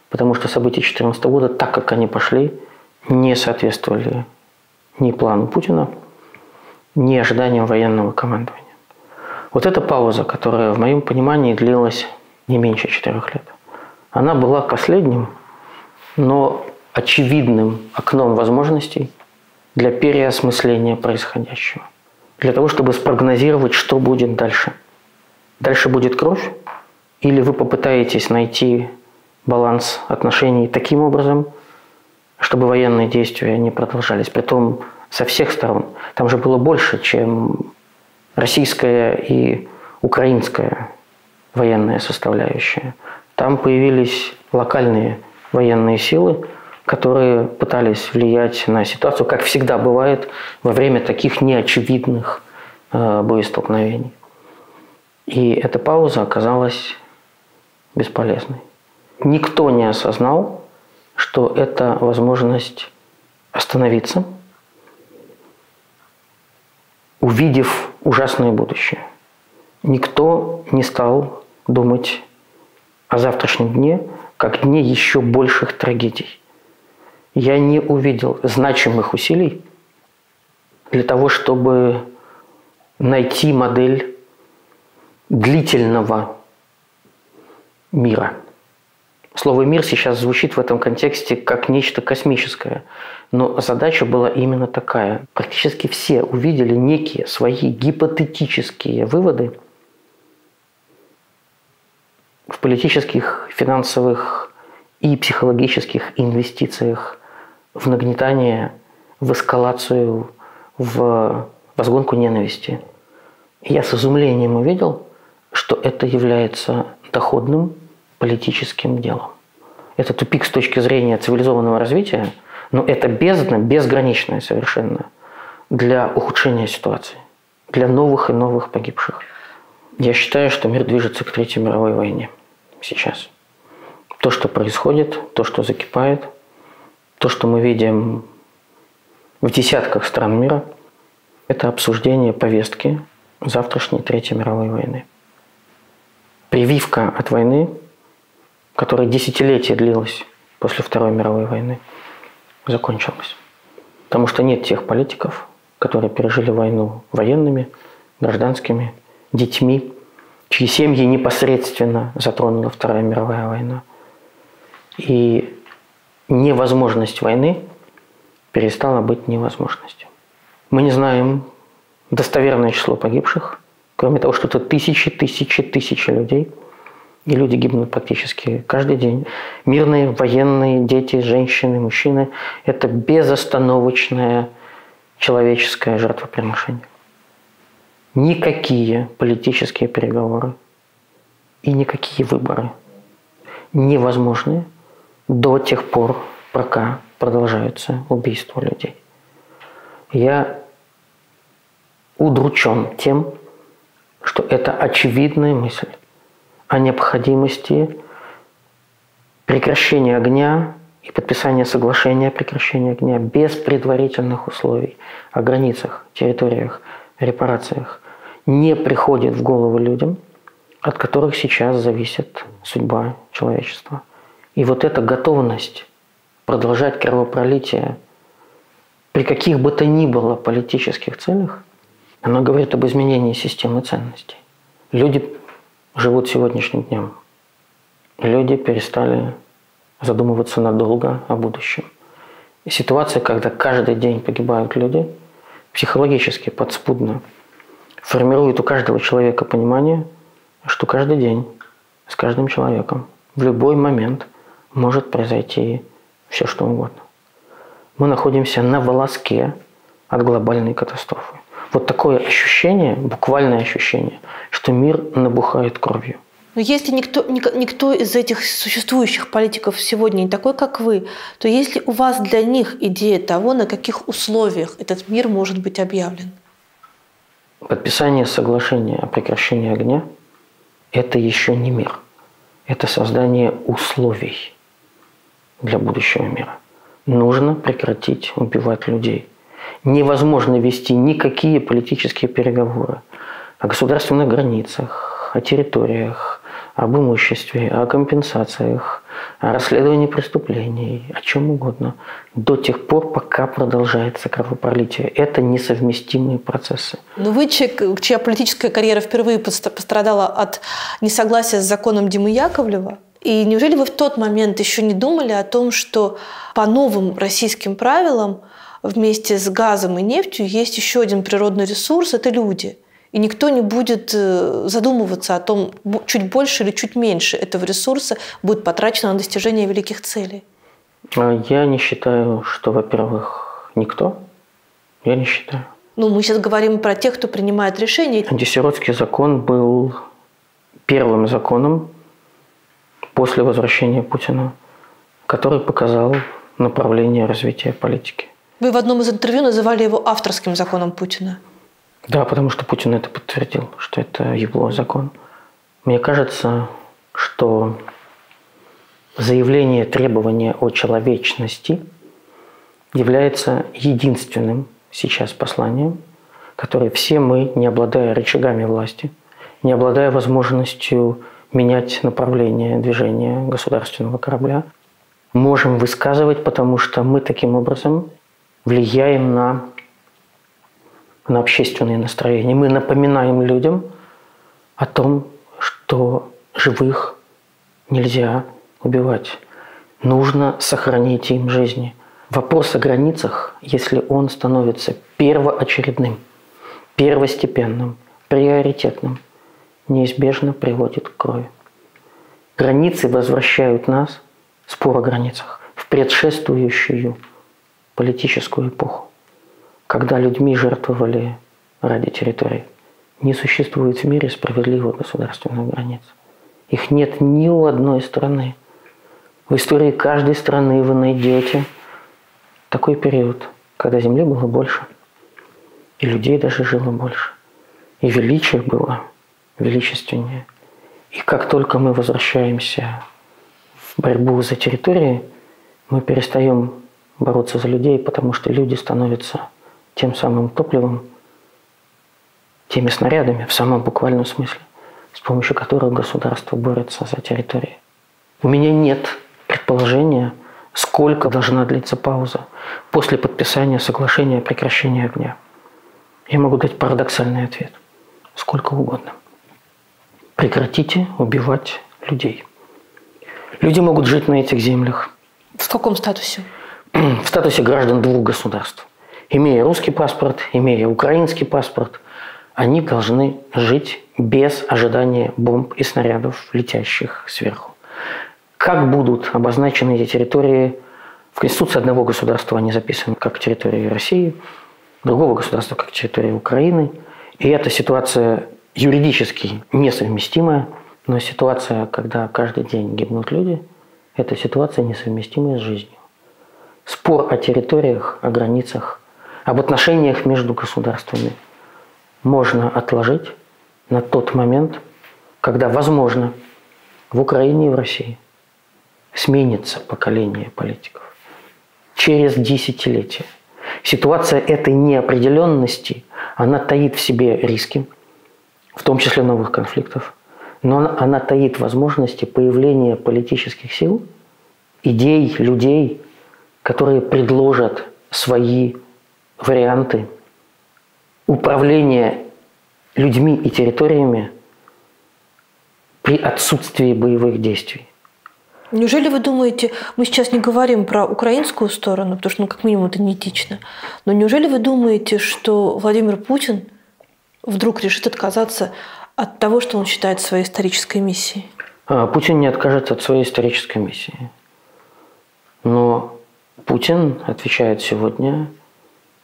потому что события 2014 года, так как они пошли, не соответствовали ни плану Путина, ни ожиданиям военного командования. Вот эта пауза, которая, в моем понимании, длилась не меньше 4 лет, она была последним, но очевидным окном возможностей для переосмысления происходящего, для того, чтобы спрогнозировать, что будет дальше. Дальше будет кровь, или вы попытаетесь найти баланс отношений таким образом, чтобы военные действия не продолжались, притом со всех сторон. Там же было больше, чем российская и украинская военная составляющая. Там появились локальные военные силы, которые пытались влиять на ситуацию, как всегда бывает во время таких неочевидных боестолкновений. И эта пауза оказалась бесполезной. Никто не осознал, что это возможность остановиться, увидев ужасное будущее. Никто не стал думать о завтрашнем дне, как дне еще больших трагедий. Я не увидел значимых усилий для того, чтобы найти модель длительного мира. Слово «мир» сейчас звучит в этом контексте как нечто космическое, но задача была именно такая. Практически все увидели некие свои гипотетические выводы в политических, финансовых и психологических инвестициях в нагнетание, в эскалацию, в разгонку ненависти. И я с изумлением увидел, что это является доходным политическим делом. Это тупик с точки зрения цивилизованного развития, но это бездна, безграничная совершенно, для ухудшения ситуации, для новых и новых погибших. Я считаю, что мир движется к Третьей мировой войне сейчас. То, что происходит, то, что закипает, то, что мы видим в десятках стран мира, это обсуждение повестки завтрашней Третьей мировой войны. Прививка от войны, которая десятилетия длилась после Второй мировой войны, закончилась. Потому что нет тех политиков, которые пережили войну военными, гражданскими, детьми, чьи семьи непосредственно затронула Вторая мировая война. И невозможность войны перестала быть невозможностью. Мы не знаем достоверное число погибших, кроме того, что это тысячи людей, и люди гибнут практически каждый день. Мирные, военные, дети, женщины, мужчины – это безостановочное человеческое жертвоприношение. Никакие политические переговоры и никакие выборы невозможны до тех пор, пока продолжаются убийства людей. Я удручен тем, что это очевидная мысль о необходимости прекращения огня и подписание соглашения о прекращении огня без предварительных условий о границах, территориях, репарациях не приходит в голову людям, от которых сейчас зависит судьба человечества. И вот эта готовность продолжать кровопролитие при каких бы то ни было политических целях, она говорит об изменении системы ценностей. Люди живут сегодняшним днем. Люди перестали задумываться надолго о будущем. И ситуация, когда каждый день погибают люди, психологически, подспудно формирует у каждого человека понимание, что каждый день с каждым человеком в любой момент может произойти все, что угодно. Мы находимся на волоске от глобальной катастрофы. Вот такое ощущение, буквальное ощущение, что мир набухает кровью. Но если никто из этих существующих политиков сегодня не такой, как вы, то есть ли у вас для них идея того, на каких условиях этот мир может быть объявлен? Подписание соглашения о прекращении огня – это еще не мир. Это создание условий для будущего мира. Нужно прекратить убивать людей. Невозможно вести никакие политические переговоры о государственных границах, о территориях, об имуществе, о компенсациях, о расследовании преступлений, о чем угодно, до тех пор, пока продолжается кровопролитие. Это несовместимые процессы. Но вы человек, чья политическая карьера впервые пострадала от несогласия с законом Димы Яковлева, и неужели вы в тот момент еще не думали о том, что по новым российским правилам вместе с газом и нефтью есть еще один природный ресурс – это люди. И никто не будет задумываться о том, чуть больше или чуть меньше этого ресурса будет потрачено на достижение великих целей. Я не считаю, что, во-первых, никто. Я не считаю. Ну, мы сейчас говорим про тех, кто принимает решения. Антисиротский закон был первым законом после возвращения Путина, который показал направление развития политики. Вы в одном из интервью называли его авторским законом Путина. Да, потому что Путин это подтвердил, что это его закон. Мне кажется, что заявление требования о человечности является единственным сейчас посланием, которое все мы, не обладая рычагами власти, не обладая возможностью менять направление движения государственного корабля, можем высказывать, потому что мы таким образом влияем на общественные настроения. Мы напоминаем людям о том, что живых нельзя убивать. Нужно сохранить им жизни. Вопрос о границах, если он становится первоочередным, первостепенным, приоритетным, неизбежно приводит к крови. Границы возвращают нас, спор о границах, в предшествующую политическую эпоху, когда людьми жертвовали ради территорий. Не существует в мире справедливых государственных границ. Их нет ни у одной страны. В истории каждой страны вы найдете такой период, когда земли было больше, и людей даже жило больше, и величие было величественнее. И как только мы возвращаемся в борьбу за территории, мы перестаем бороться за людей, потому что люди становятся тем самым топливом, теми снарядами в самом буквальном смысле, с помощью которых государство борется за территории. У меня нет предположения, сколько должна длиться пауза после подписания соглашения о прекращении огня. Я могу дать парадоксальный ответ. Сколько угодно. Прекратите убивать людей. Люди могут жить на этих землях. В каком статусе? В статусе граждан двух государств. Имея русский паспорт, имея украинский паспорт, они должны жить без ожидания бомб и снарядов, летящих сверху. Как будут обозначены эти территории? В Конституции одного государства они записаны как территория России, другого государства как территория Украины. И эта ситуация юридически несовместимая, но ситуация, когда каждый день гибнут люди, это ситуация несовместимая с жизнью. Спор о территориях, о границах, об отношениях между государствами можно отложить на тот момент, когда, возможно, в Украине и в России сменится поколение политиков. Через десятилетия. Ситуация этой неопределенности, она таит в себе риски, в том числе новых конфликтов, но она таит возможности появления политических сил, идей, людей, которые предложат свои варианты управления людьми и территориями при отсутствии боевых действий. Неужели вы думаете, мы сейчас не говорим про украинскую сторону, потому что, как минимум, это неэтично, но неужели вы думаете, что Владимир Путин вдруг решит отказаться от того, что он считает своей исторической миссией? Путин не откажется от своей исторической миссии. Но Путин отвечает сегодня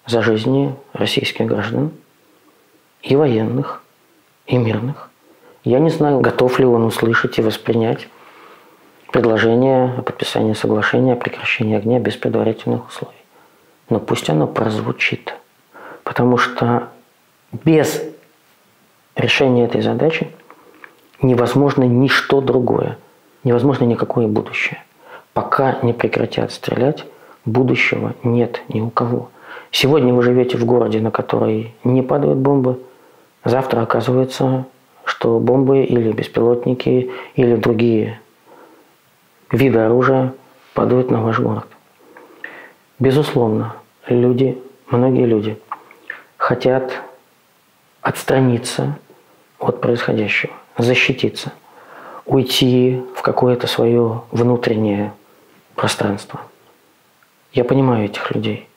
за жизни российских граждан, и военных, и мирных. Я не знаю, готов ли он услышать и воспринять предложение о подписании соглашения о прекращении огня без предварительных условий. Но пусть оно прозвучит. Потому что без решения этой задачи невозможно ничто другое. Невозможно никакое будущее. Пока не прекратят стрелять, будущего нет ни у кого. Сегодня вы живете в городе, на который не падают бомбы. Завтра оказывается, что бомбы или беспилотники, или другие виды оружия падают на ваш город. Безусловно, многие люди хотят отстраниться от происходящего, защититься, уйти в какое-то свое внутреннее пространство. Я понимаю этих людей.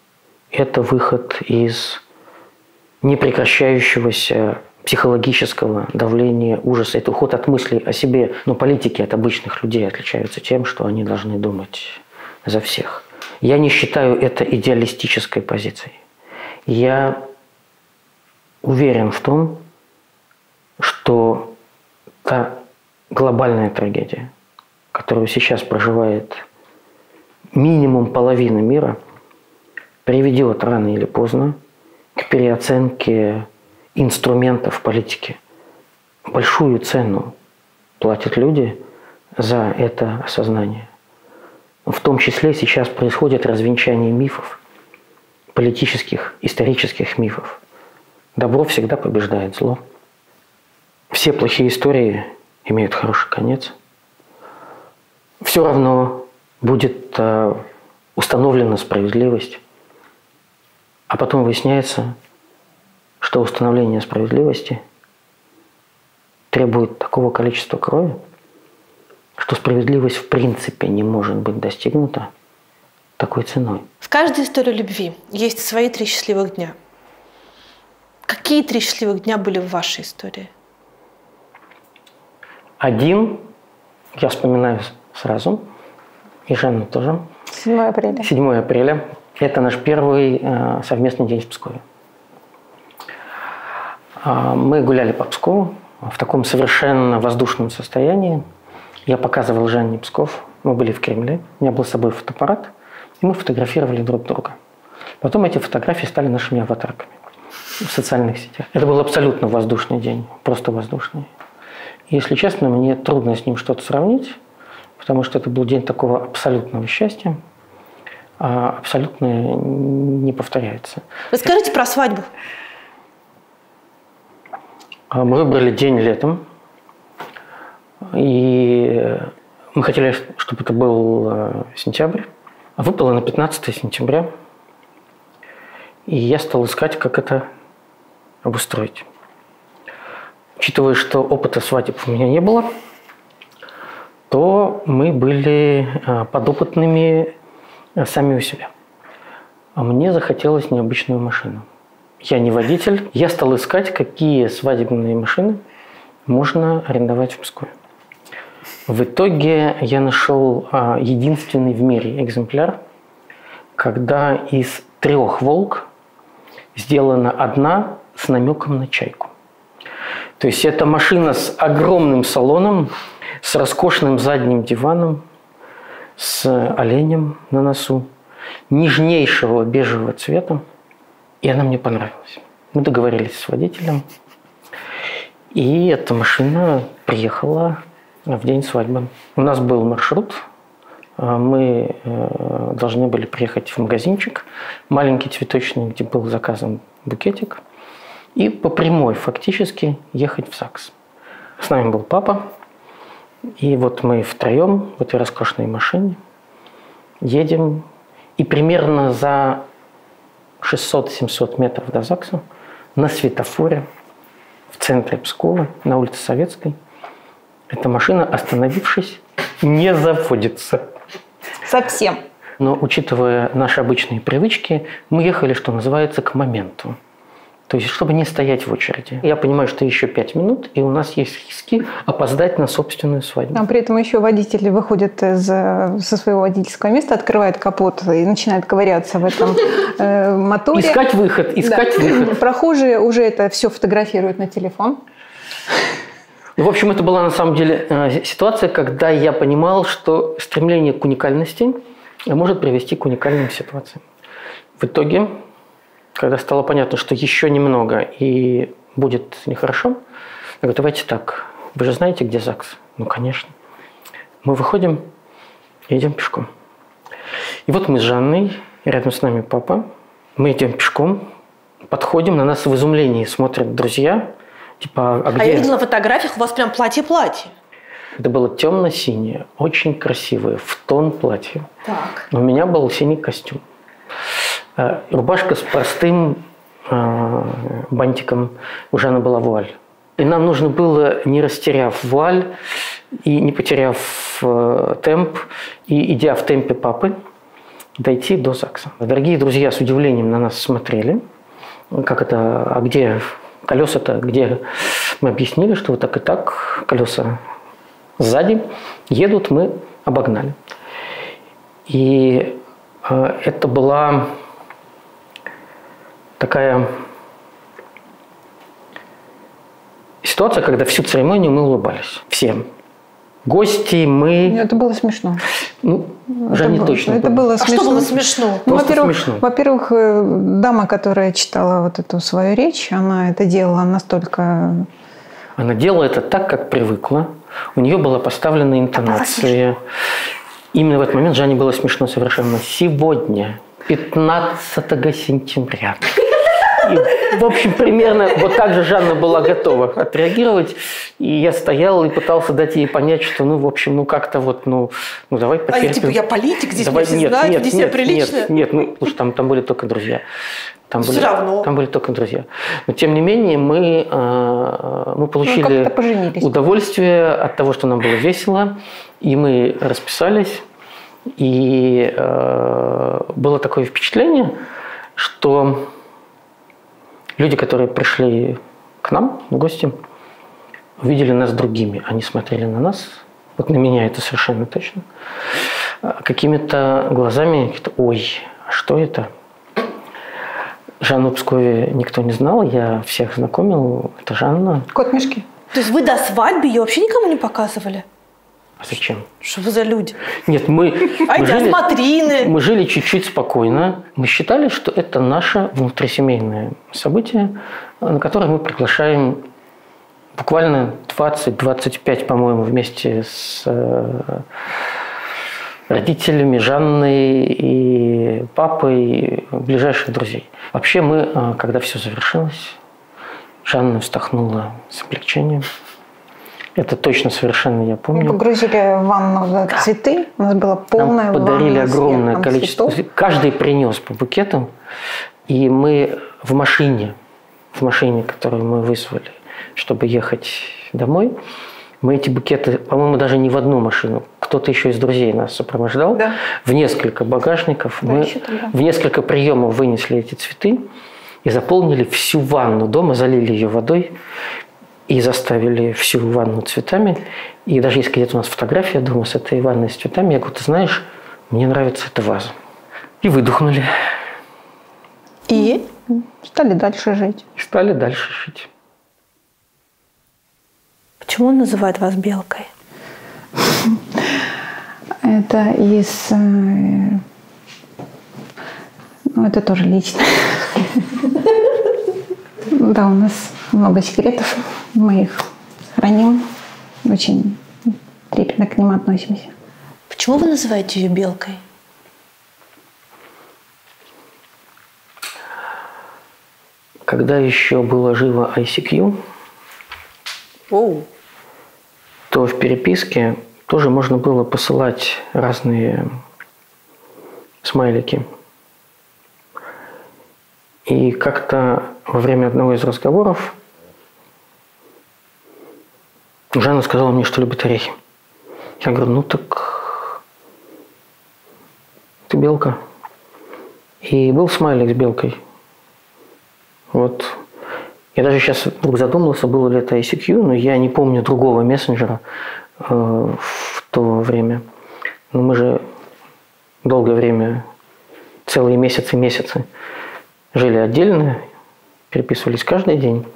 Это выход из непрекращающегося психологического давления, ужаса. Это уход от мыслей о себе. Но политики от обычных людей отличаются тем, что они должны думать за всех. Я не считаю это идеалистической позицией. Я уверен в том, что та глобальная трагедия, которую сейчас проживает минимум половина мира, приведет рано или поздно к переоценке инструментов политики. Большую цену платят люди за это осознание. В том числе сейчас происходит развенчание мифов, политических, исторических мифов. Добро всегда побеждает зло. Все плохие истории имеют хороший конец. Все равно будет установлена справедливость. А потом выясняется, что установление справедливости требует такого количества крови, что справедливость в принципе не может быть достигнута такой ценой. В каждой истории любви есть свои 3 счастливых дня. Какие 3 счастливых дня были в вашей истории? Один, я вспоминаю сразу, и Жанна тоже. 7 апреля. 7 апреля. Это наш первый совместный день в Пскове. Мы гуляли по Пскову в таком совершенно воздушном состоянии. Я показывал Жанне Псков. Мы были в Кремле. У меня был с собой фотоаппарат. И мы фотографировали друг друга. Потом эти фотографии стали нашими аватарками в социальных сетях. Это был абсолютно воздушный день. Просто воздушный. И, если честно, мне трудно с ним что-то сравнить, потому что это был день такого абсолютного счастья. Абсолютно не повторяется. Расскажите про свадьбу. Мы выбрали день летом. И мы хотели, чтобы это был сентябрь. А выпало на 15 сентября. И я стал искать, как это обустроить. Учитывая, что опыта свадеб у меня не было, то мы были подопытными сами у себя. А мне захотелось необычную машину. Я не водитель. Я стал искать, какие свадебные машины можно арендовать в Пскове. В итоге я нашел единственный в мире экземпляр, когда из 3 «Волк» сделана одна с намеком на чайку. То есть это машина с огромным салоном, с роскошным задним диваном, с оленем на носу, нежнейшего бежевого цвета. И она мне понравилась. Мы договорились с водителем. И эта машина приехала в день свадьбы. У нас был маршрут мы должны были приехать в магазинчик, маленький цветочный, где был заказан букетик, и по прямой фактически ехать в ЗАГС. С нами был папа, и вот мы втроем в этой роскошной машине едем, и примерно за 600-700 метров до ЗАГСа на светофоре в центре Пскова, на улице Советской, эта машина, остановившись, не заводится. Совсем. Но, учитывая наши обычные привычки, мы ехали, что называется, к моменту. То есть, чтобы не стоять в очереди. Я понимаю, что еще 5 минут, и у нас есть риски опоздать на собственную свадьбу. А при этом еще водитель выходит со своего водительского места, открывает капот и начинает ковыряться в этом моторе. Искать выход. Прохожие уже это все фотографируют на телефон. В общем, это была на самом деле ситуация, когда я понимал, что стремление к уникальности может привести к уникальным ситуациям. В итоге, когда стало понятно, что еще немного и будет нехорошо, я говорю, давайте так, вы же знаете, где ЗАГС? Ну, конечно. Мы выходим и идем пешком. И вот мы с Жанной, рядом с нами папа, мы идем пешком, подходим, на нас в изумлении смотрят друзья. Типа, а где? А я видела на фотографиях, у вас прям платье-платье. Это было темно-синее, очень красивое, в тон платье. Так. У меня был синий костюм. Рубашка с простым бантиком, у Жанны была вуаль. И нам нужно было, не растеряв вуаль и не потеряв темп, и идя в темпе папы, дойти до ЗАГСа. Дорогие друзья с удивлением на нас смотрели. Как это, а где колеса-то, где? Мы объяснили, что вот так и так, колеса сзади едут, мы обогнали. И это была такая ситуация, когда всю церемонию мы улыбались. Всем. Гости, мы... Это было смешно. Ну, уже не точно. Это было смешно. А что было смешно? Ну, во-первых, дама, которая читала вот эту свою речь, она это делала настолько... Она делала это так, как привыкла. У нее была поставлена интонация. Именно в этот момент Жанне было смешно совершенно. Сегодня, 15 сентября. И, в общем, примерно вот так же Жанна была готова отреагировать. И я стоял и пытался дать ей понять, что, ну, в общем, ну, как-то вот, ну давай потерпим. А типа я политик, здесь давай, все знают, здесь все прилично. Нет, ну, слушай, там были только друзья. Там были только друзья. Но, тем не менее, мы получили удовольствие от того, что нам было весело. И мы расписались. И было такое впечатление, что люди, которые пришли к нам в гости, увидели нас другими. Они смотрели на нас, вот на меня это совершенно точно, какими-то глазами, ой, а что это? Жанну в Пскове никто не знал, я всех знакомил, это Жанна. Кот в мешке. То есть вы до свадьбы ее вообще никому не показывали? А зачем? Что вы за люди? Нет, мы жили чуть-чуть спокойно. Мы считали, что это наше внутрисемейное событие, на которое мы приглашаем буквально 20-25, по-моему, вместе с родителями Жанны и папой, ближайших друзей. Вообще мы, когда все завершилось, Жанна вздохнула с облегчением. Это точно совершенно я помню. Мы погрузили в ванну цветы. У нас было полное ванна. Нам подарили огромное количество цветов. Каждый принес по букету. И мы в машине, которую мы вызвали, чтобы ехать домой, мы эти букеты, по-моему, даже не в одну машину. Кто-то еще из друзей нас сопровождал. Да. В несколько багажников. Да, мы в несколько приемов вынесли эти цветы и заполнили всю ванну дома, залили ее водой. И заставили всю ванну цветами. И даже есть где-то у нас фотография дома с этой ванной с цветами. Я говорю, ты знаешь, мне нравится эта ваза. И выдохнули. И стали дальше жить. Почему он называет вас белкой? Это из... Ну, это тоже лично. Да, у нас много секретов, мы их храним, очень трепетно к ним относимся. Почему вы называете ее белкой? Когда еще было живо ICQ, то в переписке тоже можно было посылать разные смайлики. И как-то во время одного из разговоров Жанна сказала мне, что любит орехи. Я говорю, ну так ты белка. И был смайлик с белкой. Вот. Я даже сейчас вдруг задумался, было ли это ICQ, но я не помню другого мессенджера в то время. Но мы же долгое время, целые месяцы жили отдельно, переписывались каждый день.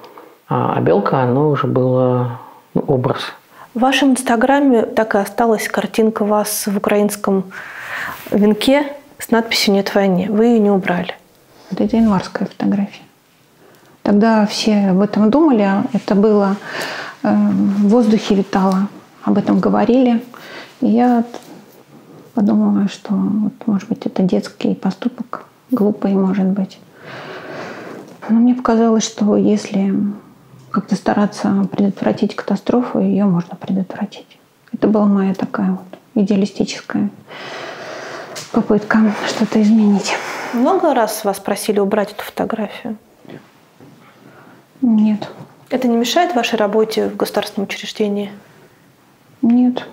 А белка, оно уже было образ. В вашем инстаграме так и осталась картинка вас в украинском венке с надписью «Нет войне». Вы ее не убрали. Вот это январская фотография. Тогда все об этом думали, это было в воздухе витало, об этом говорили. И я подумала, что, вот, может быть, это детский поступок, глупый, может быть. Но мне показалось, что если как-то стараться предотвратить катастрофу, ее можно предотвратить. Это была моя такая вот идеалистическая попытка что-то изменить. Много раз вас просили убрать эту фотографию? Нет. Это не мешает вашей работе в государственном учреждении? Нет.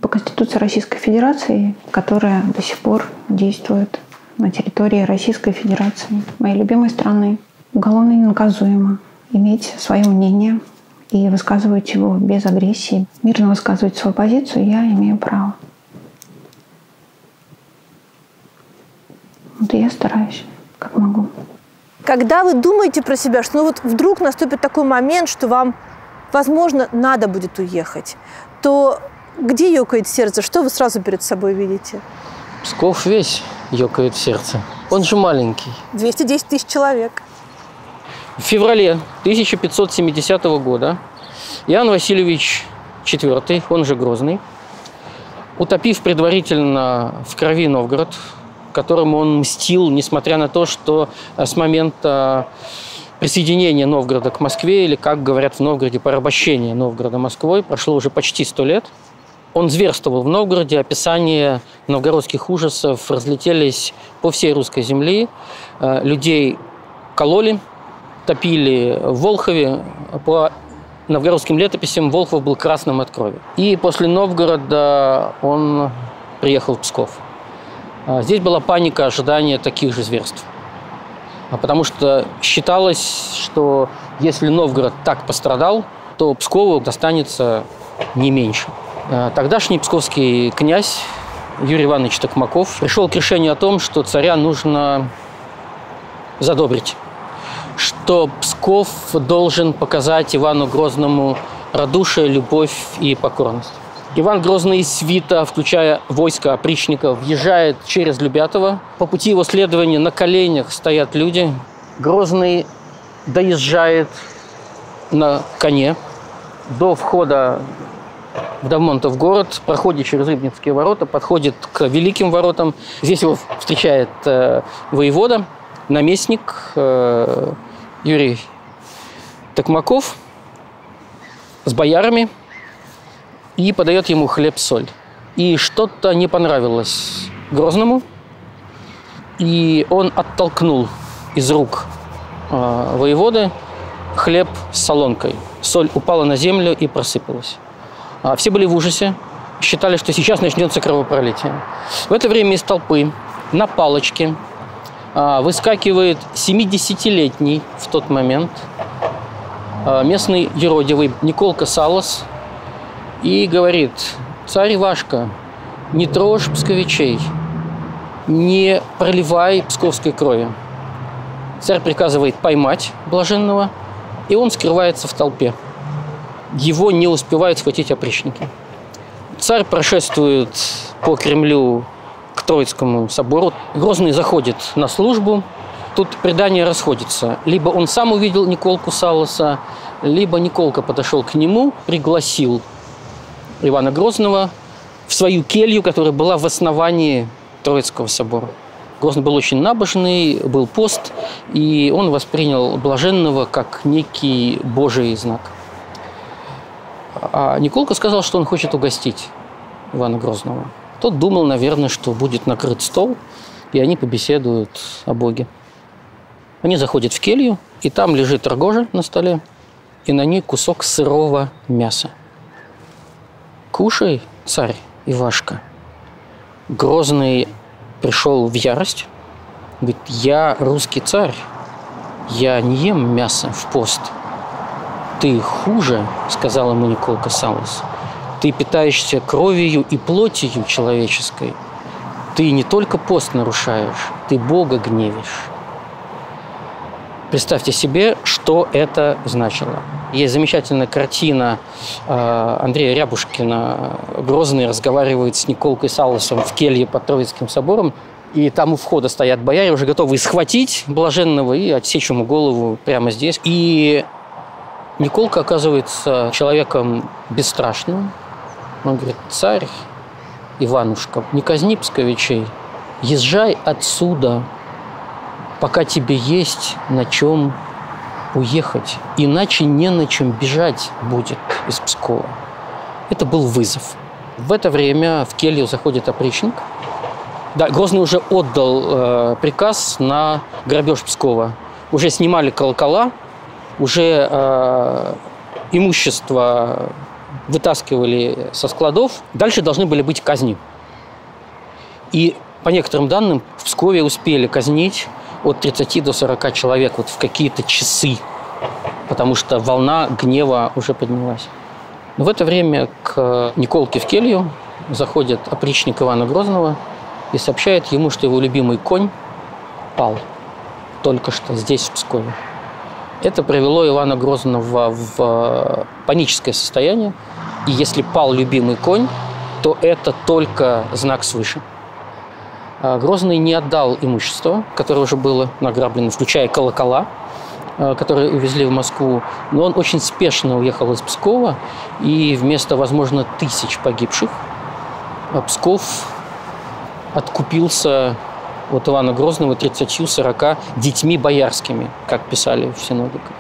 По Конституции Российской Федерации, которая до сих пор действует на территории Российской Федерации, моей любимой страны, уголовно наказуемо иметь свое мнение и высказывать его без агрессии, мирно высказывать свою позицию, я имею право. Вот и я стараюсь, как могу. Когда вы думаете про себя, что вот вдруг наступит такой момент, что вам, возможно, надо будет уехать, то где ёкает сердце? Что вы сразу перед собой видите? Псков весь ёкает в сердце. Он же маленький. 210 тысяч человек. В феврале 1570 года Иоанн Васильевич IV, он же Грозный, утопив предварительно в крови Новгород, которому он мстил, несмотря на то, что с момента присоединения Новгорода к Москве, или, как говорят в Новгороде, порабощения Новгорода Москвой, прошло уже почти 100 лет. Он зверствовал в Новгороде, описания новгородских ужасов разлетелись по всей русской земле. Людей кололи, топили в Волхове. По новгородским летописям Волхов был красным от крови. И после Новгорода он приехал в Псков. Здесь была паника ожидания таких же зверств. Потому что считалось, что если Новгород так пострадал, то Пскову достанется не меньше. Тогдашний псковский князь Юрий Иванович Токмаков пришел к решению о том, что царя нужно задобрить, что Псков должен показать Ивану Грозному радушие, любовь и покорность. Иван Грозный, свита, включая войско опричников, въезжает через Любятово. По пути его следования на коленях стоят люди. Грозный доезжает на коне до входа в Давмонтов город, проходит через Рыбницкие ворота, подходит к Великим воротам. Здесь его встречает воевода, наместник Юрий Токмаков с боярами и подает ему хлеб-соль. И что-то не понравилось Грозному, и он оттолкнул из рук воеводы хлеб с солонкой. Соль упала на землю и просыпалась. Все были в ужасе, считали, что сейчас начнется кровопролитие. В это время из толпы на палочке выскакивает 70-летний в тот момент местный юродивый Николка Салос и говорит: «Царь Ивашка, не трожь псковичей, не проливай псковской крови». Царь приказывает поймать блаженного, и он скрывается в толпе. Его не успевают схватить опричники. Царь прошествует по Кремлю к Троицкому собору. Грозный заходит на службу. Тут предания расходятся. Либо он сам увидел Николку Салоса, либо Николка подошел к нему, пригласил Ивана Грозного в свою келью, которая была в основании Троицкого собора. Грозный был очень набожный, был пост, и он воспринял блаженного как некий Божий знак. А Николка сказал, что он хочет угостить Ивана Грозного. Тот думал, наверное, что будет накрыт стол, и они побеседуют о Боге. Они заходят в келью, и там лежит рогожа на столе, и на ней кусок сырого мяса. «Кушай, царь Ивашка». Грозный пришел в ярость. Говорит: «Я русский царь, я не ем мясо в пост». «Ты хуже», — сказал ему Николка Салос. «Ты питаешься кровью и плотью человеческой. Ты не только пост нарушаешь, ты Бога гневишь». Представьте себе, что это значило. Есть замечательная картина Андрея Рябушкина. Грозный разговаривает с Николкой Салосом в келье под Троицким собором. И там у входа стоят бояре, уже готовые схватить блаженного и отсечь ему голову прямо здесь. И Николка оказывается человеком бесстрашным. Он говорит: «Царь Иванушка, не казни псковичей, езжай отсюда, пока тебе есть на чем уехать, иначе не на чем бежать будет из Пскова». Это был вызов. В это время в келью заходит опричник. Да, Грозный уже отдал приказ на грабеж Пскова. Уже снимали колокола, уже имущество вытаскивали со складов. Дальше должны были быть казни. И по некоторым данным в Пскове успели казнить от 30 до 40 человек вот в какие-то часы, потому что волна гнева уже поднялась. Но в это время к Николке в келью заходит опричник Ивана Грозного и сообщает ему, что его любимый конь пал только что здесь, в Пскове. Это привело Ивана Грозного в паническое состояние. И если пал любимый конь, то это только знак свыше. Грозный не отдал имущество, которое уже было награблено, включая колокола, которые увезли в Москву. Но он очень спешно уехал из Пскова, и вместо, возможно, 1000 погибших Псков откупился от Ивана Грозного 30-40 детьми боярскими, как писали в синодиках.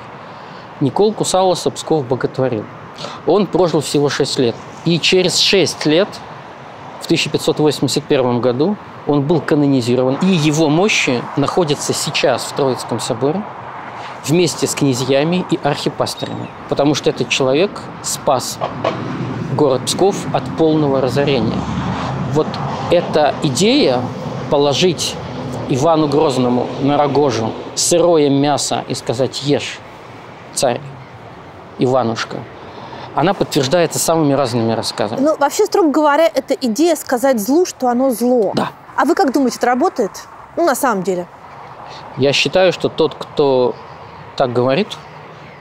Николку Салоса Псков боготворил. Он прожил всего 6 лет. И через 6 лет, в 1581 году, он был канонизирован. И его мощи находятся сейчас в Троицком соборе вместе с князьями и архипастырями. Потому что этот человек спас город Псков от полного разорения. Вот эта идея положить Ивану Грозному на рогожу сырое мясо и сказать: «Ешь, царь Иванушка», она подтверждается самыми разными рассказами. Ну, вообще, строго говоря, это идея сказать злу, что оно зло. Да. А вы как думаете, это работает? Ну, на самом деле. Я считаю, что тот, кто так говорит,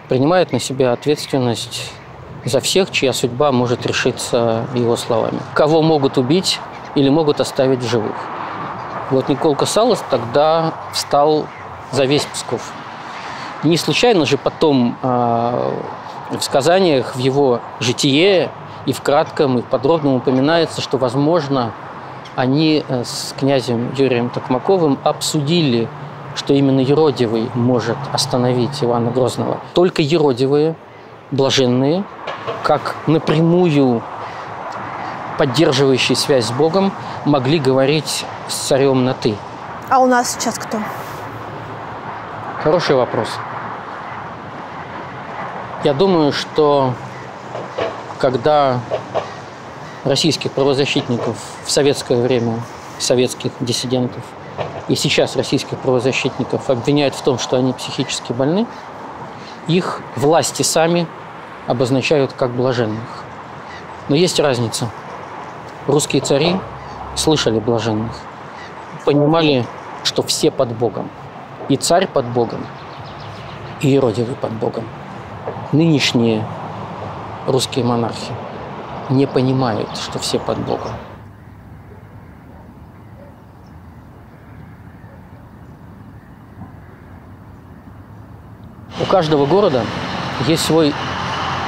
принимает на себя ответственность за всех, чья судьба может решиться его словами. Кого могут убить или могут оставить в живых. Вот Николка Салос тогда встал за весь Псков. Не случайно же потом в сказаниях, в его житие и в кратком, и в подробном упоминается, что, возможно, они с князем Юрием Токмаковым обсудили, что именно юродивый может остановить Ивана Грозного. Только юродивые, блаженные, как напрямую поддерживающие связь с Богом, могли говорить с царем на «ты». А у нас сейчас кто? Хороший вопрос. Я думаю, что когда российских правозащитников в советское время, советских диссидентов, и сейчас российских правозащитников обвиняют в том, что они психически больны, их власти сами обозначают как блаженных. Но есть разница. Русские цари слышали блаженных, понимали, что все под Богом. И царь под Богом, и юродивый под Богом. Нынешние русские монархи не понимают, что все под Богом. У каждого города есть свой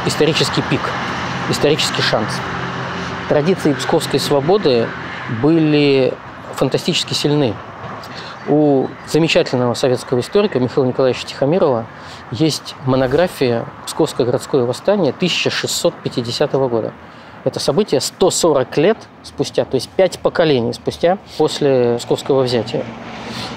исторический пик, исторический шанс. Традиции псковской свободы были фантастически сильны. У замечательного советского историка Михаила Николаевича Тихомирова есть монография «Псковское городское восстание» 1650 года. Это событие 140 лет спустя, то есть 5 поколений спустя после псковского взятия.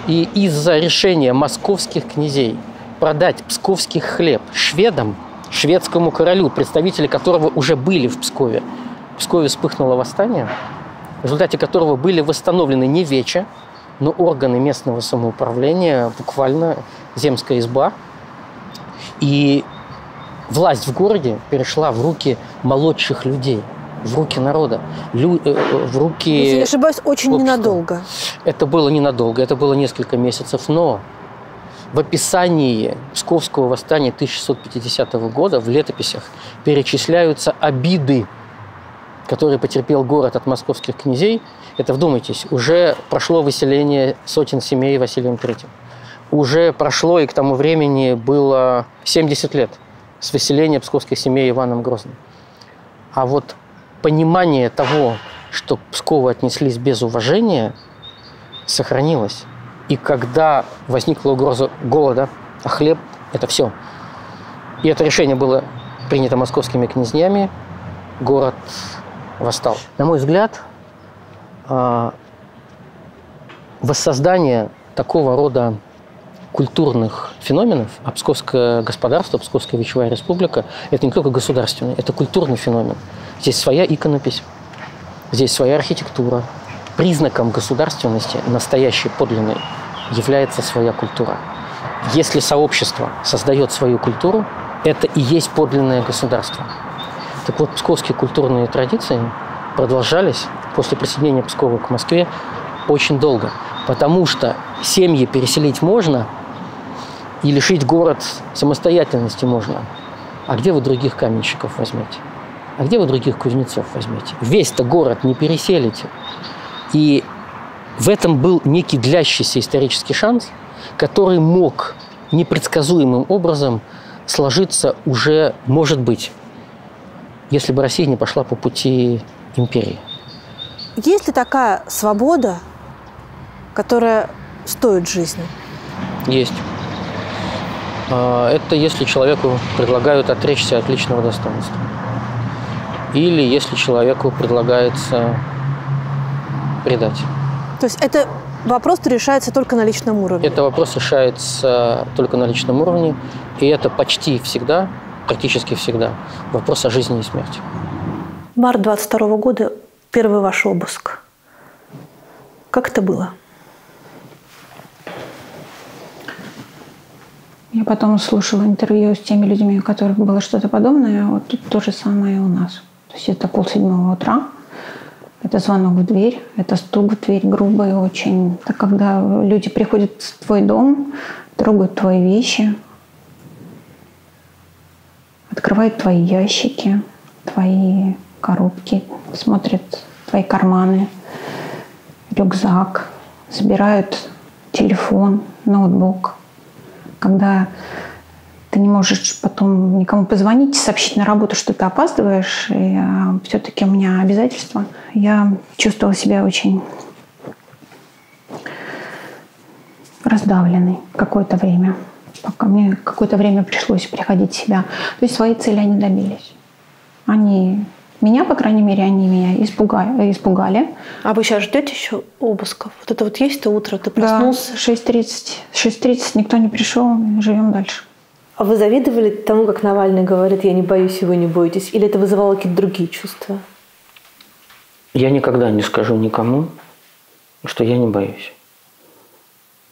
И из-за решения московских князей продать псковский хлеб шведам, шведскому королю, представители которого уже были в Пскове вспыхнуло восстание, в результате которого были восстановлены не вече, но органы местного самоуправления, буквально земская изба. И власть в городе перешла в руки молодших людей, в руки народа, в руки... Если не ошибаюсь, очень общества. Ненадолго. Это было ненадолго, это было несколько месяцев, но в описании Псковского восстания 1650 года в летописях перечисляются обиды, которые потерпел город от московских князей. Это, вдумайтесь, уже прошло выселение сотен семей Василием III. Уже прошло, и к тому времени было 70 лет с выселения псковских семей Иваном Грозным. А вот понимание того, что к Пскову отнеслись без уважения, сохранилось. И когда возникла угроза голода, а хлеб – это все. И это решение было принято московскими князьями, город восстал. На мой взгляд, воссоздание такого рода культурных феноменов, а Псковское господарство, Псковская Вечевая Республика – это не только государственный, это культурный феномен. Здесь своя иконопись, здесь своя архитектура. Признаком государственности, настоящей, подлинной, является своя культура. Если сообщество создает свою культуру, это и есть подлинное государство. Так вот, псковские культурные традиции продолжались после присоединения Пскова к Москве очень долго, потому что семьи переселить можно и лишить город самостоятельности можно. А где вы других каменщиков возьмете? А где вы других кузнецов возьмете? Весь-то город не переселите. И в этом был некий длящийся исторический шанс, который мог непредсказуемым образом сложиться уже, может быть, если бы Россия не пошла по пути империи. Есть ли такая свобода, которая стоит жизни? Есть. Это если человеку предлагают отречься от личного достоинства. Или если человеку предлагается предать. То есть это вопрос решается только на личном уровне? Это вопрос решается только на личном уровне. И это почти всегда, практически всегда, вопрос о жизни и смерти. Март 22 года, первый ваш обыск. Как это было? Я потом слушала интервью с теми людьми, у которых было что-то подобное. Вот тут то же самое у нас. То есть это 6:30 утра. Это звонок в дверь, это стук в дверь грубый очень. Это когда люди приходят в твой дом, трогают твои вещи, открывают твои ящики, твои коробки, смотрят твои карманы, рюкзак, забирают телефон, ноутбук. Когда ты не можешь потом никому позвонить, сообщить на работу, что ты опаздываешь, и все-таки у меня обязательства. Я чувствовала себя очень раздавленной какое-то время, пока мне какое-то время пришлось приходить в себя. То есть свои цели они добились. Они меня, по крайней мере, они меня испугали. А вы сейчас ждете еще обысков? Вот это вот есть то утро, ты проснулся? Да, 6:30 никто не пришел, живем дальше. А вы завидовали тому, как Навальный говорит, я не боюсь, и вы не боитесь? Или это вызывало какие-то другие чувства? Я никогда не скажу никому, что я не боюсь.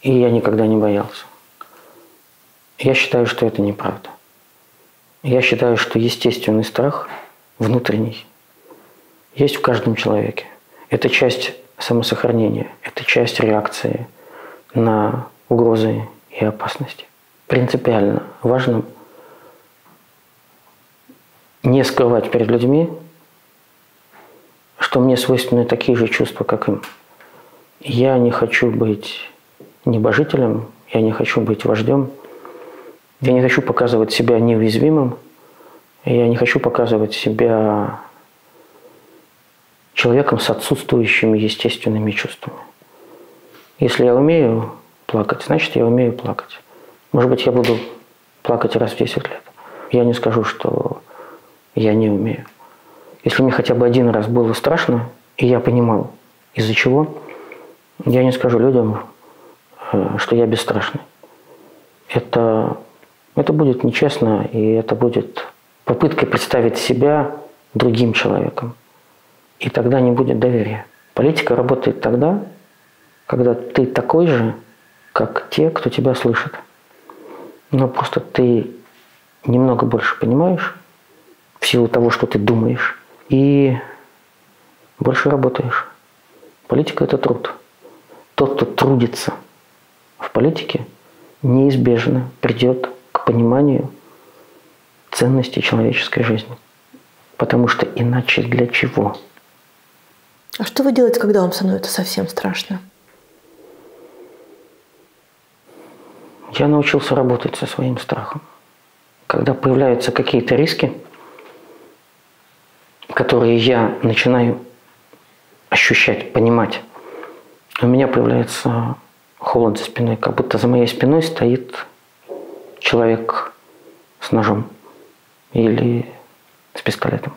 И я никогда не боялся. Я считаю, что это неправда. Я считаю, что естественный страх, внутренний, есть в каждом человеке. Это часть самосохранения, это часть реакции на угрозы и опасности. Принципиально важно не скрывать перед людьми, что мне свойственны такие же чувства, как им. Я не хочу быть небожителем, я не хочу быть вождем, я не хочу показывать себя неуязвимым, я не хочу показывать себя человеком с отсутствующими естественными чувствами. Если я умею плакать, значит, я умею плакать. Может быть, я буду плакать раз в 10 лет. Я не скажу, что я не умею. Если мне хотя бы один раз было страшно, и я понимал, из-за чего, я не скажу людям, что я бесстрашный. Это будет нечестно, и это будет попыткой представить себя другим человеком. И тогда не будет доверия. Политика работает тогда, когда ты такой же, как те, кто тебя слышит. Но просто ты немного больше понимаешь в силу того, что ты думаешь, и больше работаешь. Политика – это труд. Тот, кто трудится в политике, неизбежно придет к пониманию ценности человеческой жизни. Потому что иначе для чего? А что вы делаете, когда вам становится совсем страшно? Я научился работать со своим страхом. Когда появляются какие-то риски, которые я начинаю ощущать, понимать, у меня появляется холод за спиной, как будто за моей спиной стоит человек с ножом или с пистолетом.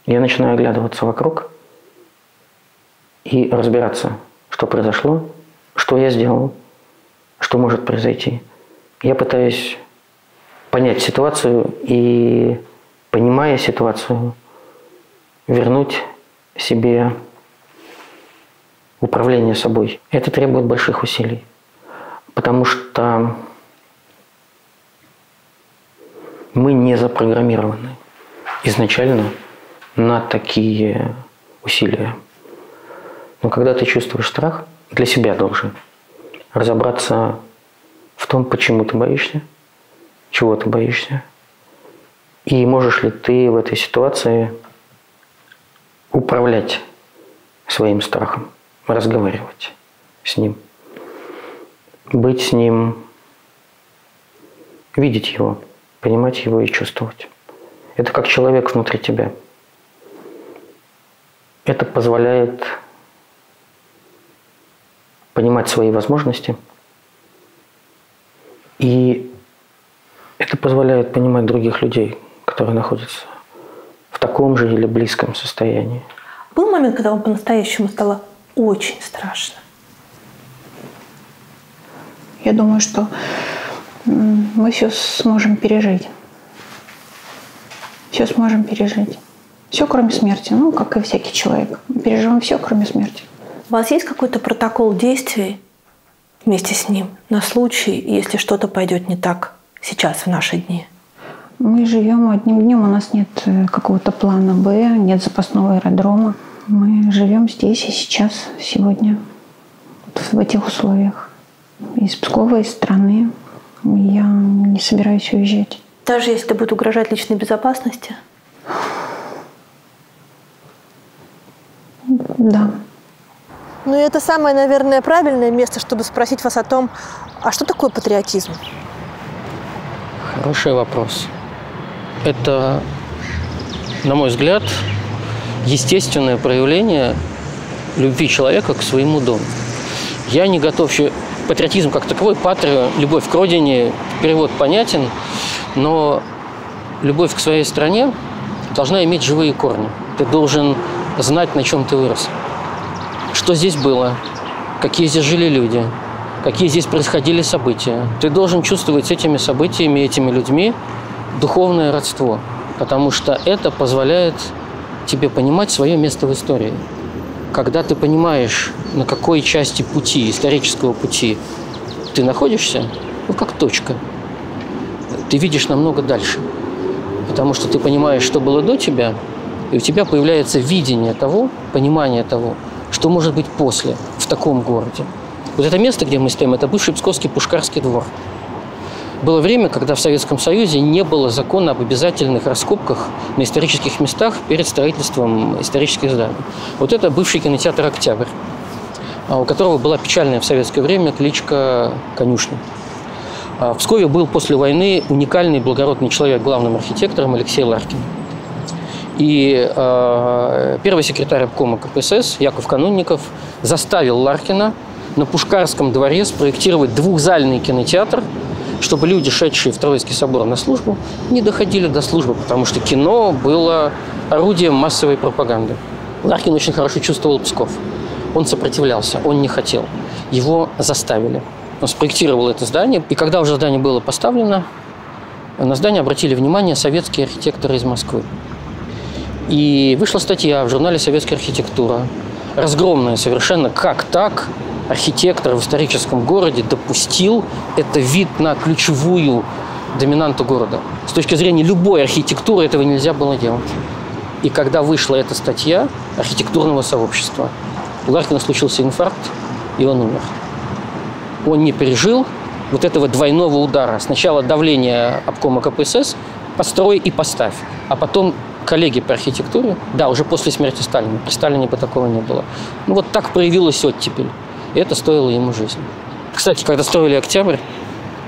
Я начинаю оглядываться вокруг и разбираться, что произошло, что я сделал, что может произойти. Я пытаюсь понять ситуацию и, понимая ситуацию, вернуть себе управление собой. Это требует больших усилий, потому что мы не запрограммированы изначально на такие усилия. Но когда ты чувствуешь страх, для себя должен разобраться в том, почему ты боишься, чего ты боишься, и можешь ли ты в этой ситуации управлять своим страхом, разговаривать с ним, быть с ним, видеть его, понимать его и чувствовать. Это как человек внутри тебя. Это позволяет понимать свои возможности, и это позволяет понимать других людей, которые находятся в таком же или близком состоянии. Был момент, когда вам по-настоящему стало очень страшно? Я думаю, что мы все сможем пережить. Все сможем пережить. Все, кроме смерти. Ну, как и всякий человек. Мы переживем все, кроме смерти. У вас есть какой-то протокол действий вместе с ним на случай, если что-то пойдет не так сейчас, в наши дни? Мы живем одним днем, у нас нет какого-то плана «Б», нет запасного аэродрома. Мы живем здесь и сейчас, сегодня, в этих условиях. Из Пскова, из страны. Я не собираюсь уезжать. Даже если это будет угрожать личной безопасности? Да. Ну и это самое, наверное, правильное место, чтобы спросить вас о том, а что такое патриотизм? Хороший вопрос. Это, на мой взгляд, естественное проявление любви человека к своему дому. Я не готов еще... Патриотизм как таковой, патрио, любовь к родине, перевод понятен, но любовь к своей стране должна иметь живые корни. Ты должен знать, на чем ты вырос. Что здесь было, какие здесь жили люди, какие здесь происходили события. Ты должен чувствовать с этими событиями, этими людьми духовное родство, потому что это позволяет тебе понимать свое место в истории. Когда ты понимаешь, на какой части пути, исторического пути ты находишься, ну, как точка, ты видишь намного дальше. Потому что ты понимаешь, что было до тебя, и у тебя появляется видение того, понимание того, что может быть после, в таком городе. Вот это место, где мы стоим, это бывший Псковский Пушкарский двор. Было время, когда в Советском Союзе не было закона об обязательных раскопках на исторических местах перед строительством исторических зданий. Вот это бывший кинотеатр «Октябрь», у которого была печальная в советское время кличка «Конюшня». В Пскове был после войны уникальный благородный человек, главным архитектором Алексей Ларкин. И первый секретарь обкома КПСС Яков Канунников заставил Ларкина на Пушкарском дворе спроектировать двухзальный кинотеатр, чтобы люди, шедшие в Троицкий собор на службу, не доходили до службы, потому что кино было орудием массовой пропаганды. Ларкин очень хорошо чувствовал Псков. Он сопротивлялся, он не хотел. Его заставили. Он спроектировал это здание, и когда уже здание было поставлено, на здание обратили внимание советские архитекторы из Москвы. И вышла статья в журнале «Советская архитектура», разгромная совершенно, как так архитектор в историческом городе допустил это вид на ключевую доминанту города. С точки зрения любой архитектуры этого нельзя было делать. И когда вышла эта статья архитектурного сообщества, у Ларкина случился инфаркт, и он умер. Он не пережил вот этого двойного удара. Сначала давление обкома КПСС «построй и поставь», а потом коллеги по архитектуре, да, уже после смерти Сталина. При Сталине бы такого не было. Ну вот так проявилась оттепель. И это стоило ему жизни. Кстати, когда строили Октябрь,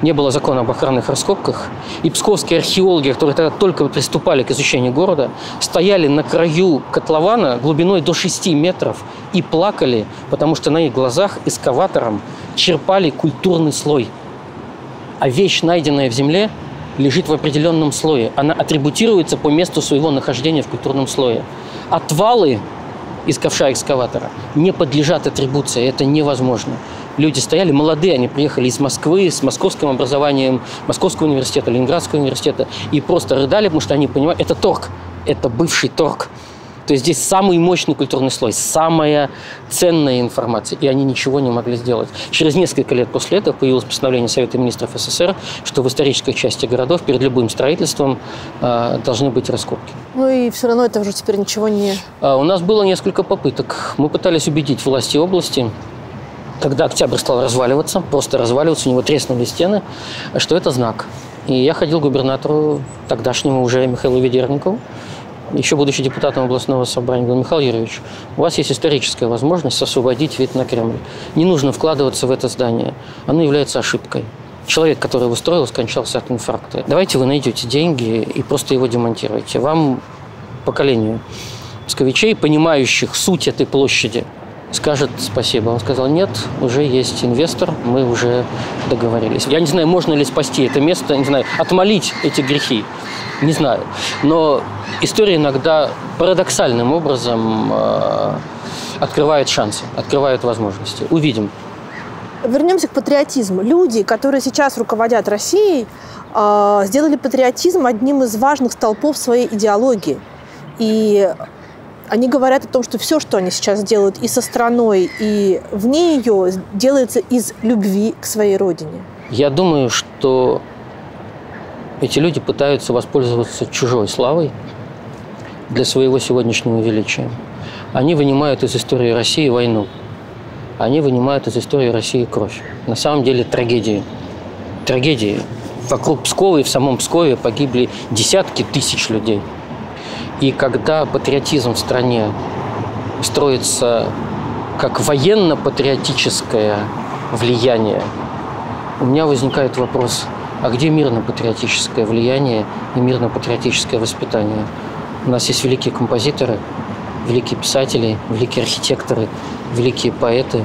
не было закона об охранных раскопках. И псковские археологи, которые тогда только приступали к изучению города, стояли на краю котлована глубиной до 6 метров и плакали, потому что на их глазах экскаватором черпали культурный слой. А вещь, найденная в земле, лежит в определенном слое. Она атрибутируется по месту своего нахождения в культурном слое. Отвалы из ковша экскаватора не подлежат атрибуции. Это невозможно. Люди стояли, молодые, они приехали из Москвы, с московским образованием, Московского университета, Ленинградского университета, и просто рыдали, потому что они понимают, это торг, это бывший торг. То есть здесь самый мощный культурный слой, самая ценная информация, и они ничего не могли сделать. Через несколько лет после этого появилось постановление Совета министров СССР, что в исторической части городов перед любым строительством должны быть раскопки. Ну и все равно это уже теперь ничего не... У нас было несколько попыток. Мы пытались убедить власти области, когда Октябрь стал разваливаться, просто разваливаться, у него треснули стены, что это знак. И я ходил к губернатору, тогдашнему уже Михаилу Ведерникову, еще будучи депутатом областного собрания, говорил: Михаил Юрьевич, у вас есть историческая возможность освободить вид на Кремль. Не нужно вкладываться в это здание. Оно является ошибкой. Человек, который его строил, скончался от инфаркта. Давайте вы найдете деньги и просто его демонтируйте. Вам, поколению псковичей, понимающих суть этой площади, скажет спасибо. Он сказал: нет, уже есть инвестор, мы уже договорились. Я не знаю, можно ли спасти это место, не знаю, отмолить эти грехи, не знаю. Но история иногда парадоксальным образом открывает шансы, открывает возможности. Увидим. Вернемся к патриотизму. Люди, которые сейчас руководят Россией, сделали патриотизм одним из важных столпов своей идеологии. И они говорят о том, что все, что они сейчас делают и со страной, и вне ее, делается из любви к своей родине. Я думаю, что эти люди пытаются воспользоваться чужой славой для своего сегодняшнего величия. Они вынимают из истории России войну. Они вынимают из истории России кровь. На самом деле трагедии. Трагедии. Вокруг Пскова и в самом Пскове погибли десятки тысяч людей. И когда патриотизм в стране строится как военно-патриотическое влияние, у меня возникает вопрос: а где мирно-патриотическое влияние и мирно-патриотическое воспитание? У нас есть великие композиторы, великие писатели, великие архитекторы, великие поэты.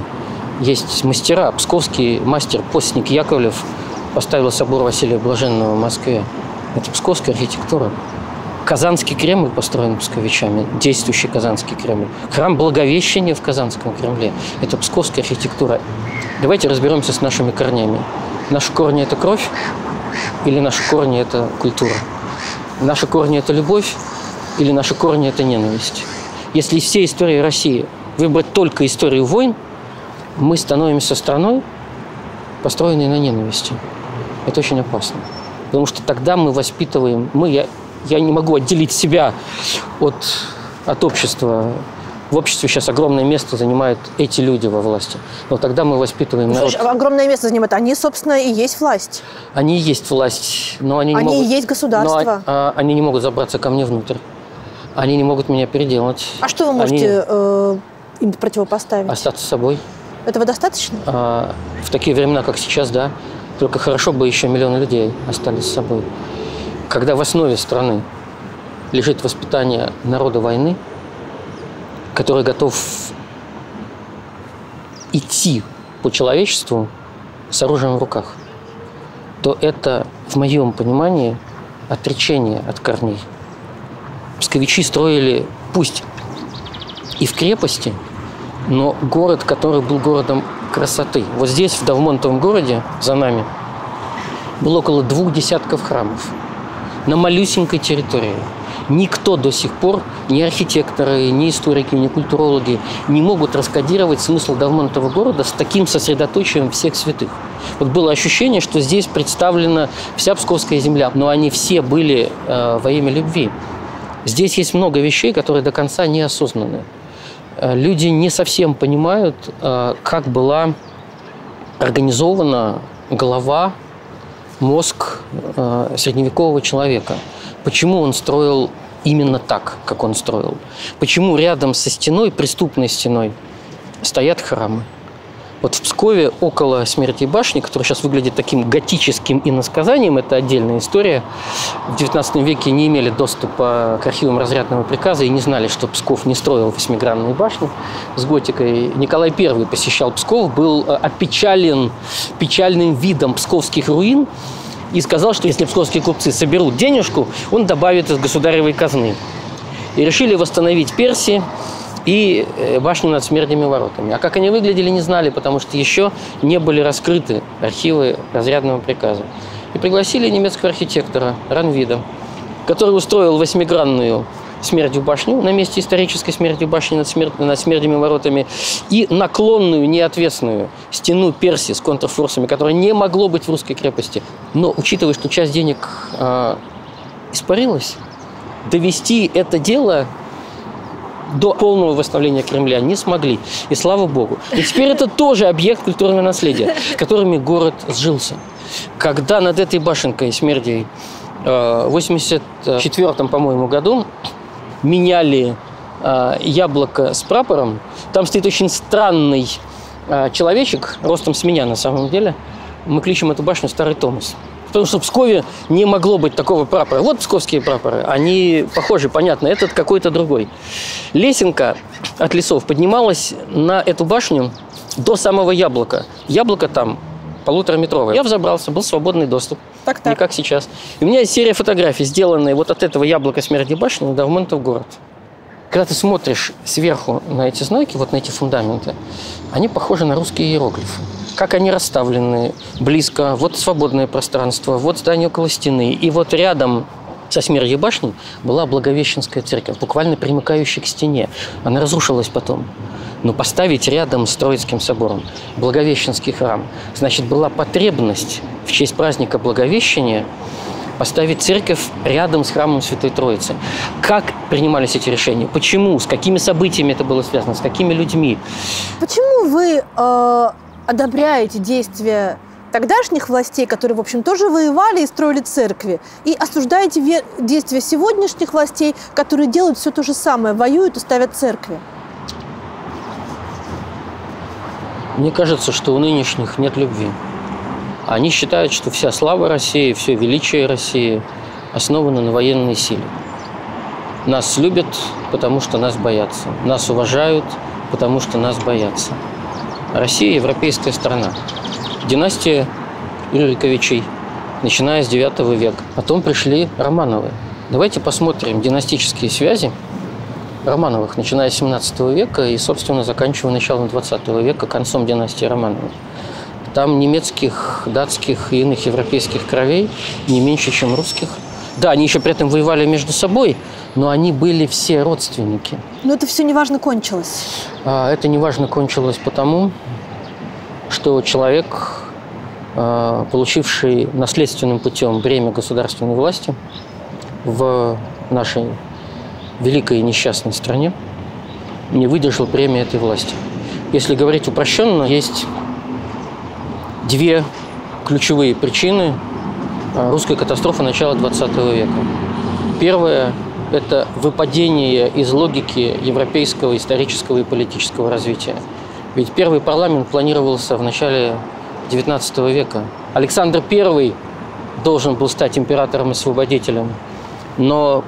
Есть мастера. Псковский мастер постник Яковлев поставил собор Василия Блаженного в Москве. Это псковская архитектура. Казанский Кремль построен псковичами, действующий Казанский Кремль. Храм Благовещения в Казанском Кремле – это псковская архитектура. Давайте разберемся с нашими корнями. Наши корни – это кровь или наши корни – это культура? Наши корни – это любовь или наши корни – это ненависть? Если из всей истории России выбрать только историю войн, мы становимся страной, построенной на ненависти. Это очень опасно. Потому что тогда мы воспитываем... Я не могу отделить себя от общества. В обществе сейчас огромное место занимают эти люди во власти. Но тогда мы воспитываем народ. Слушай, огромное место занимают. Они, собственно, и есть власть. Они и есть власть, но они не могут... Они и есть государство. Но они не могут забраться ко мне внутрь. Они не могут меня переделать. А что вы можете им противопоставить? Остаться собой. Этого достаточно? В такие времена, как сейчас, да. Только хорошо бы еще миллионы людей остались с собой. Когда в основе страны лежит воспитание народа войны, который готов идти по человечеству с оружием в руках, то это, в моем понимании, отречение от корней. Псковичи строили, пусть и в крепости, но город, который был городом красоты. Вот здесь, в Давмонтовом городе, за нами, было около 2 десятков храмов на малюсенькой территории. Никто до сих пор, ни архитекторы, ни историки, ни культурологи не могут раскодировать смысл Давмонтового города с таким сосредоточием всех святых. Вот было ощущение, что здесь представлена вся Псковская земля, но они все были во имя любви. Здесь есть много вещей, которые до конца не осознаны. Люди не совсем понимают, как была организована голова, мозг средневекового человека. Почему он строил именно так, как он строил? Почему рядом со стеной, преступной стеной, стоят храмы? Вот в Пскове около Смертной башни, которая сейчас выглядит таким готическим иносказанием, это отдельная история. В XIX веке не имели доступа к архивам разрядного приказа и не знали, что Псков не строил 8-гранные башни с готикой. Николай I посещал Псков, был опечален печальным видом псковских руин и сказал, что если псковские купцы соберут денежку, он добавит из государевой казны. И решили восстановить Перси и башню над Смердными воротами. А как они выглядели, не знали, потому что еще не были раскрыты архивы разрядного приказа. И пригласили немецкого архитектора Ранвида, который устроил 8-гранную Смердью башню на месте исторической Смердью башни над Смердными воротами и наклонную, неотвесную стену Перси с контрфорсами, которая не могло быть в русской крепости. Но, учитывая, что часть денег испарилась, довести это дело до полного восстановления Кремля не смогли. И слава Богу. И теперь это тоже объект культурного наследия, которыми город сжился. Когда над этой башенкой Смердей в 1984, по-моему, году меняли яблоко с прапором, там стоит очень странный человечек, ростом с меня на самом деле. Мы кличем эту башню Старый Томас. Потому что в Пскове не могло быть такого прапора. Вот псковские прапоры, они похожи, понятно, этот какой-то другой. Лесенка от лесов поднималась на эту башню до самого яблока. Яблоко там 1,5-метровое. Я взобрался, был свободный доступ. Так. Не как сейчас. И у меня есть серия фотографий, сделанные вот от этого яблока Смердной башни на Давмонтов город. Когда ты смотришь сверху на эти знойки, вот на эти фундаменты, они похожи на русские иероглифы. Как они расставлены близко, вот свободное пространство, вот здание около стены. И вот рядом со Смердной башней была Благовещенская церковь, буквально примыкающая к стене. Она разрушилась потом. Но поставить рядом с Троицким собором Благовещенский храм, значит, была потребность в честь праздника Благовещения поставить церковь рядом с храмом Святой Троицы. Как принимались эти решения? Почему? С какими событиями это было связано? С какими людьми? Почему вы одобряете действия тогдашних властей, которые, в общем, тоже воевали и строили церкви, и осуждаете действия сегодняшних властей, которые делают все то же самое, воюют и ставят церкви? Мне кажется, что у нынешних нет любви. Они считают, что вся слава России, все величие России основано на военной силе. Нас любят, потому что нас боятся. Нас уважают, потому что нас боятся. Россия – европейская страна. Династия Рюриковичей, начиная с IX века. Потом пришли Романовы. Давайте посмотрим династические связи Романовых, начиная с 17 века и, собственно, заканчивая началом 20 века, концом династии Романовых. Там немецких, датских и иных европейских кровей не меньше, чем русских. Да, они еще при этом воевали между собой, но они были все родственники. Но это все неважно кончилось. Это неважно кончилось потому, что человек, получивший наследственным путем бремя государственной власти в нашей великой и несчастной стране, не выдержал премии этой власти. Если говорить упрощенно, есть две ключевые причины русской катастрофы начала XX века. Первое – это выпадение из логики европейского исторического и политического развития. Ведь первый парламент планировался в начале XIX века. Александр I должен был стать императором-освободителем, но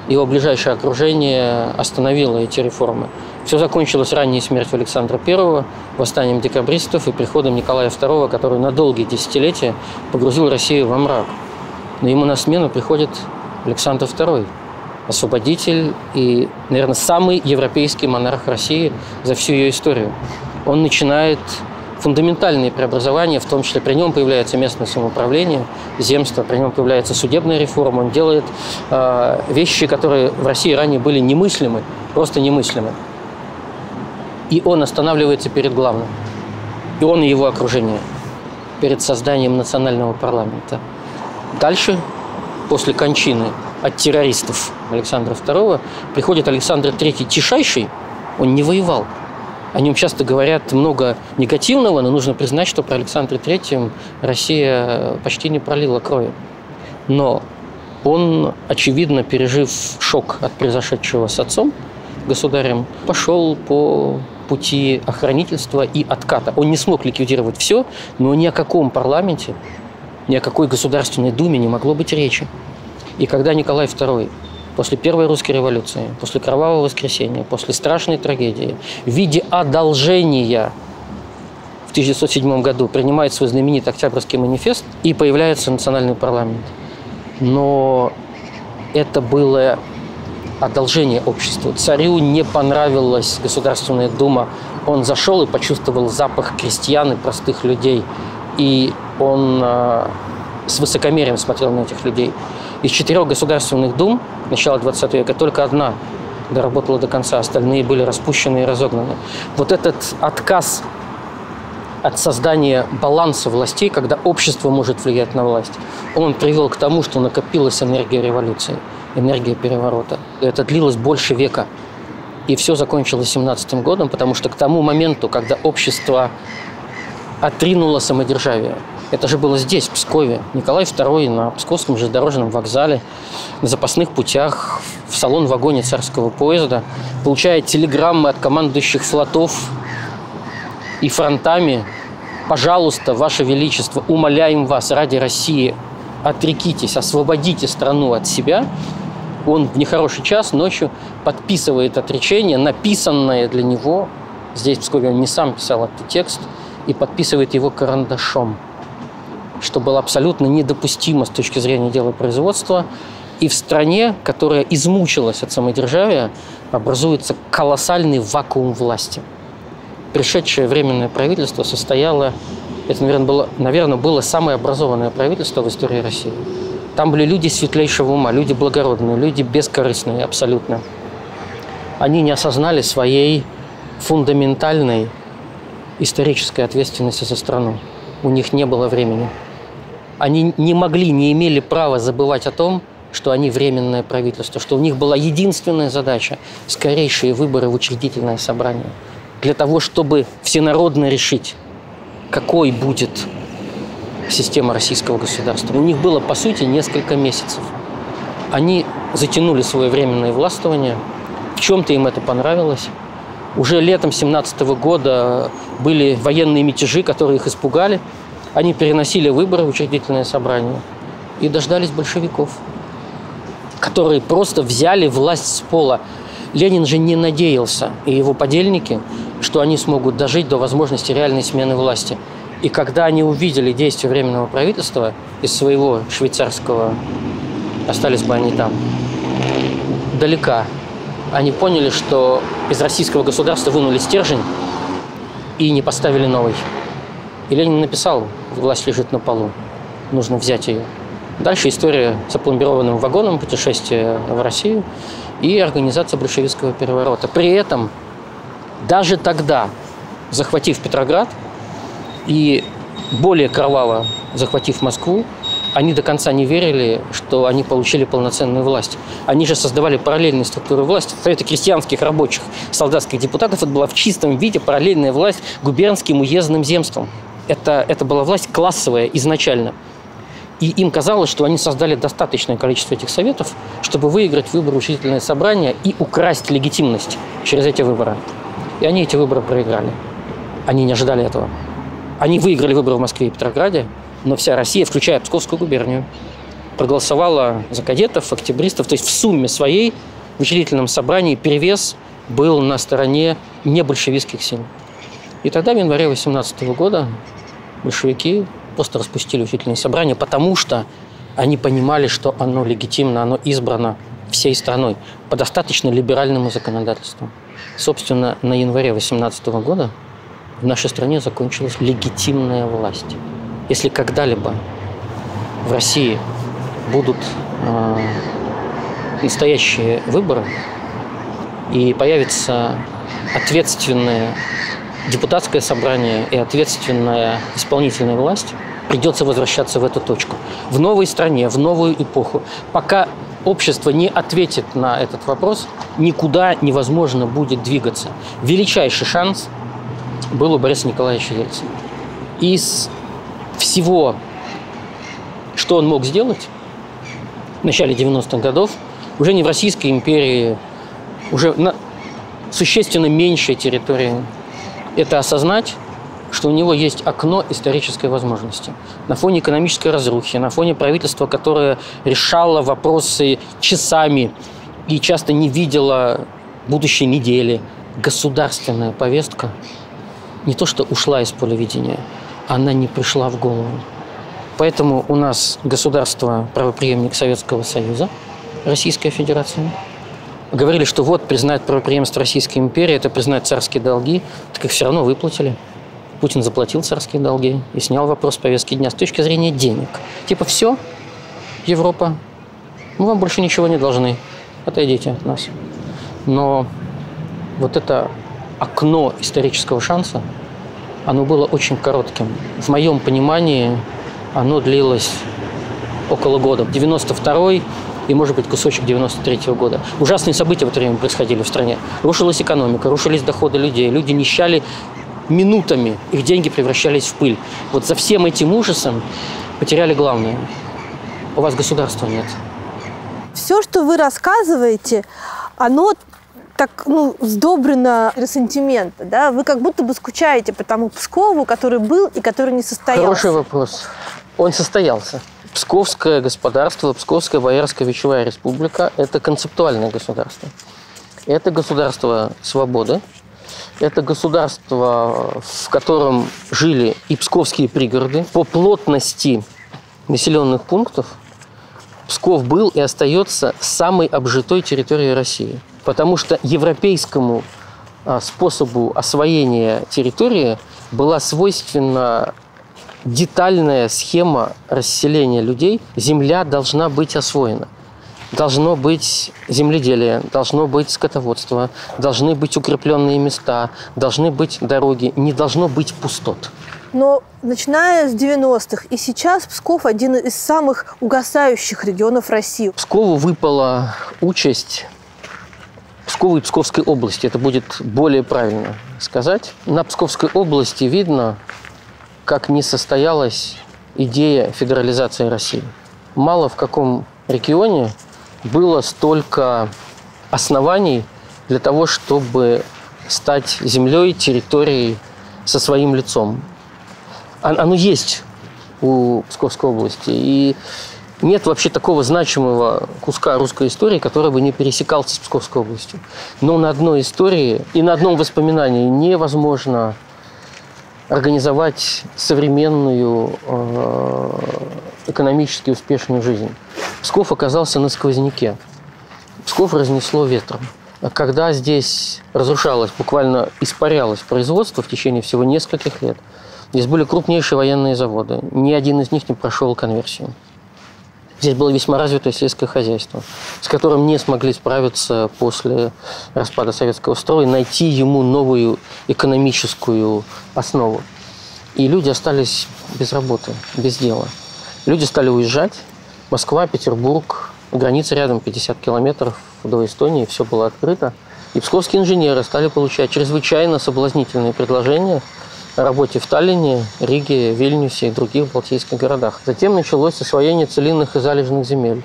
его ближайшее окружение остановило эти реформы. Все закончилось ранней смертью Александра I, восстанием декабристов и приходом Николая II, который на долгие десятилетия погрузил Россию во мрак. Но ему на смену приходит Александр II, освободитель и, наверное, самый европейский монарх России за всю ее историю. Он начинает фундаментальные преобразования, в том числе при нем появляется местное самоуправление, земство, при нем появляется судебная реформа. Он делает вещи, которые в России ранее были немыслимы, просто немыслимы. И он останавливается перед главным. И он и его окружение перед созданием национального парламента. Дальше, после кончины от террористов Александра II, приходит Александр III Тишайший. Он не воевал. О нем часто говорят много негативного, но нужно признать, что про Александра III Россия почти не пролила крови. Но он, очевидно, пережив шок от произошедшего с отцом, государем, пошел по пути охранительства и отката. Он не смог ликвидировать все, но ни о каком парламенте, ни о какой Государственной Думе не могло быть речи. И когда Николай II после Первой русской революции, после Кровавого воскресенья, после страшной трагедии, в виде одолжения в 1907 году принимает свой знаменитый Октябрьский манифест, и появляется национальный парламент. Но это было одолжение обществу. Царю не понравилась Государственная Дума. Он зашел и почувствовал запах крестьян и простых людей. И он с высокомерием смотрел на этих людей. Из 4 государственных дум начала 20 века только одна доработала до конца, остальные были распущены и разогнаны. Вот этот отказ от создания баланса властей, когда общество может влиять на власть, он привел к тому, что накопилась энергия революции, энергия переворота. Это длилось больше века. И все закончилось 17 годом, потому что к тому моменту, когда общество отринуло самодержавие, это же было здесь, в Пскове. Николай II на Псковском железнодорожном вокзале, на запасных путях, в салон-вагоне царского поезда, получает телеграммы от командующих флотов и фронтами: «Пожалуйста, Ваше Величество, умоляем вас ради России, отрекитесь, освободите страну от себя». Он в нехороший час ночью подписывает отречение, написанное для него. Здесь, в Пскове, он не сам писал этот текст, и подписывает его карандашом, что было абсолютно недопустимо с точки зрения делопроизводства. И в стране, которая измучилась от самодержавия, образуется колоссальный вакуум власти. Пришедшее Временное правительство состояло, это, наверное, было самое образованное правительство в истории России. Там были люди светлейшего ума, люди благородные, люди бескорыстные абсолютно. Они не осознали своей фундаментальной исторической ответственности за страну. У них не было времени. Они не могли, не имели права забывать о том, что они временное правительство, что у них была единственная задача – скорейшие выборы в учредительное собрание, для того, чтобы всенародно решить, какой будет система российского государства. У них было, по сути, несколько месяцев. Они затянули свое временное властвование, в чем-то им это понравилось. Уже летом 1917 года были военные мятежи, которые их испугали. Они переносили выборы в учредительное собрание и дождались большевиков, которые просто взяли власть с пола. Ленин же не надеялся, и его подельники, что они смогут дожить до возможности реальной смены власти. И когда они увидели действия Временного правительства из своего швейцарского, остались бы они там, далека, они поняли, что из российского государства вынули стержень и не поставили новый. И Ленин написал: власть лежит на полу, нужно взять ее. Дальше история с опломбированным вагоном, путешествие в Россию и организация большевистского переворота. При этом даже тогда, захватив Петроград и более кроваво захватив Москву, они до конца не верили, что они получили полноценную власть. Они же создавали параллельные структуры власти. Советы крестьянских, рабочих, солдатских депутатов – это была в чистом виде параллельная власть губернским уездным земствам. Это была власть классовая изначально. И им казалось, что они создали достаточное количество этих советов, чтобы выиграть выборы в учредительное собрание и украсть легитимность через эти выборы. И они эти выборы проиграли. Они не ожидали этого. Они выиграли выборы в Москве и Петрограде, но вся Россия, включая Псковскую губернию, проголосовало за кадетов, октябристов. То есть в сумме своей в учредительном собрании перевес был на стороне небольшевистских сил. И тогда, в январе 18 года, большевики просто распустили учредительное собрание, потому что они понимали, что оно легитимно, оно избрано всей страной по достаточно либеральному законодательству. Собственно, на январе 18 года в нашей стране закончилась легитимная власть. Если когда-либо в России будут настоящие выборы и появится ответственное депутатское собрание и ответственная исполнительная власть, придется возвращаться в эту точку. В новой стране, в новую эпоху. Пока общество не ответит на этот вопрос, никуда невозможно будет двигаться. Величайший шанс был у Бориса Николаевича Ельцина. Из всего, что он мог сделать в начале 90-х годов, уже не в Российской империи, уже на существенно меньшей территории, это осознать, что у него есть окно исторической возможности. На фоне экономической разрухи, на фоне правительства, которое решало вопросы часами и часто не видело будущей недели, государственная повестка не то что ушла из поля видения, она не пришла в голову. Поэтому у нас государство правопреемник Советского Союза, Российская Федерация. Говорили, что вот признать правопреемство Российской империи, это признать царские долги, так их все равно выплатили. Путин заплатил царские долги и снял вопрос повестки дня с точки зрения денег. Типа все, Европа, мы вам больше ничего не должны, отойдите от нас. Но вот это окно исторического шанса, оно было очень коротким. В моем понимании оно длилось около года. 92-й и, может быть, кусочек 93-го года. Ужасные события в это время происходили в стране. Рушилась экономика, рушились доходы людей. Люди нищали минутами, их деньги превращались в пыль. Вот за всем этим ужасом потеряли главное. У вас государства нет. Все, что вы рассказываете, оно так, сдобрено ресентиментом, да? Вы как будто бы скучаете по тому Пскову, который был и который не состоялся. Хороший вопрос. Он состоялся. Псковское господарство, Псковская Боярская Вечевая Республика – это концептуальное государство. Это государство свободы. Это государство, в котором жили и псковские пригороды. По плотности населенных пунктов Псков был и остается самой обжитой территорией России. Потому что европейскому способу освоения территории была свойственна детальная схема расселения людей. Земля должна быть освоена. Должно быть земледелие, должно быть скотоводство, должны быть укрепленные места, должны быть дороги, не должно быть пустот. Но начиная с 90-х и сейчас Псков один из самых угасающих регионов России. Пскову выпала участь, Пскову и Псковской области, это будет более правильно сказать. На Псковской области видно, как не состоялась идея федерализации России. Мало в каком регионе было столько оснований для того, чтобы стать землей, территорией со своим лицом. Оно есть у Псковской области. И нет вообще такого значимого куска русской истории, который бы не пересекался с Псковской областью. Но на одной истории и на одном воспоминании невозможно организовать современную экономически успешную жизнь. Псков оказался на сквозняке. Псков разнесло ветром. Когда здесь разрушалось, буквально испарялось производство в течение всего нескольких лет, здесь были крупнейшие военные заводы. Ни один из них не прошел конверсию. Здесь было весьма развитое сельское хозяйство, с которым не смогли справиться после распада советского строя, найти ему новую экономическую основу. И люди остались без работы, без дела. Люди стали уезжать. Москва, Петербург, граница рядом, 50 километров до Эстонии, все было открыто. И псковские инженеры стали получать чрезвычайно соблазнительные предложения о работе в Таллине, Риге, Вильнюсе и других балтийских городах. Затем началось освоение целинных и залежных земель.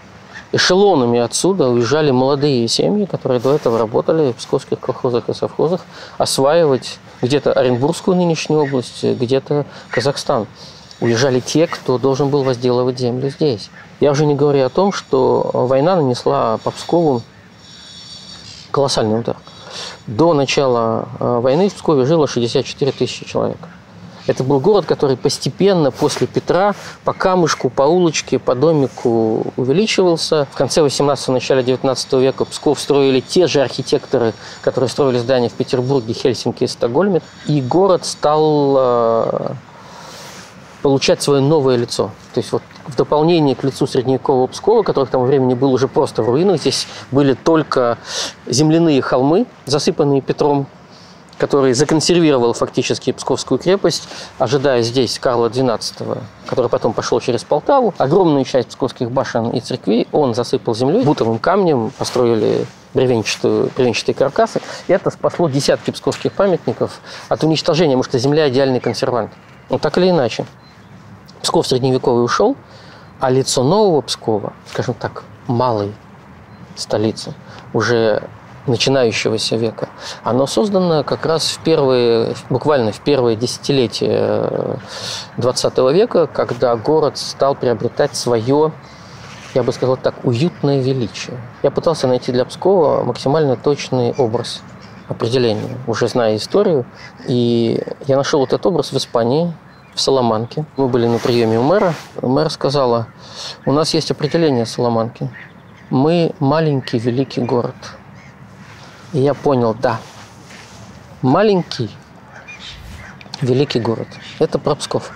Эшелонами отсюда уезжали молодые семьи, которые до этого работали в псковских колхозах и совхозах, осваивать где-то Оренбургскую нынешнюю область, где-то Казахстан. Уезжали те, кто должен был возделывать землю здесь. Я уже не говорю о том, что война нанесла по Пскову колоссальный удар. До начала войны в Пскове жило 64 тысячи человек. Это был город, который постепенно после Петра по камушку, по улочке, по домику увеличивался. В конце 18-го, начале 19 века Псков строили те же архитекторы, которые строили здания в Петербурге, Хельсинки и Стокгольме. И город стал получать свое новое лицо. То есть вот в дополнение к лицу средневекового Пскова, который к тому времени был уже просто в руинах, здесь были только земляные холмы, засыпанные Петром, который законсервировал фактически Псковскую крепость, ожидая здесь Карла XII, который потом пошел через Полтаву. Огромную часть псковских башен и церквей он засыпал землей, бутовым камнем, построили бревенчатые каркасы. И это спасло десятки псковских памятников от уничтожения, потому что земля – идеальный консервант. Но так или иначе, Псков средневековый ушел, а лицо нового Пскова, скажем так, малой столицы, уже начинающегося века, оно создано как раз буквально в первые десятилетия XX века, когда город стал приобретать свое, я бы сказал так, уютное величие. Я пытался найти для Пскова максимально точный образ определения, уже зная историю, и я нашел этот образ в Испании, в Саламанке. Мы были на приеме у мэра. Мэр сказала: у нас есть определение Саламанки. Мы маленький великий город. И я понял, да, маленький великий город. Это про Псков.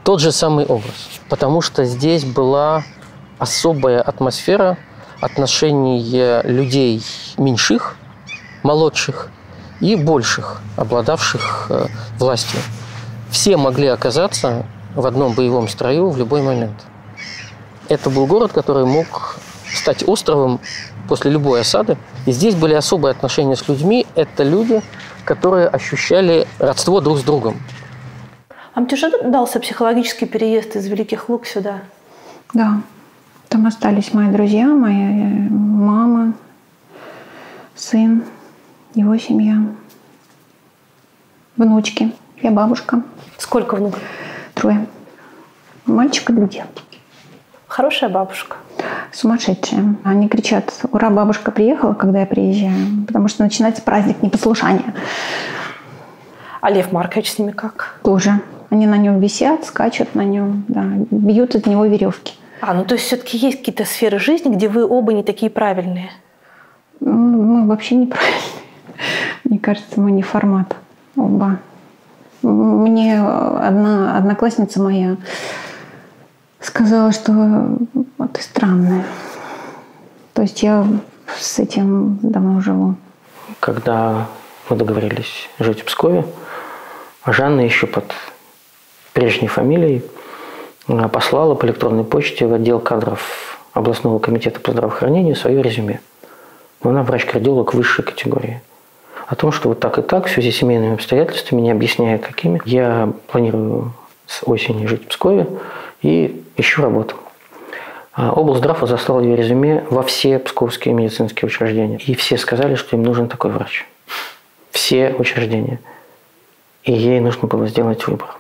Тот же самый образ. Потому что здесь была особая атмосфера отношений людей меньших, молодших и больших, обладавших властью. Все могли оказаться в одном боевом строю в любой момент. Это был город, который мог стать островом после любой осады. И здесь были особые отношения с людьми. Это люди, которые ощущали родство друг с другом. Вам тяжело дался психологический переезд из Великих Луг сюда? Да. Там остались мои друзья, моя мама, сын, его семья, внучки, я бабушка. Сколько внуков? 3. Мальчик и 2 девочки. Хорошая бабушка. Сумасшедшие. Они кричат: ура, бабушка приехала, когда я приезжаю, потому что начинается праздник непослушания. А Лев Маркович с ними как? Тоже. Они на нем висят, скачут на нем, да, бьют из него веревки. Ну то есть все-таки есть какие-то сферы жизни, где вы оба не такие правильные? Мы вообще неправильные. Мне кажется, мы не формат оба. Мне одна одноклассница моя сказала, что ты странная. То есть я с этим давно живу. Когда мы договорились жить в Пскове, Жанна еще под прежней фамилией послала по электронной почте в отдел кадров областного комитета по здравоохранению свое резюме. Но она врач-кардиолог высшей категории. О том, что вот так и так, в связи с семейными обстоятельствами, не объясняя какими, я планирую с осени жить в Пскове и ищу работу. Облздрав разослал ее резюме во все псковские медицинские учреждения. И все сказали, что им нужен такой врач. Все учреждения. И ей нужно было сделать выбор.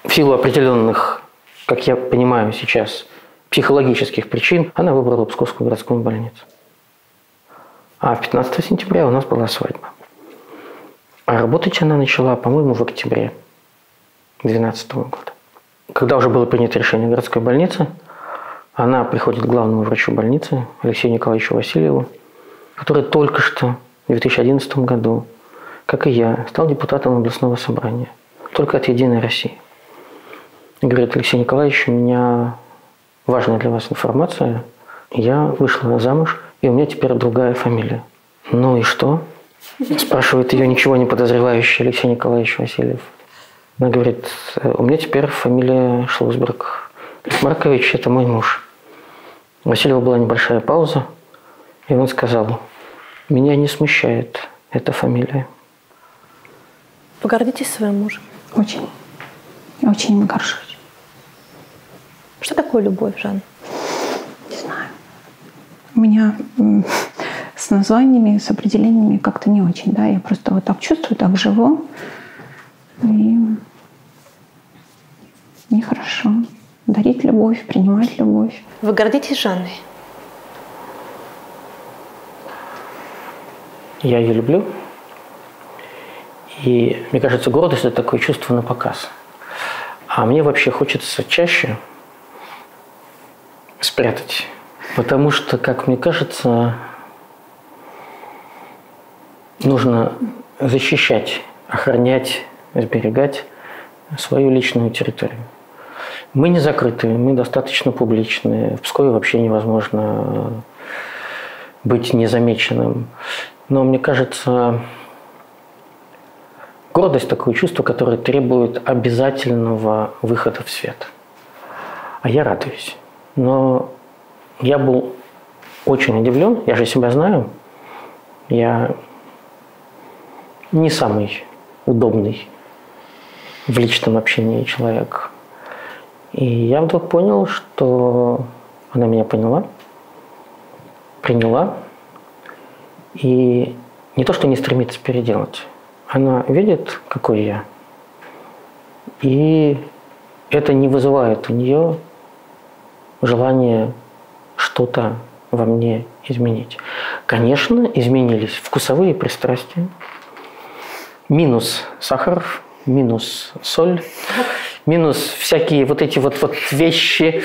В силу определенных, как я понимаю сейчас, психологических причин, она выбрала Псковскую городскую больницу. А 15 сентября у нас была свадьба. А работать она начала, по-моему, в октябре 2012 года. Когда уже было принято решение городской больницы, она приходит к главному врачу больницы, Алексею Николаевичу Васильеву, который только что в 2011 году, как и я, стал депутатом областного собрания, только от «Единой России». И говорит: Алексей Николаевич, у меня важная для вас информация. Я вышла замуж, и у меня теперь другая фамилия. Ну и что? Спрашивает ее ничего не подозревающий Алексей Николаевич Васильев. Она говорит: у меня теперь фамилия Шлосберг. Маркович – это мой муж. У Васильева была небольшая пауза, и он сказал: меня не смущает эта фамилия. Вы гордитесь своим мужем? Очень. Я очень им горжусь. Что такое любовь, Жанна? Не знаю. У меня с названиями, с определениями как-то не очень. Да? Я просто вот так чувствую, так живу. И нехорошо. Дарить любовь, принимать любовь. Вы гордитесь Жанной? Я ее люблю. И мне кажется, гордость – это такое чувство на показ. А мне вообще хочется чаще спрятать. Потому что, как мне кажется, нужно защищать, охранять, сберегать свою личную территорию. Мы не закрытые, мы достаточно публичные. В Пскове вообще невозможно быть незамеченным. Но мне кажется, гордость – такое чувство, которое требует обязательного выхода в свет. А я радуюсь. Но я был очень удивлен, я же себя знаю. Я не самый удобный в личном общении человек. И я вдруг понял, что она меня поняла, приняла. И не то, что не стремится переделать. Она видит, какой я. И это не вызывает у нее желания что-то во мне изменить. Конечно, изменились вкусовые пристрастия. Минус сахар, минус соль, минус всякие вот эти вот вещи,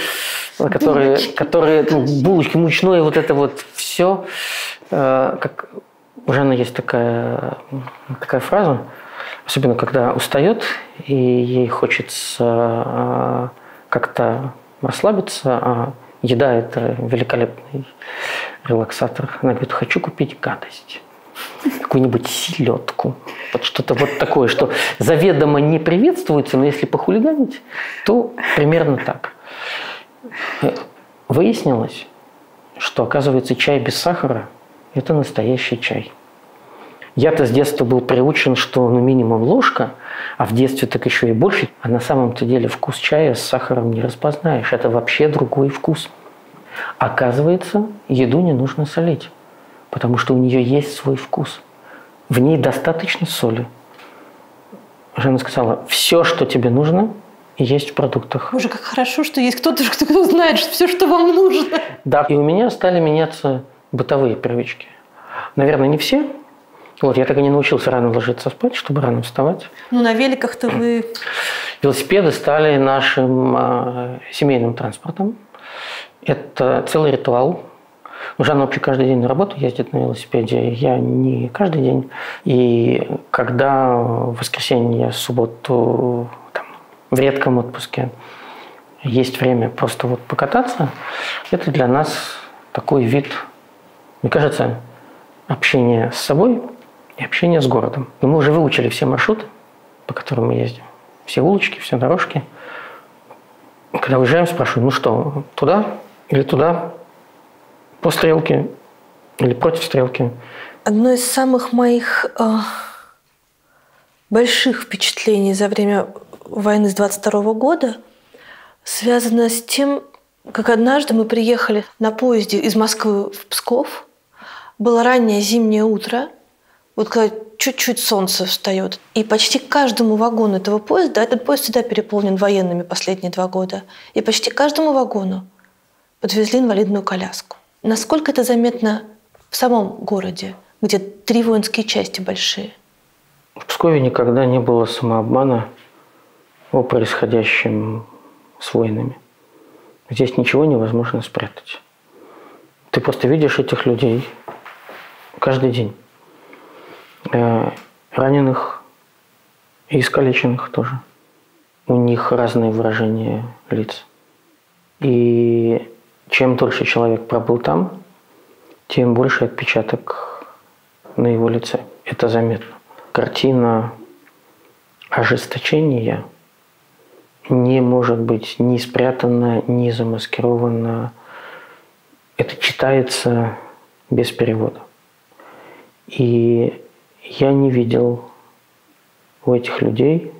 которые булочки, мучное, вот это вот все. Как у Жанны есть такая фраза, особенно когда устает и ей хочется как-то расслабиться, а еда – это великолепный релаксатор. Она говорит: хочу купить гадость, какую-нибудь селедку, вот что-то вот такое, что заведомо не приветствуется, но если похулиганить, то примерно так. Выяснилось, что, оказывается, чай без сахара – это настоящий чай. Я-то с детства был приучен, что минимум ложка, а в детстве так еще и больше. А на самом-то деле вкус чая с сахаром не распознаешь. Это вообще другой вкус. Оказывается, еду не нужно солить, потому что у нее есть свой вкус. В ней достаточно соли. Жанна сказала: все, что тебе нужно, есть в продуктах. Боже, как хорошо, что есть кто-то, кто знает все, что вам нужно. Да, и у меня стали меняться бытовые привычки. Наверное, не все. Вот, я так и не научился рано ложиться спать, чтобы рано вставать. Ну, на великах-то вы... Велосипеды стали нашим семейным транспортом. Это целый ритуал. Жанна вообще каждый день на работу ездит на велосипеде. Я не каждый день. И когда в воскресенье, субботу, в редком отпуске есть время просто вот покататься, это для нас такой вид, мне кажется, общения с собой и общения с городом. Но мы уже выучили все маршруты, по которым мы ездим. Все улочки, все дорожки. Когда уезжаем, спрашиваем: ну что, туда или туда? По стрелке или против стрелки? Одно из самых моих больших впечатлений за время войны с 22 года связано с тем, как однажды мы приехали на поезде из Москвы в Псков. Было раннее зимнее утро, вот когда чуть-чуть солнце встает. И почти каждому вагону этого поезда, этот поезд всегда переполнен военными последние 2 года, и почти каждому вагону подвезли инвалидную коляску. Насколько это заметно в самом городе, где 3 воинские части большие? В Пскове никогда не было самообмана о происходящем с войнами. Здесь ничего невозможно спрятать. Ты просто видишь этих людей каждый день. Раненых и искалеченных тоже. У них разные выражения лиц. И чем дольше человек пробыл там, тем больше отпечаток на его лице. Это заметно. Картина ожесточения не может быть ни спрятана, ни замаскирована. Это читается без перевода. И я не видел у этих людей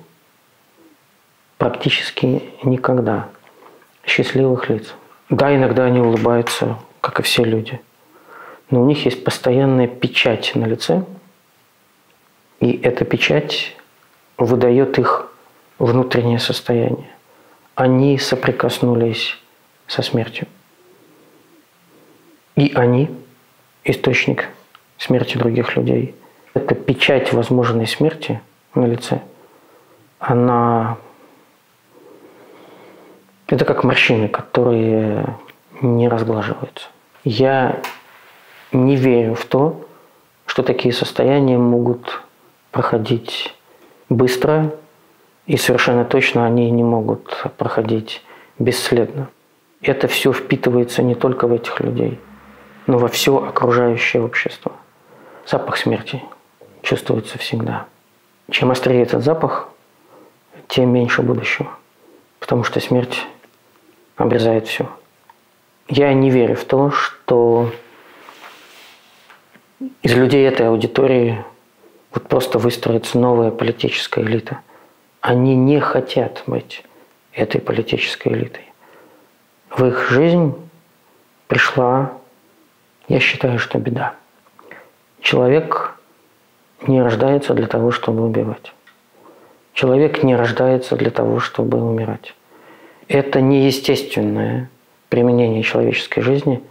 практически никогда счастливых лиц. Да, иногда они улыбаются, как и все люди, но у них есть постоянная печать на лице, и эта печать выдает их внутреннее состояние. они соприкоснулись со смертью. И они – источник смерти других людей. Эта печать возможной смерти на лице, она… Это как морщины, которые не разглаживаются. Я не верю в то, что такие состояния могут проходить быстро, и совершенно точно они не могут проходить бесследно. Это все впитывается не только в этих людей, но во все окружающее общество. Запах смерти чувствуется всегда. Чем острее этот запах, тем меньше будущего, потому что смерть обрезает все. Я не верю в то, что из людей этой аудитории вот просто выстроится новая политическая элита. Они не хотят быть этой политической элитой. В их жизнь пришла, я считаю, что беда. Человек не рождается для того, чтобы убивать. Человек не рождается для того, чтобы умирать. Это неестественное применение человеческой жизни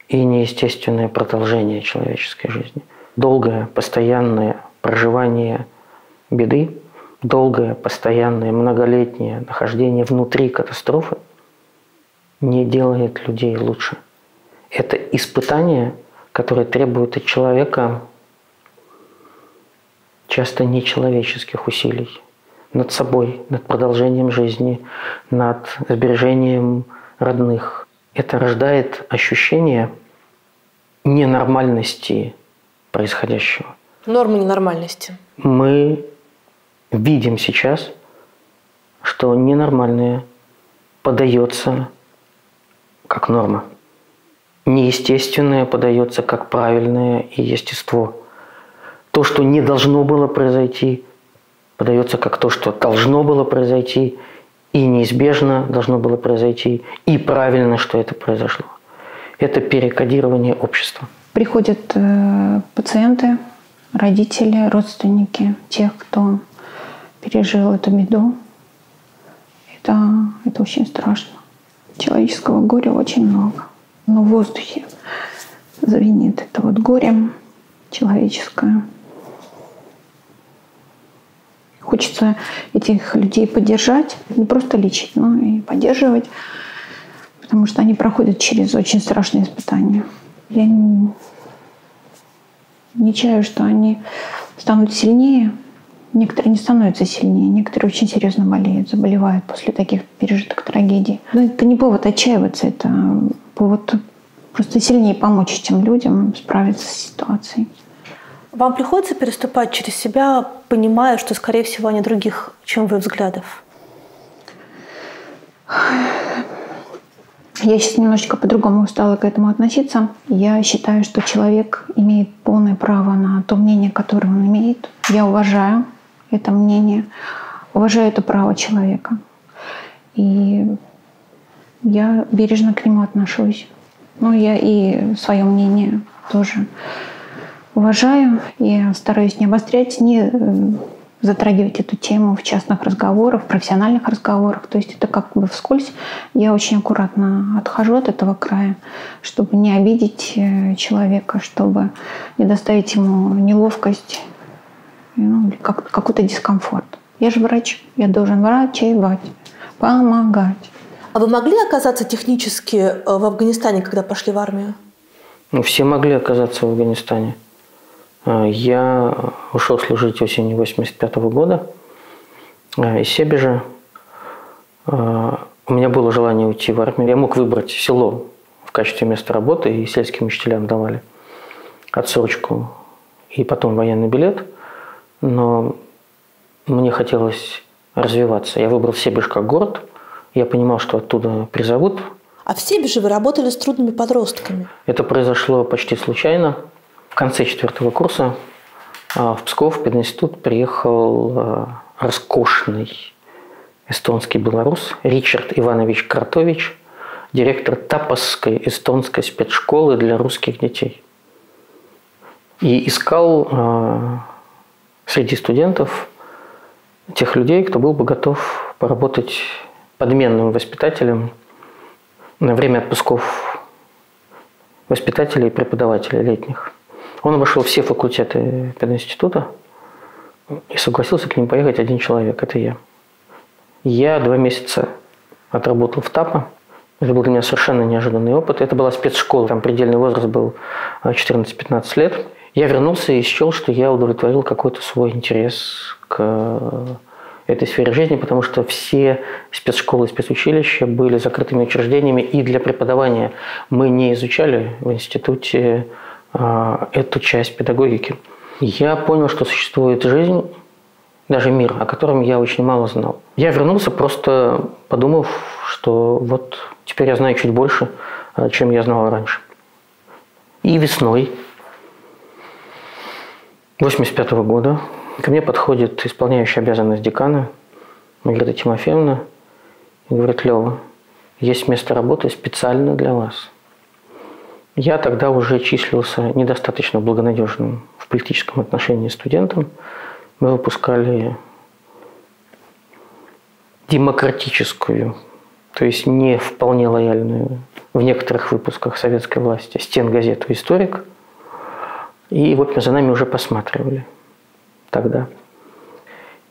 и неестественное продолжение человеческой жизни. Долгое, постоянное проживание беды, долгое, постоянное, многолетнее нахождение внутри катастрофы не делает людей лучше. Это испытание, которое требует от человека часто нечеловеческих усилий над собой, над продолжением жизни, над сбережением родных. Это рождает ощущение ненормальности происходящего. Нормы ненормальности. Мы видим сейчас, что ненормальное подается как норма. Неестественное подается как правильное и естество. То, что не должно было произойти, подается как то, что должно было произойти, и неизбежно должно было произойти, и правильно, что это произошло. Это перекодирование общества. Приходят пациенты, родители, родственники тех, кто пережил эту беду. Это очень страшно. Человеческого горя очень много. Но в воздухе звенит это вот горе человеческое. Хочется этих людей поддержать, не просто лечить, но и поддерживать, потому что они проходят через очень страшные испытания. Я не чаю, что они станут сильнее. Некоторые не становятся сильнее, некоторые очень серьезно болеют, заболевают после таких пережитых трагедий. Но это не повод отчаиваться, это повод просто сильнее помочь этим людям справиться с ситуацией. Вам приходится переступать через себя, понимая, что, скорее всего, они других, чем вы, взглядов? Я сейчас немножечко по-другому стала к этому относиться. Я считаю, что человек имеет полное право на то мнение, которое он имеет. Я уважаю это мнение, уважаю это право человека. И я бережно к нему отношусь. Ну, я и свое мнение тоже уважаю. Я стараюсь не обострять, не затрагивать эту тему в частных разговорах, в профессиональных разговорах. То есть это как бы вскользь. Я очень аккуратно отхожу от этого края, чтобы не обидеть человека, чтобы не доставить ему неловкость, ну, или какой-то дискомфорт. Я же врач, я должен врачевать, помогать. А вы могли оказаться технически в Афганистане, когда пошли в армию? Ну, все могли оказаться в Афганистане. Я ушел служить осенью 1985 года из Себежа. У меня было желание уйти в армию. Я мог выбрать село в качестве места работы, и сельским учителям давали отсрочку и потом военный билет. Но мне хотелось развиваться. Я выбрал Себеж как город. Я понимал, что оттуда призовут. А в Себеже вы работали с трудными подростками? Это произошло почти случайно. В конце 4 курса в Псков, в пединститут, приехал роскошный эстонский белорус Ричард Иванович Кратович, директор Тапасской эстонской спецшколы для русских детей. И искал среди студентов тех людей, кто был бы готов поработать подменным воспитателем на время отпусков воспитателей и преподавателей летних. Он обошел все факультеты пединститута и согласился к ним поехать один человек, это я. Я 2 месяца отработал в ТАПа. Это был для меня совершенно неожиданный опыт. Это была спецшкола, там предельный возраст был 14-15 лет. Я вернулся и счел, что я удовлетворил какой-то свой интерес к этой сфере жизни, потому что все спецшколы и спецучилища были закрытыми учреждениями, и для преподавания мы не изучали в институте эту часть педагогики. Я понял, что существует жизнь, даже мир, о котором я очень мало знал. Я вернулся, просто подумав, что вот теперь я знаю чуть больше, чем я знал раньше. И весной 1985 года ко мне подходит исполняющий обязанность декана Маргарита Тимофеевна и говорит: Лёва, есть место работы специально для вас. Я тогда уже числился недостаточно благонадежным в политическом отношении студентом. Мы выпускали демократическую, то есть не вполне лояльную в некоторых выпусках советской власти стенгазету «Историк». И вот за нами уже посматривали тогда.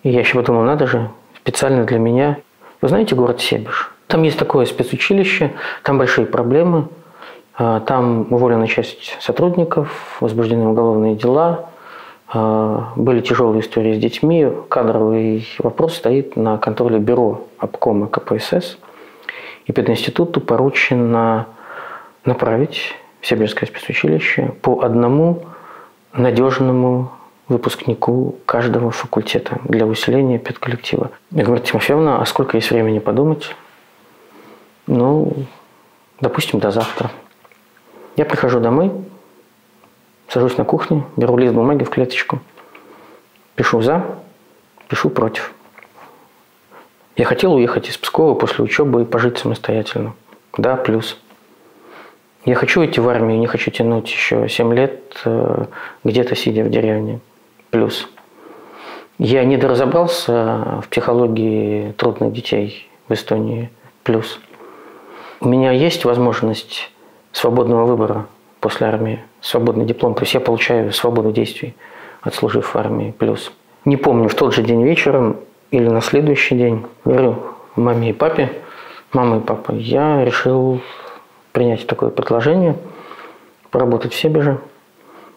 И я еще подумал, надо же, специально для меня. Вы знаете город Себеж? Там есть такое спецучилище, там большие проблемы. Там уволена часть сотрудников, возбуждены уголовные дела. Были тяжелые истории с детьми. Кадровый вопрос стоит на контроле бюро обкома КПСС. И пединституту поручено направить в Себежское спецучилище по одному надежному выпускнику каждого факультета для усиления педколлектива. Я говорю: Тимофеевна, а сколько есть времени подумать? Ну, допустим, до завтра. Я прихожу домой, сажусь на кухне, беру лист бумаги в клеточку, пишу «за», пишу «против». Я хотел уехать из Пскова после учебы и пожить самостоятельно. Да, плюс. Я хочу идти в армию, не хочу тянуть еще 7 лет, где-то сидя в деревне. Плюс. Я недоразобрался в психологии трудных детей в Эстонии. Плюс. У меня есть возможность свободного выбора после армии, свободный диплом. То есть я получаю свободу действий, отслужив в армии. Плюс. Не помню, в тот же день вечером или на следующий день говорю маме и папе: мама и папа, я решил принять такое предложение, поработать в Себеже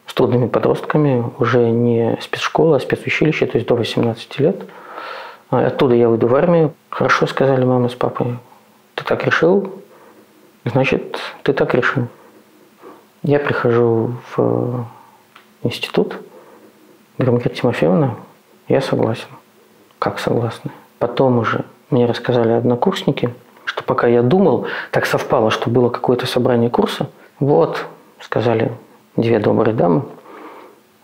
с трудными подростками, уже не спецшкола, а спецучилище, то есть до 18 лет. Оттуда я выйду в армию. Хорошо, сказали мама с папой. Ты так решил? Значит, ты так решил. Я прихожу в институт, говорю: Маргарита Тимофеевна, я согласен. Как согласны? Потом уже мне рассказали однокурсники, что пока я думал, так совпало, что было какое-то собрание курса. Вот, сказали 2 добрые дамы,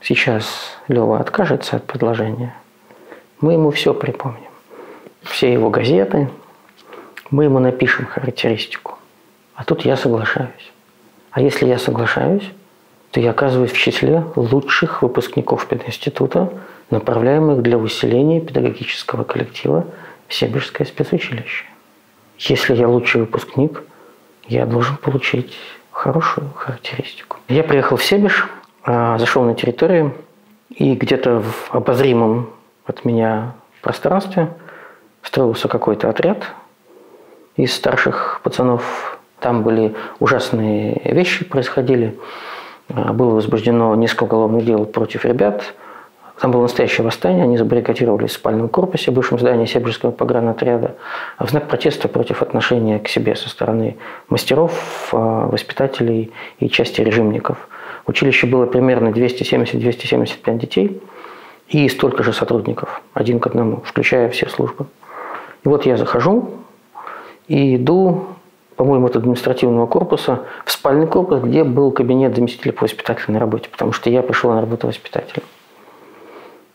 сейчас Лёва откажется от предложения. Мы ему все припомним. Все его газеты, мы ему напишем характеристику. А тут я соглашаюсь. А если я соглашаюсь, то я оказываюсь в числе лучших выпускников пединститута, направляемых для усиления педагогического коллектива в Себежское спецучилище. Если я лучший выпускник, я должен получить хорошую характеристику. Я приехал в Себеж, зашел на территорию, и где-то в обозримом от меня пространстве строился какой-то отряд из старших пацанов. Там были ужасные вещи происходили. Было возбуждено несколько уголовных дел против ребят. Там было настоящее восстание. Они забаррикадировались в спальном корпусе, бывшем здании Себежского погранотряда, в знак протеста против отношения к себе со стороны мастеров, воспитателей и части режимников. В училище было примерно 270-275 детей и столько же сотрудников, 1 к 1, включая все службы. И вот я захожу и иду, по-моему, от административного корпуса в спальный корпус, где был кабинет заместителя по воспитательной работе, потому что я пришел на работу воспитателем.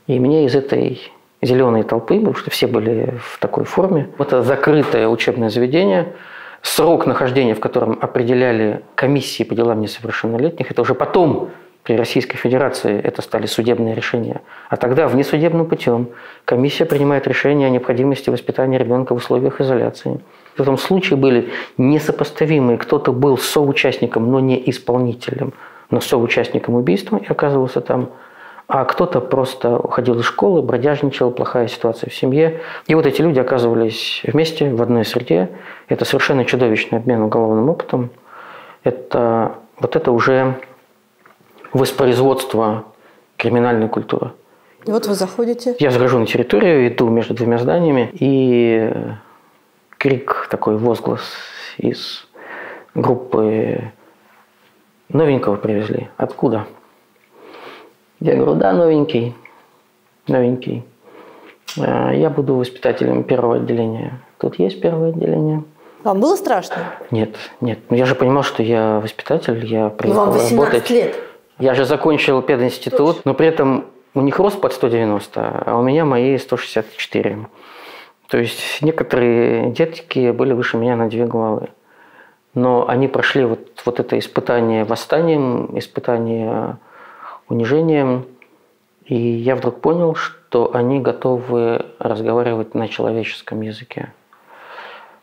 И мне из этой зеленой толпы, потому что все были в такой форме, это закрытое учебное заведение, срок нахождения в котором определяли комиссии по делам несовершеннолетних, это уже потом При Российской Федерации это стали судебные решения. А тогда внесудебным путем комиссия принимает решение о необходимости воспитания ребенка в условиях изоляции. В этом случае были несопоставимые. Кто-то был соучастником, но не исполнителем, но соучастником убийства и оказывался там. А кто-то просто уходил из школы, бродяжничал, плохая ситуация в семье. И вот эти люди оказывались вместе в одной среде. Это совершенно чудовищный обмен уголовным опытом. Это уже воспроизводство криминальной культуры. И вот вы заходите. Я захожу на территорию, иду между двумя зданиями, и крик, такой возглас из группы: новенького привезли. Откуда? Я говорю: да, новенький. Я буду воспитателем первого отделения. Тут есть первое отделение. Вам было страшно? Нет. Я же понимал, что я воспитатель, я приехал вам 18 работать. лет. Я же закончил пединститут, но при этом у них рост под 190, а у меня мои 164. То есть некоторые детки были выше меня на 2 головы. Но они прошли вот это испытание восстанием, испытание унижением. И я вдруг понял, что они готовы разговаривать на человеческом языке.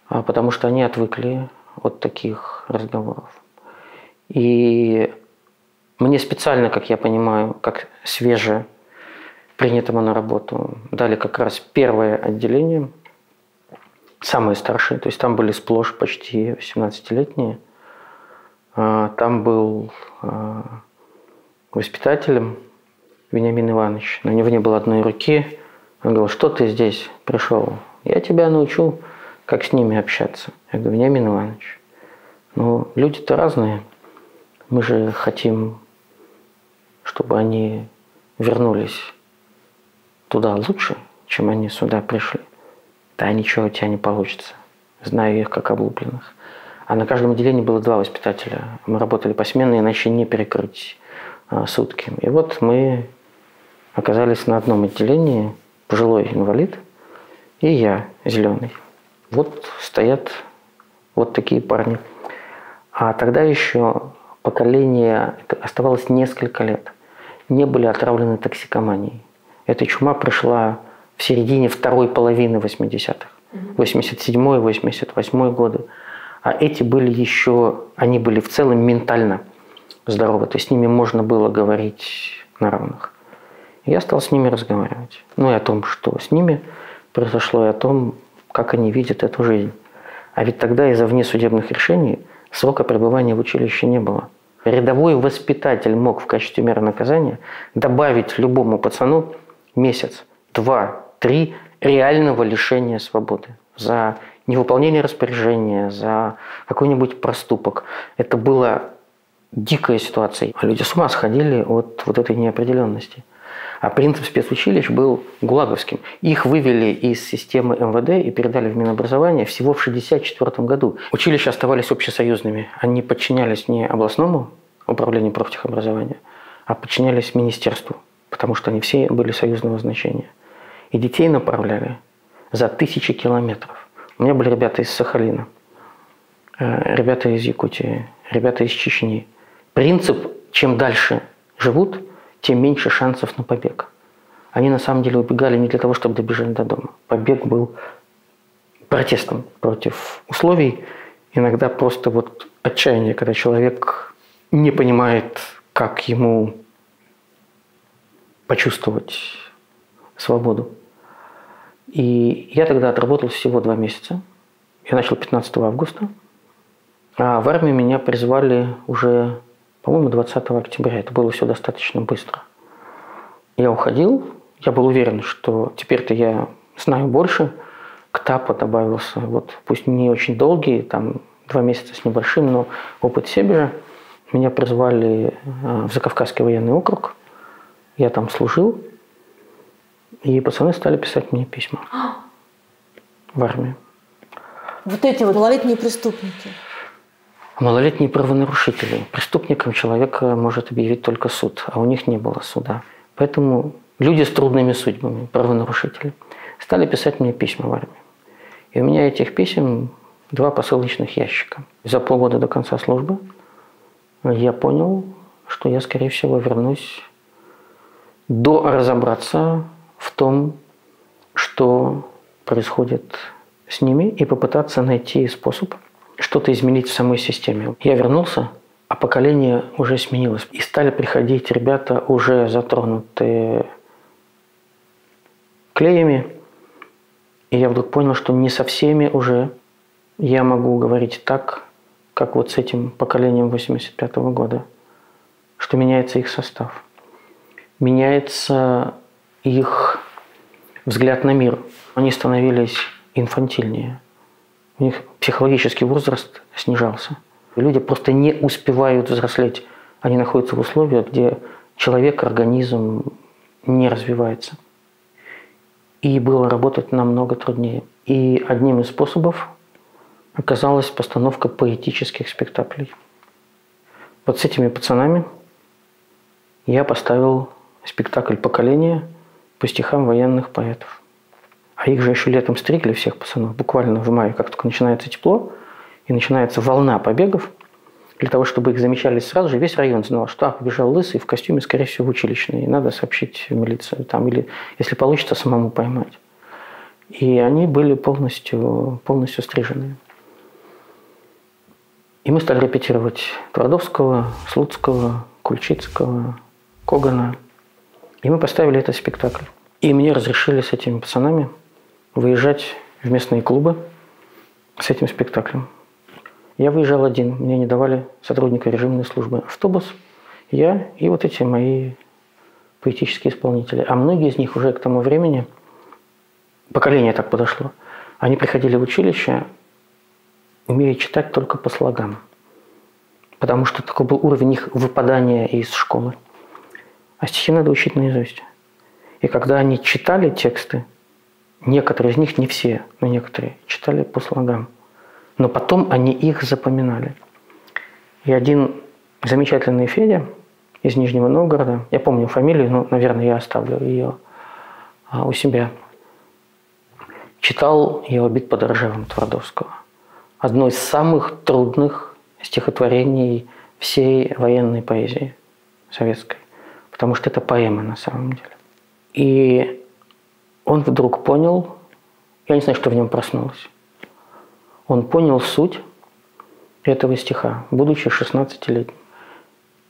Потому что они отвыкли от таких разговоров. И мне специально, как я понимаю, как свеже принятому на работу, дали как раз первое отделение, самые старшие, то есть там были сплошь почти 18-летние. Там был воспитателем Вениамин Иванович, но у него не было одной руки. Он говорил: что ты здесь пришел? Я тебя научу, как с ними общаться. Я говорю: Вениамин Иванович, ну люди-то разные, мы же хотим, чтобы они вернулись туда лучше, чем они сюда пришли. Да ничего у тебя не получится. Знаю их как облупленных. А на каждом отделении было 2 воспитателя. Мы работали посменно, иначе не перекрыть сутки. И вот мы оказались на одном отделении, пожилой инвалид, и я, зеленый. Вот стоят вот такие парни. А тогда еще поколение, оставалось несколько лет, не были отравлены токсикоманией. Эта чума пришла в середине второй половины 80-х. 87-й, 88-й годы. А эти были еще, они были в целом ментально здоровы. То есть с ними можно было говорить на равных. И я стал с ними разговаривать. Ну и о том, что с ними произошло, и о том, как они видят эту жизнь. А ведь тогда из-за внесудебных решений срока пребывания в училище не было. Рядовой воспитатель мог в качестве меры наказания добавить любому пацану месяц, 2, 3 реального лишения свободы за невыполнение распоряжения, за какой-нибудь проступок. Это была дикая ситуация. Люди с ума сходили от вот этой неопределенности. А принцип спецучилищ был гулаговским. Их вывели из системы МВД и передали в Минобразование всего в 1964 году. Училища оставались общесоюзными. Они подчинялись не областному управлению профтехобразования, а подчинялись министерству, потому что они все были союзного значения. И детей направляли за 1000 километров. У меня были ребята из Сахалина, ребята из Якутии, ребята из Чечни. Принцип: чем дальше живут, тем меньше шансов на побег. Они на самом деле убегали не для того, чтобы добежать до дома. Побег был протестом против условий. Иногда просто вот отчаяние, когда человек не понимает, как ему почувствовать свободу. И я тогда отработал всего 2 месяца. Я начал 15 августа. А в армию меня призвали уже, по-моему, 20 октября. Это было все достаточно быстро. Я уходил. Я был уверен, что теперь-то я знаю больше. К ТАПу добавился, вот, пусть не очень долгий, там 2 месяца с небольшим, но опыт Себежа. Меня призвали в Закавказский военный округ. Я там служил. И пацаны стали писать мне письма в армию. Вот эти вот малолетние преступники. Малолетние правонарушители. Преступником человека может объявить только суд, а у них не было суда. Поэтому люди с трудными судьбами, правонарушители, стали писать мне письма в армию. И у меня этих писем 2 посылочных ящика. За полгода до конца службы я понял, что я, скорее всего, вернусь разобраться в том, что происходит с ними, и попытаться найти способ что-то изменить в самой системе. Я вернулся, а поколение уже сменилось. И стали приходить ребята, уже затронутые клеями. И я вдруг понял, что не со всеми уже я могу говорить так, как вот с этим поколением 1985 года, что меняется их состав. Меняется их взгляд на мир. Они становились инфантильнее. У них психологический возраст снижался. Люди просто не успевают взрослеть. Они находятся в условиях, где человек, организм не развивается. И было работать намного труднее. И одним из способов оказалась постановка поэтических спектаклей. Вот с этими пацанами я поставил спектакль «Поколение» по стихам военных поэтов. А их же еще летом стригли, всех пацанов, буквально в мае, как только начинается тепло, и начинается волна побегов, для того, чтобы их замечали сразу же, весь район знал, что побежал лысый в костюме, скорее всего, в училищный, и надо сообщить в милицию, там, или, если получится, самому поймать. И они были полностью стриженные. И мы стали репетировать Твардовского, Слуцкого, Кульчицкого, Когана. И мы поставили этот спектакль. И мне разрешили с этими пацанами выезжать в местные клубы с этим спектаклем. Я выезжал один, мне не давали сотрудника режимной службы. Автобус, я и вот эти мои поэтические исполнители. А многие из них уже к тому времени, поколение так подошло, они приходили в училище, умея читать только по слогам. Потому что такой был уровень их выпадания из школы. А стихи надо учить наизусть. И когда они читали тексты, некоторые из них, не все, но некоторые, читали по слогам. Но потом они их запоминали. И один замечательный Федя из Нижнего Новгорода, я помню фамилию, но, наверное, я оставлю ее у себя, читал «Я убит под Ржевом» Твардовского. Одно из самых трудных стихотворений всей военной поэзии советской. Потому что это поэма на самом деле. И он вдруг понял, я не знаю, что в нем проснулось, он понял суть этого стиха, будучи 16-летним.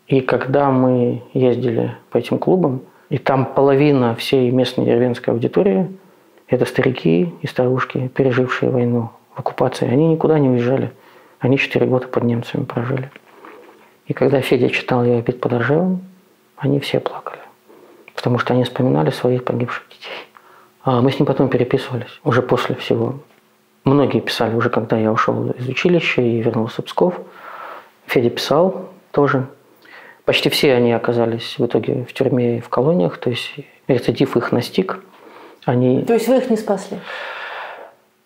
И когда мы ездили по этим клубам, и там половина всей местной деревенской аудитории – это старики и старушки, пережившие войну в оккупации. Они никуда не уезжали. Они 4 года под немцами прожили. И когда Федя читал «Я убит под Ржевом», они все плакали. Потому что они вспоминали своих погибших детей. А мы с ним потом переписывались, уже после всего. Многие писали уже, когда я ушел из училища и вернулся в Псков. Федя писал тоже. Почти все они оказались в итоге в тюрьме и в колониях. То есть рецидив их настиг. То есть вы их не спасли?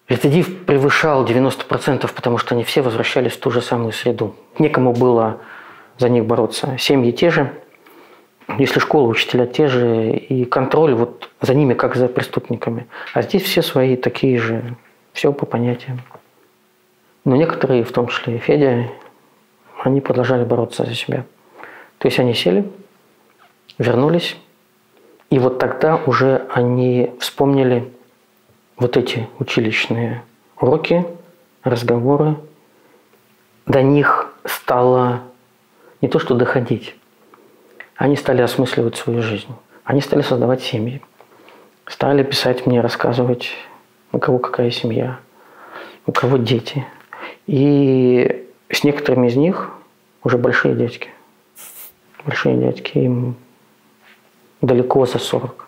Рецидив превышал 90%, потому что они все возвращались в ту же самую среду. Некому было за них бороться. Семьи те же. Если школа, учителя те же. И контроль вот за ними, как за преступниками. А здесь все свои такие же. Все по понятиям. Но некоторые, в том числе и Федя, они продолжали бороться за себя. То есть они сели, вернулись, и вот тогда уже они вспомнили вот эти училищные уроки, разговоры. До них стало не то что доходить, они стали осмысливать свою жизнь. Они стали создавать семьи, стали писать мне, рассказывать, у кого какая семья, у кого дети. И с некоторыми из них уже большие дядьки. Большие дядьки, им далеко за 40.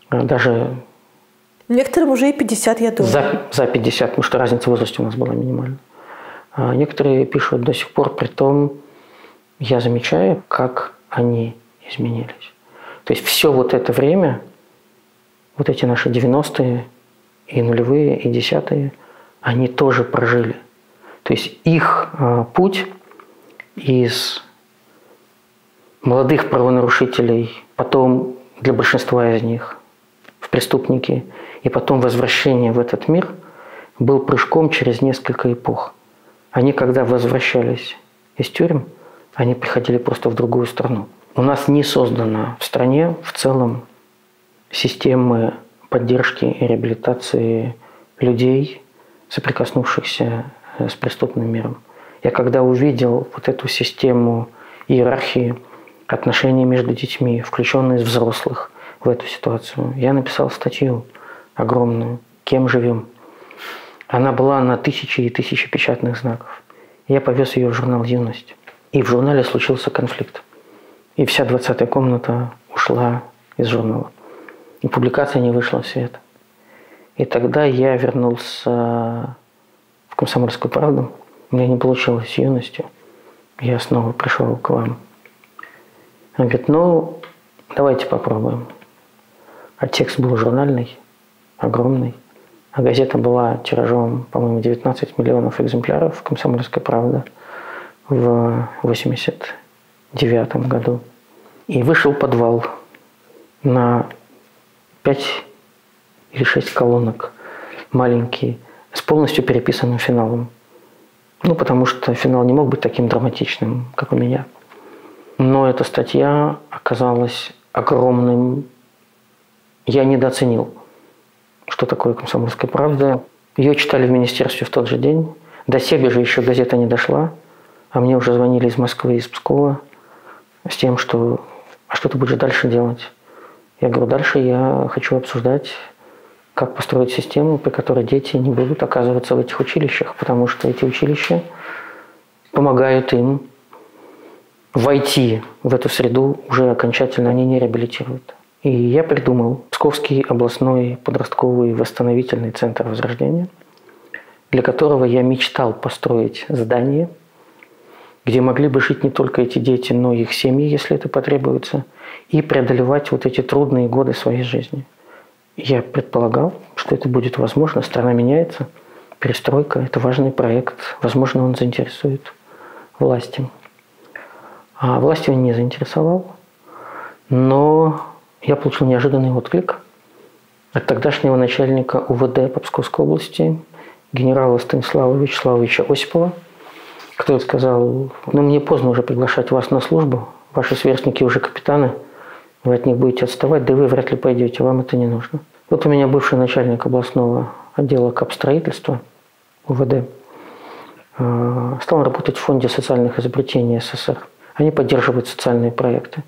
Даже некоторым уже и 50, я думаю. За 50, потому что разница в возрасте у нас была минимальна. А некоторые пишут до сих пор, при том, я замечаю, как они изменились. То есть все вот это время, вот эти наши 90-е, и нулевые, и десятые, они тоже прожили. То есть их путь из молодых правонарушителей, потом для большинства из них в преступники, и потом возвращение в этот мир был прыжком через несколько эпох. Они, когда возвращались из тюрем, они приходили просто в другую страну. У нас не создана в стране в целом системы поддержки и реабилитации людей, соприкоснувшихся с преступным миром. Я когда увидел вот эту систему иерархии отношений между детьми, включенность взрослых в эту ситуацию, я написал статью огромную «Кем живем?». Она была на тысячи и тысячи печатных знаков. Я повез ее в журнал «Юность». И в журнале случился конфликт. И вся 20-я комната ушла из журнала. И публикация не вышла в свет. И тогда я вернулся в «Комсомольскую правду». У меня не получилось с «Юностью». Я снова пришел к вам. Он говорит, ну, давайте попробуем. А текст был журнальный, огромный. А газета была тиражом, по-моему, 19 миллионов экземпляров «Комсомольская правда» в 1989 году. И вышел подвал на 5 или 6 колонок, маленький, с полностью переписанным финалом. Ну, потому что финал не мог быть таким драматичным, как у меня. Но эта статья оказалась огромным. Я недооценил, что такое «Комсомольская правда». Ее читали в министерстве в тот же день. До себя же еще газета не дошла. А мне уже звонили из Москвы, из Пскова с тем, что «а что ты будешь дальше делать?» Я говорю, дальше я хочу обсуждать, как построить систему, при которой дети не будут оказываться в этих училищах, потому что эти училища помогают им войти в эту среду, уже окончательно они не реабилитируют. И я придумал Псковский областной подростковый восстановительный центр возрождения, для которого я мечтал построить здание, где могли бы жить не только эти дети, но и их семьи, если это потребуется, и преодолевать вот эти трудные годы своей жизни. Я предполагал, что это будет возможно. Страна меняется, перестройка – это важный проект. Возможно, он заинтересует власти. А власти он не заинтересовал. Но я получил неожиданный отклик от тогдашнего начальника УВД по Псковской области, генерала Станислава Вячеславовича Осипова, который сказал, ну мне поздно уже приглашать вас на службу, ваши сверстники уже капитаны, вы от них будете отставать, да и вы вряд ли пойдете, вам это не нужно. Вот у меня бывший начальник областного отдела капстроительства УВД стал работать в Фонде социальных изобретений СССР. Они поддерживают социальные проекты.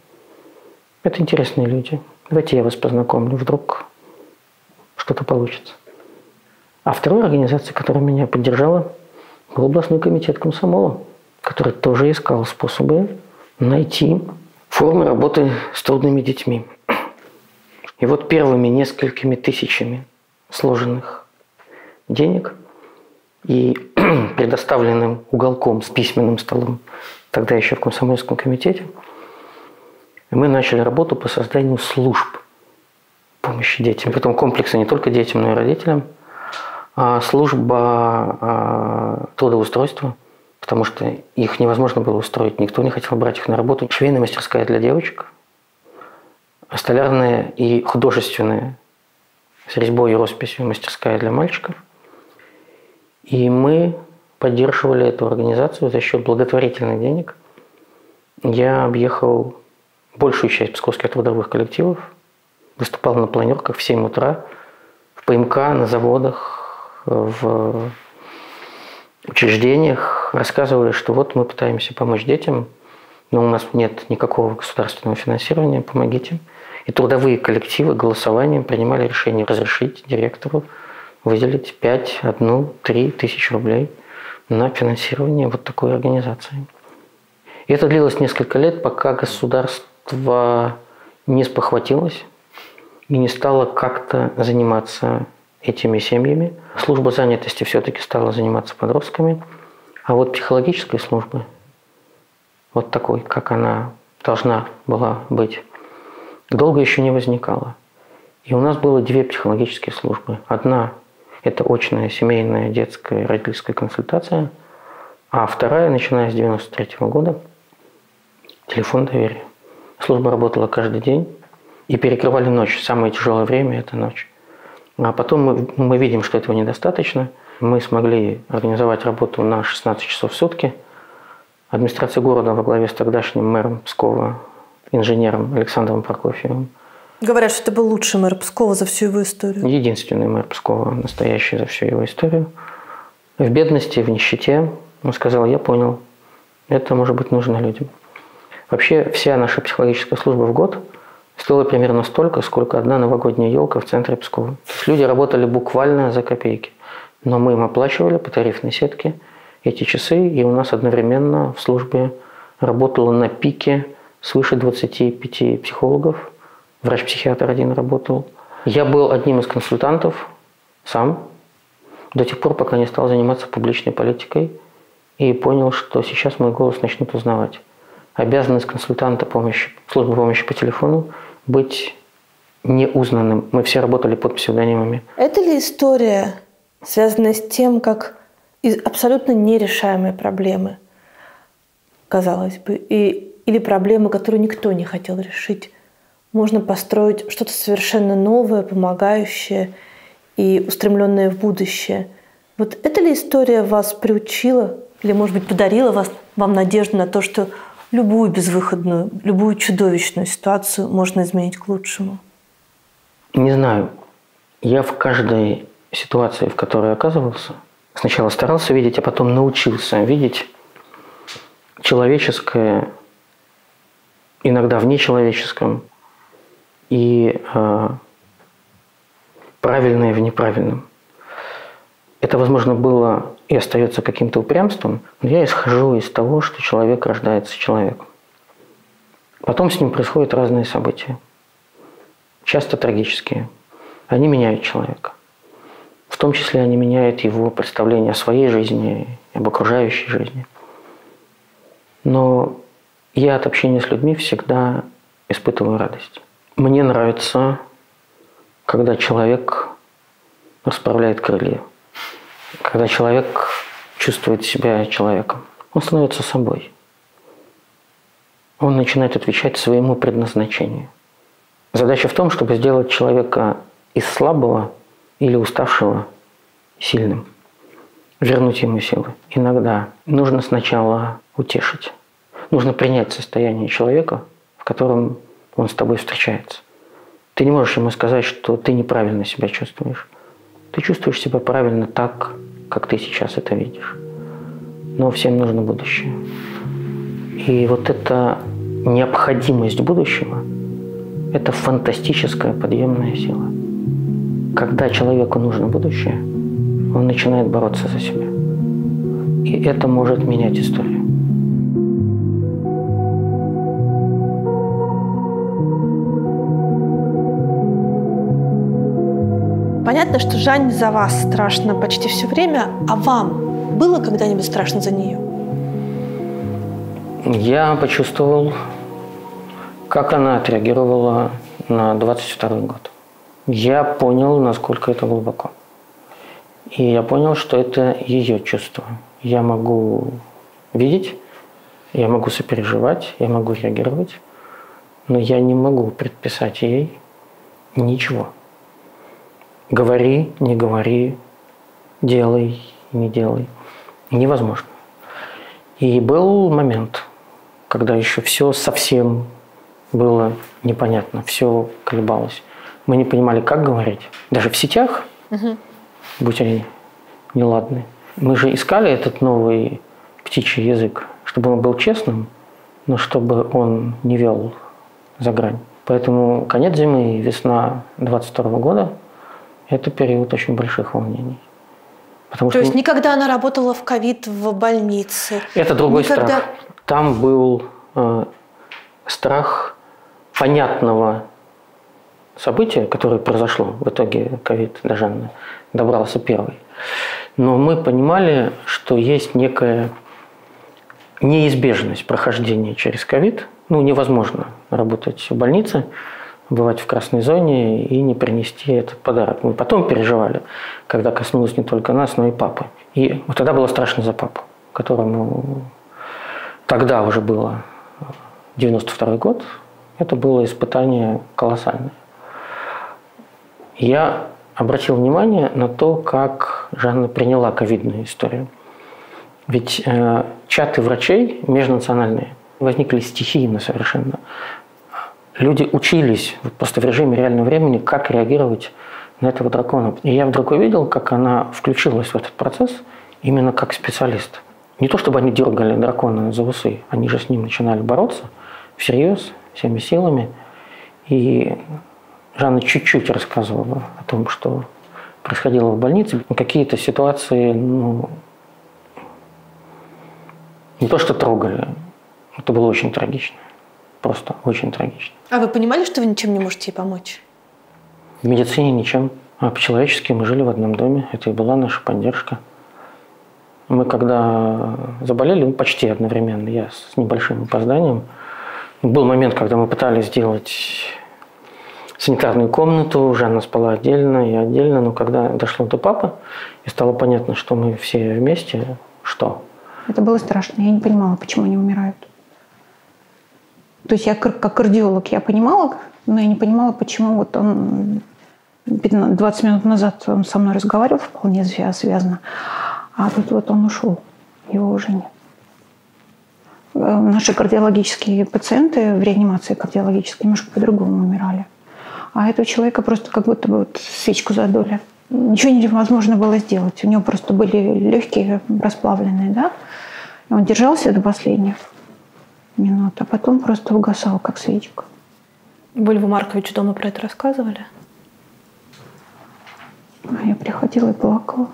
Это интересные люди. Давайте я вас познакомлю, вдруг что-то получится. А второй организацией, которая меня поддержала, был областной комитет комсомола, который тоже искал способы найти формы работы с трудными детьми. И вот первыми несколькими тысячами сложенных денег и предоставленным уголком с письменным столом, тогда еще в комсомольском комитете, мы начали работу по созданию служб помощи детям. Притом комплекса не только детям, но и родителям. Служба трудоустройства, потому что их невозможно было устроить, никто не хотел брать их на работу. Швейная мастерская для девочек, столярная и художественная с резьбой и росписью мастерская для мальчиков. И мы поддерживали эту организацию за счет благотворительных денег. Я объехал большую часть псковских трудовых коллективов, выступал на планерках в 7 утра, в ПМК, на заводах, в учреждениях, рассказывали, что вот мы пытаемся помочь детям, но у нас нет никакого государственного финансирования, помогите. И трудовые коллективы голосованием принимали решение разрешить директору выделить 5, 1, 3 тысячи рублей на финансирование вот такой организации. И это длилось несколько лет, пока государство не спохватилось и не стало как-то заниматься этими семьями. Служба занятости все-таки стала заниматься подростками, а вот психологической службы, вот такой, как она должна была быть, долго еще не возникало. И у нас было 2 психологические службы. Одна – это очная семейная детская родительская консультация, а вторая, начиная с 1993 года, телефон доверия. Служба работала каждый день и перекрывали ночь. Самое тяжелое время – это ночь. А потом мы видим, что этого недостаточно. Мы смогли организовать работу на 16 часов в сутки. администрация города во главе с тогдашним мэром Пскова, инженером Александром Прокофьевым. Говорят, что это был лучший мэр Пскова за всю его историю. Единственный мэр Пскова, настоящий за всю его историю. В бедности, в нищете. Он сказал: я понял, это, может быть, нужно людям. Вообще, вся наша психологическая служба в год стоила примерно столько, сколько одна новогодняя елка в центре Пскова. То есть люди работали буквально за копейки. Но мы им оплачивали по тарифной сетке эти часы, и у нас одновременно в службе работало на пике свыше 25 психологов. Врач-психиатр один работал. Я был одним из консультантов сам до тех пор, пока не стал заниматься публичной политикой и понял, что сейчас мой голос начнут узнавать. Обязанность консультанта службы помощи по телефону быть неузнанным. Мы все работали под псевдонимами. Это ли история, связанная с тем, как из абсолютно нерешаемые проблемы, казалось бы, или проблемы, которые никто не хотел решить, можно построить что-то совершенно новое, помогающее и устремленное в будущее? Вот эта ли история вас приучила или, может быть, подарила вам надежду на то, что любую безвыходную, любую чудовищную ситуацию можно изменить к лучшему? Не знаю. Я в каждой ситуации, в которой оказывался, сначала старался видеть, а потом научился видеть человеческое, иногда в нечеловеческом, и правильное в неправильном. Это, возможно, было и остается каким-то упрямством, но я исхожу из того, что человек рождается человеком. Потом с ним происходят разные события, часто трагические. Они меняют человека. В том числе они меняют его представление о своей жизни, об окружающей жизни. Но я от общения с людьми всегда испытываю радость. Мне нравится, когда человек расправляет крылья, когда человек чувствует себя человеком. Он становится собой. Он начинает отвечать своему предназначению. Задача в том, чтобы сделать человека из слабого или уставшего сильным, вернуть ему силы. Иногда нужно сначала утешить. Нужно принять состояние человека, в котором он с тобой встречается. Ты не можешь ему сказать, что ты неправильно себя чувствуешь. Ты чувствуешь себя правильно так, как ты сейчас это видишь. Но всем нужно будущее. И вот эта необходимость будущего – это фантастическая подъемная сила. Когда человеку нужно будущее, он начинает бороться за себя. И это может менять историю. Понятно, что Жанне за вас страшно почти все время, а вам было когда-нибудь страшно за нее? Я почувствовал, как она отреагировала на 22-й год. Я понял, насколько это глубоко. И я понял, что это ее чувство. Я могу видеть, я могу сопереживать, я могу реагировать, но я не могу предписать ей ничего. Говори, не говори, делай, не делай. Невозможно. И был момент, когда еще все совсем было непонятно, все колебалось. Мы не понимали, как говорить. Даже в сетях, будь они неладны. Мы же искали этот новый птичий язык, чтобы он был честным, но чтобы он не вел за грань. Поэтому конец зимы и весна 22 года – это период очень больших волнений. То есть никогда она работала в ковид в больнице? Это другой страх. Там был страх понятного события, которое произошло. В итоге ковид до Жанны добрался первый. Но мы понимали, что есть некая неизбежность прохождения через ковид. Невозможно работать в больнице, бывать в красной зоне и не принести этот подарок. Мы потом переживали, когда коснулось не только нас, но и папы. И вот тогда было страшно за папу, которому тогда уже было 92-й год. Это было испытание колоссальное. Я обратил внимание на то, как Жанна приняла ковидную историю. Ведь чаты врачей межнациональные возникли стихийно совершенно. Люди учились просто в режиме реального времени, как реагировать на этого дракона. И я вдруг увидел, как она включилась в этот процесс именно как специалист. Не то, чтобы они дергали дракона за усы, они же с ним начинали бороться всерьез, всеми силами. И Жанна чуть-чуть рассказывала о том, что происходило в больнице. Какие-то ситуации, не то что трогали, это было очень трагично. Просто очень трагично. А вы понимали, что вы ничем не можете ей помочь? В медицине ничем. А по-человечески мы жили в одном доме. Это и была наша поддержка. Мы когда заболели, почти одновременно, я с небольшим опозданием. Был момент, когда мы пытались сделать санитарную комнату. Жанна спала отдельно, я отдельно. Но когда дошло до папы, и стало понятно, что мы все вместе, что? Это было страшно. Я не понимала, почему они умирают. То есть я как кардиолог я понимала, но я не понимала, почему вот он 20 минут назад он со мной разговаривал вполне связно, а тут вот он ушел, его уже нет. Наши кардиологические пациенты в реанимации кардиологической немножко по-другому умирали. А этого человека просто как будто бы вот свечку задули. Ничего невозможно было сделать. У него просто были легкие расплавленные, да? И он держался до последних минут, а потом просто угасал, как свечка. Вы Льву Марковичу дома про это рассказывали? Я приходила и плакала.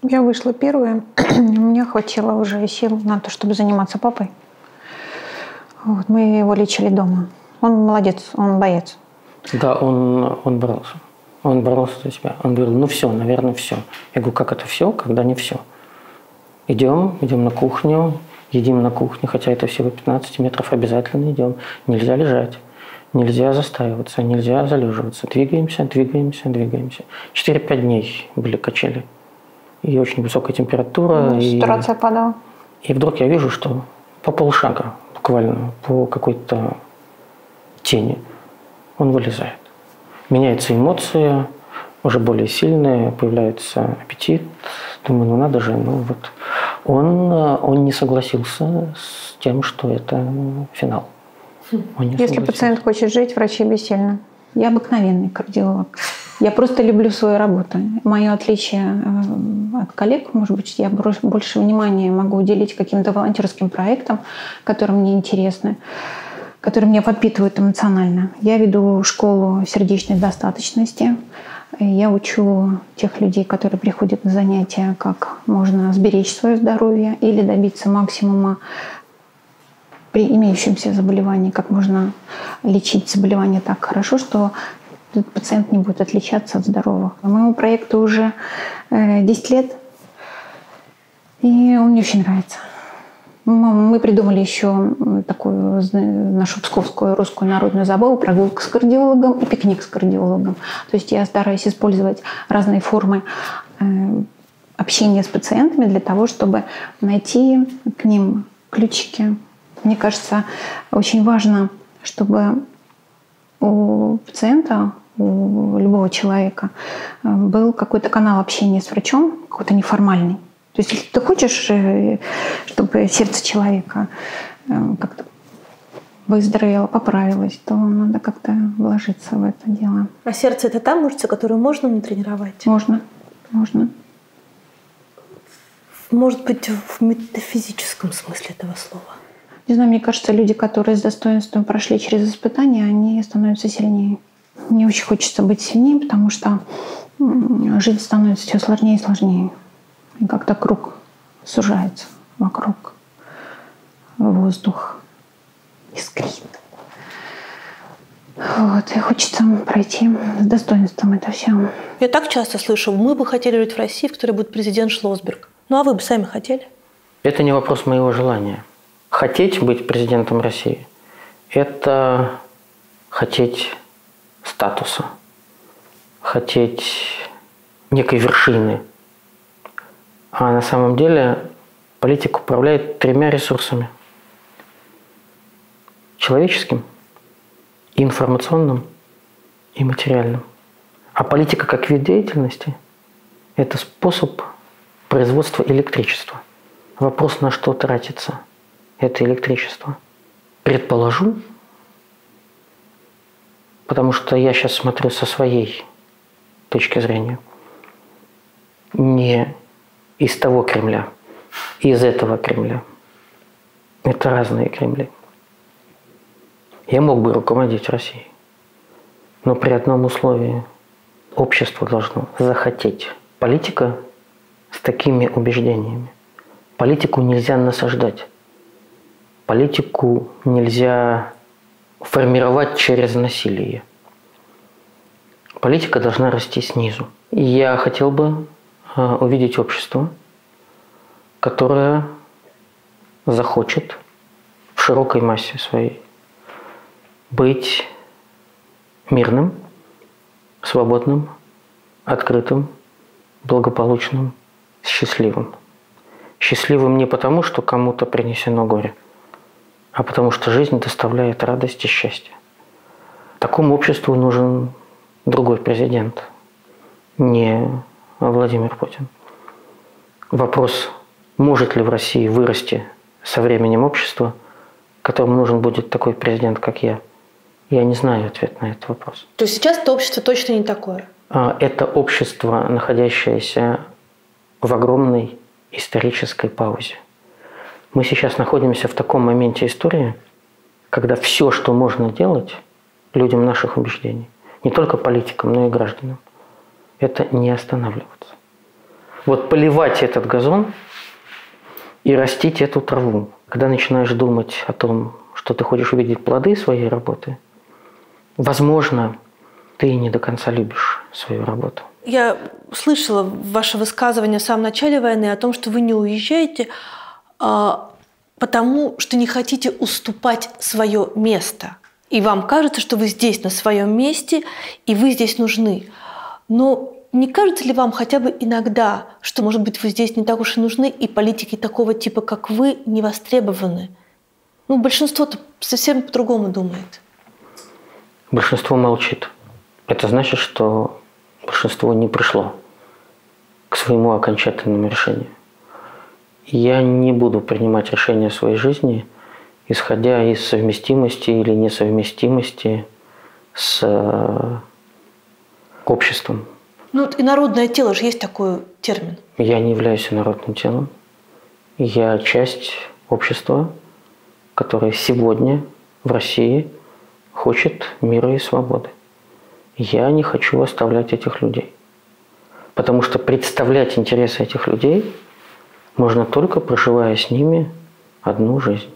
Я вышла первая. У меня хватило уже сил на то, чтобы заниматься папой. Вот, мы его лечили дома. Он молодец, он боец. Да, он боролся. Он боролся за себя. Он говорил, все, наверное, все. Я говорю, как это все, когда не все? Идем на кухню, едим на кухне, хотя это всего 15 метров, обязательно идем. Нельзя лежать, нельзя застаиваться, нельзя залеживаться. Двигаемся. 4-5 дней были качели. И очень высокая температура. Сатурация падала. И вдруг я вижу, что по полшага, буквально, по какой-то тени, он вылезает. Меняются эмоции, уже более сильные, появляется аппетит. Думаю, надо же, Он не согласился с тем, что это финал. Если пациент хочет жить, врачи бессильны. Я обыкновенный кардиолог. Я просто люблю свою работу. Мое отличие от коллег, может быть, я больше внимания могу уделить каким-то волонтерским проектам, которые мне интересны, которые меня подпитывают эмоционально. Я веду школу сердечной достаточности. Я учу тех людей, которые приходят на занятия, как можно сберечь свое здоровье или добиться максимума при имеющемся заболевании, как можно лечить заболевание так хорошо, что этот пациент не будет отличаться от здоровых. Моему проекту уже 10 лет, и он мне очень нравится. Мы придумали еще такую нашу псковскую русскую народную забаву, прогулку с кардиологом и пикник с кардиологом. То есть я стараюсь использовать разные формы общения с пациентами для того, чтобы найти к ним ключики. Мне кажется, очень важно, чтобы у пациента, у любого человека был какой-то канал общения с врачом, какой-то неформальный. То есть, если ты хочешь, чтобы сердце человека как-то выздоровело, поправилось, то надо как-то вложиться в это дело. А сердце – это та мышца, которую можно натренировать? Можно. Может быть, в метафизическом смысле этого слова? Не знаю, мне кажется, люди, которые с достоинством прошли через испытания, они становятся сильнее. Мне очень хочется быть сильнее, потому что жизнь становится все сложнее и сложнее. И как-то круг сужается вокруг. Воздух искрит. Вот. И хочется пройти с достоинством это все. Я так часто слышу, мы бы хотели жить в России, в которой будет президент Шлосберг. А вы бы сами хотели? Это не вопрос моего желания. Хотеть быть президентом России – это хотеть статуса, хотеть некой вершины. А на самом деле политик управляет 3 ресурсами. Человеческим, информационным и материальным. А политика как вид деятельности – это способ производства электричества Вопрос, на что тратится это электричество. Предположу, потому что я сейчас смотрю со своей точки зрения, не из того Кремля, из этого Кремля. Это разные Кремли. Я мог бы руководить Россией, но при одном условии: общество должно захотеть. Политика с такими убеждениями. Политику нельзя насаждать. Политику нельзя формировать через насилие. Политика должна расти снизу. И я хотел бы увидеть общество, которое захочет в широкой массе своей быть мирным, свободным, открытым, благополучным, счастливым. Счастливым не потому, что кому-то принесено горе, а потому что жизнь доставляет радость и счастье. Такому обществу нужен другой президент, не Владимир Путин. Вопрос, может ли в России вырасти со временем общество, которому нужен будет такой президент, как я не знаю ответ на этот вопрос. То есть сейчас это общество точно не такое? Это общество, находящееся в огромной исторической паузе. Мы сейчас находимся в таком моменте истории, когда все, что можно делать людям наших убеждений, не только политикам, но и гражданам, это не останавливаться. Вот поливать этот газон и растить эту траву. Когда начинаешь думать о том, что ты хочешь увидеть плоды своей работы, возможно, ты не до конца любишь свою работу. Я слышала ваше высказывание в самом начале войны о том, что вы не уезжаете, потому что не хотите уступать свое место. И вам кажется, что вы здесь на своем месте, и вы здесь нужны. Но не кажется ли вам хотя бы иногда, что, может быть, вы здесь не так уж и нужны, и политики такого типа, как вы, не востребованы? Большинство-то совсем по-другому думает. Большинство молчит. Это значит, что большинство не пришло к своему окончательному решению. Я не буду принимать решения в своей жизни, исходя из совместимости или несовместимости с обществом. Инородное тело же есть такой термин. Я не являюсь инородным телом. Я часть общества, которое сегодня в России хочет мира и свободы. Я не хочу оставлять этих людей. Потому что представлять интересы этих людей можно только проживая с ними одну жизнь.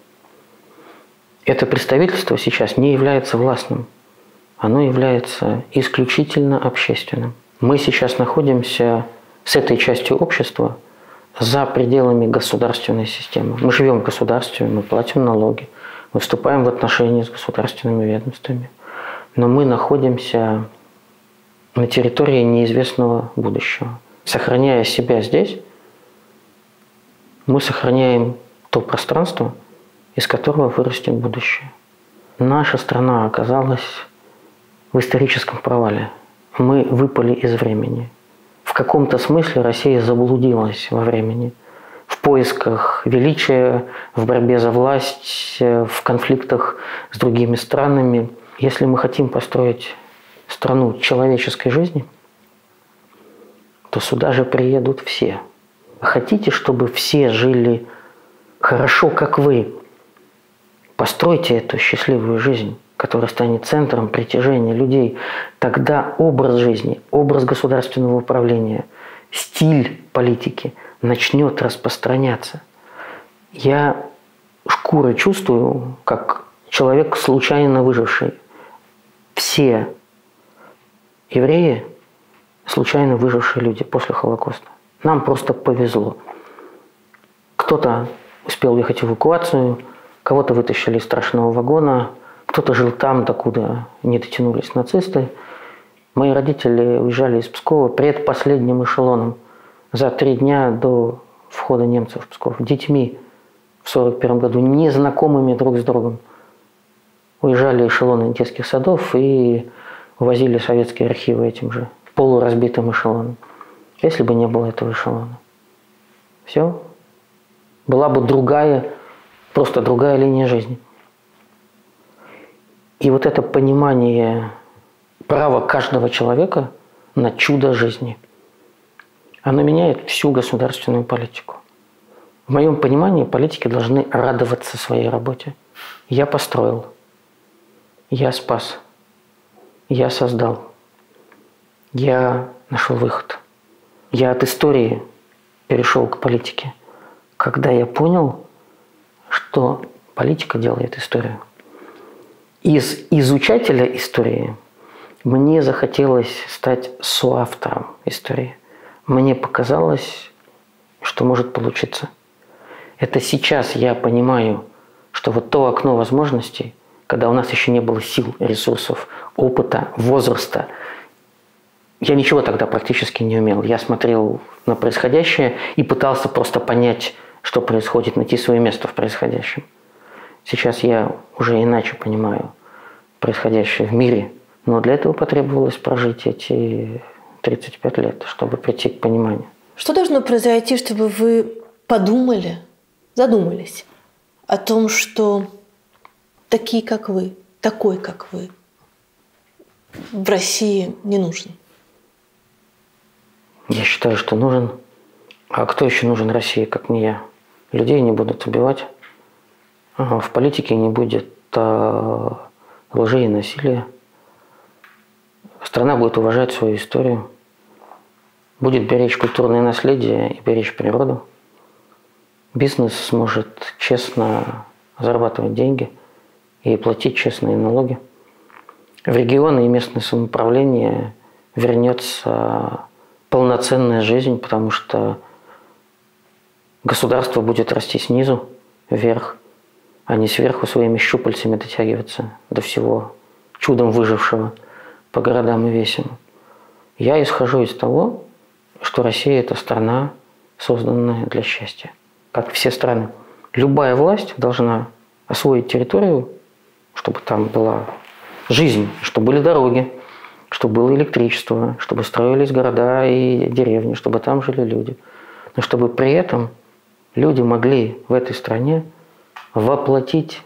Это представительство сейчас не является властным. Оно является исключительно общественным. Мы сейчас находимся с этой частью общества за пределами государственной системы. Мы живем в государстве, мы платим налоги, мы вступаем в отношения с государственными ведомствами. Но мы находимся на территории неизвестного будущего. Сохраняя себя здесь, мы сохраняем то пространство, из которого вырастет будущее. Наша страна оказалась в историческом провале. Мы выпали из времени. В каком-то смысле Россия заблудилась во времени. В поисках величия, в борьбе за власть, в конфликтах с другими странами. Если мы хотим построить страну человеческой жизни, то сюда же приедут все. Хотите, чтобы все жили хорошо, как вы? Постройте эту счастливую жизнь, которая станет центром притяжения людей. Тогда образ жизни, образ государственного управления, стиль политики начнет распространяться. Я шкурой чувствую, как человек, случайно выживший. Все евреи – случайно выжившие люди после Холокоста. Нам просто повезло. Кто-то успел ехать в эвакуацию, кого-то вытащили из страшного вагона, кто-то жил там, докуда не дотянулись нацисты. Мои родители уезжали из Пскова предпоследним эшелоном за 3 дня до входа немцев в Псков. Детьми в 1941 году, незнакомыми друг с другом. Уезжали эшелоны детских садов и увозили советские архивы этим же полуразбитым эшелоном. Если бы не было этого эшелона. Все. была бы другая, просто другая линия жизни. И вот это понимание права каждого человека на чудо жизни, оно меняет всю государственную политику. В моем понимании политики должны радоваться своей работе. Я построил, я спас, я создал, я нашел выход. Я от истории перешел к политике, когда я понял, что политика делает историю. Из изучателя истории мне захотелось стать соавтором истории. Мне показалось, что может получиться. Это сейчас я понимаю, что вот то окно возможностей, когда у нас еще не было сил, ресурсов, опыта, возраста, я ничего тогда практически не умел. Я смотрел на происходящее и пытался просто понять, что происходит, найти свое место в происходящем. Сейчас я уже иначе понимаю происходящее в мире, но для этого потребовалось прожить эти 35 лет, чтобы прийти к пониманию. Что должно произойти, чтобы вы подумали, задумались о том, что такие, как вы, такой, как вы, в России не нужен? Я считаю, что нужен. А кто еще нужен России, как не я? Людей не будут убивать. В политике не будет лжи и насилия. Страна будет уважать свою историю. Будет беречь культурное наследие и беречь природу. Бизнес сможет честно зарабатывать деньги и платить честные налоги. В регионы и местное самоуправление вернется полноценная жизнь, потому что государство будет расти снизу вверх, а не сверху своими щупальцами дотягиваться до всего чудом выжившего по городам и весям. Я исхожу из того, что Россия – это страна, созданная для счастья. Как все страны. Любая власть должна освоить территорию, чтобы там была жизнь, чтобы были дороги, чтобы было электричество, чтобы строились города и деревни, чтобы там жили люди. Но чтобы при этом люди могли в этой стране воплотить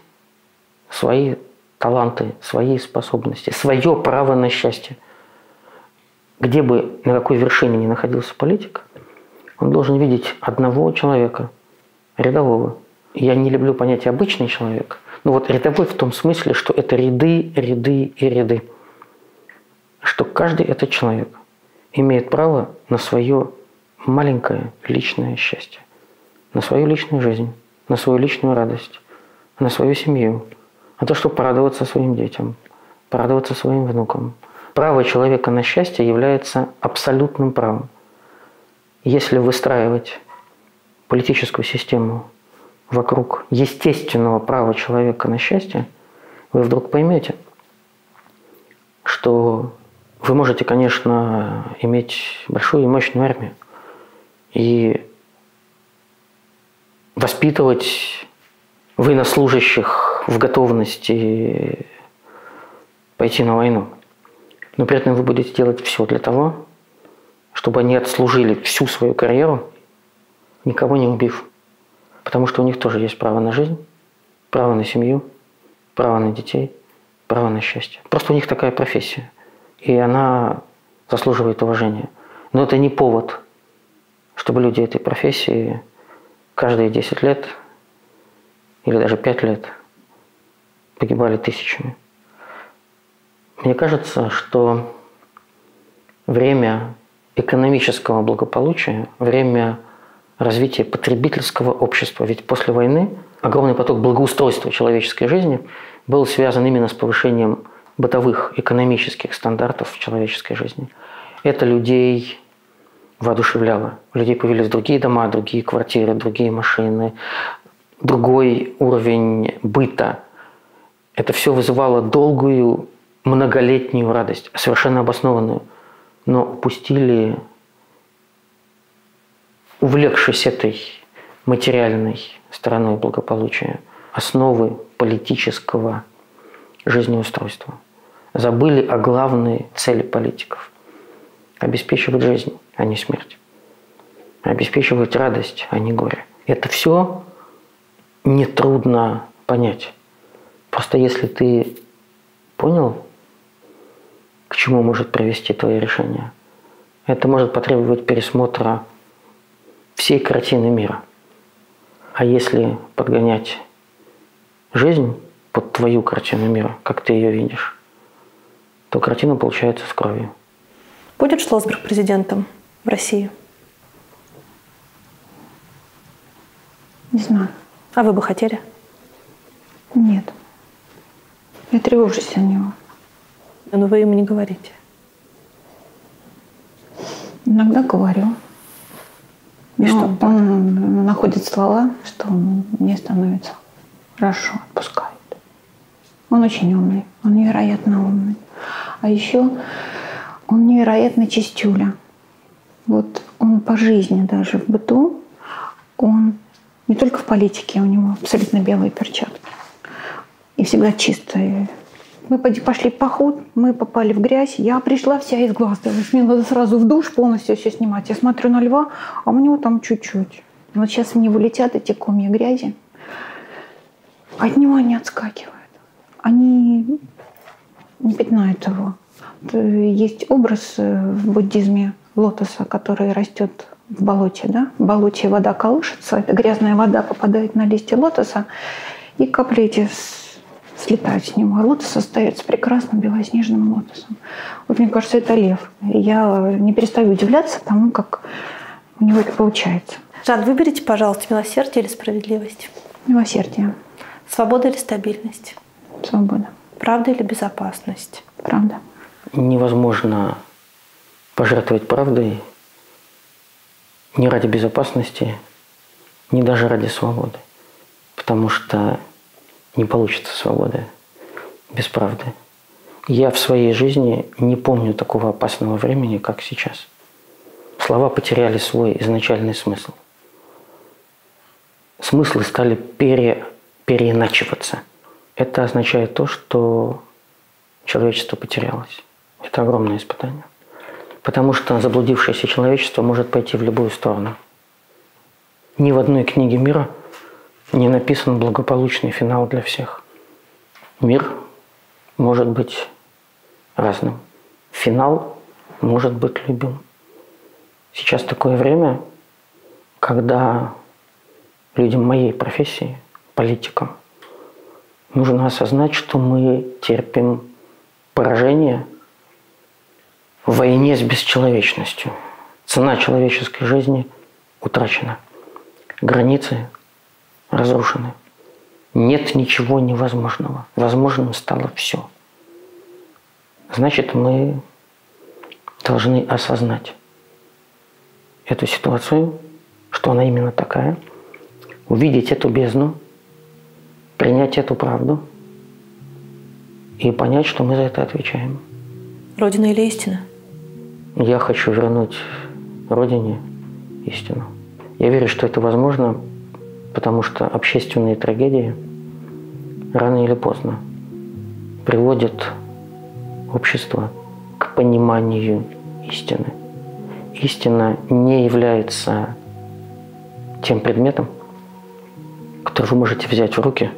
свои таланты, свои способности, свое право на счастье. Где бы, на какой вершине ни находился политик, он должен видеть одного человека, рядового. Я не люблю понятие «обычный человек», но вот рядовой в том смысле, что это ряды, ряды и ряды. Что каждый этот человек имеет право на свое маленькое личное счастье, на свою личную жизнь, на свою личную радость, на свою семью, на то, чтобы порадоваться своим детям, порадоваться своим внукам. Право человека на счастье является абсолютным правом. Если выстраивать политическую систему вокруг естественного права человека на счастье, вы вдруг поймете, что вы можете, конечно, иметь большую и мощную армию и воспитывать военнослужащих в готовности пойти на войну. Но при этом вы будете делать все для того, чтобы они отслужили всю свою карьеру, никого не убив. Потому что у них тоже есть право на жизнь, право на семью, право на детей, право на счастье. Просто у них такая профессия. И она заслуживает уважения. Но это не повод, чтобы люди этой профессии каждые 10 лет или даже 5 лет погибали тысячами. Мне кажется, что время экономического благополучия, время развития потребительского общества, ведь после войны огромный поток благоустройства человеческой жизни был связан именно с повышением бытовых экономических стандартов в человеческой жизни. Это людей воодушевляло. У людей появились другие дома, другие квартиры, другие машины, другой уровень быта. Это все вызывало долгую, многолетнюю радость, совершенно обоснованную. Но упустили, увлекшись этой материальной стороной благополучия, основы политического жизнеустройства. Забыли о главной цели политиков – обеспечивать жизнь, а не смерть. Обеспечивать радость, а не горе. Это все нетрудно понять. Просто если ты понял, к чему может привести твое решение, это может потребовать пересмотра всей картины мира. А если подгонять жизнь под твою картину мира, как ты ее видишь, то картина получается с кровью. Будет Шлосберг президентом в России? Не знаю. А вы бы хотели? Нет. Я тревожусь о него. Но вы ему не говорите. Иногда говорю. И что? Он находит слова, что мне становится хорошо, отпускает. Он очень умный, он невероятно умный. А еще он невероятно чистюля. Вот он по жизни даже в быту, он не только в политике, у него абсолютно белые перчатки. И всегда чистые. Мы пошли в поход, мы попали в грязь. Я пришла вся изгваздалась. Мне надо сразу в душ полностью все снимать. Я смотрю на льва, а у него там чуть-чуть. Вот сейчас в него летят эти комья грязи. От него они отскакивают. Они не пятнают его. Есть образ в буддизме лотоса, который растет в болоте. Да? В болоте вода колышется, эта грязная вода попадает на листья лотоса, и капли эти слетают с него. А лотос остается прекрасным белоснежным лотосом. Вот мне кажется, это лев. И я не перестаю удивляться тому, как у него это получается. Жан, выберите, пожалуйста, милосердие или справедливость? Милосердие. Свобода или стабильность? Свобода. Правда или безопасность? Правда. Невозможно пожертвовать правдой ни ради безопасности, ни даже ради свободы. Потому что не получится свободы без правды. Я в своей жизни не помню такого опасного времени, как сейчас. Слова потеряли свой изначальный смысл. Смыслы стали переиначиваться. Это означает то, что человечество потерялось. Это огромное испытание. Потому что заблудившееся человечество может пойти в любую сторону. Ни в одной книге мира не написан благополучный финал для всех. Мир может быть разным. Финал может быть любым. Сейчас такое время, когда людям моей профессии, политикам, нужно осознать, что мы терпим поражение в войне с бесчеловечностью. Цена человеческой жизни утрачена. Границы разрушены. Нет ничего невозможного. Возможным стало все. Значит, мы должны осознать эту ситуацию, что она именно такая, увидеть эту бездну, принять эту правду и понять, что мы за это отвечаем. Родина или истина? Я хочу вернуть Родине истину. Я верю, что это возможно, потому что общественные трагедии рано или поздно приводят общество к пониманию истины. Истина не является тем предметом, который вы можете взять в руки,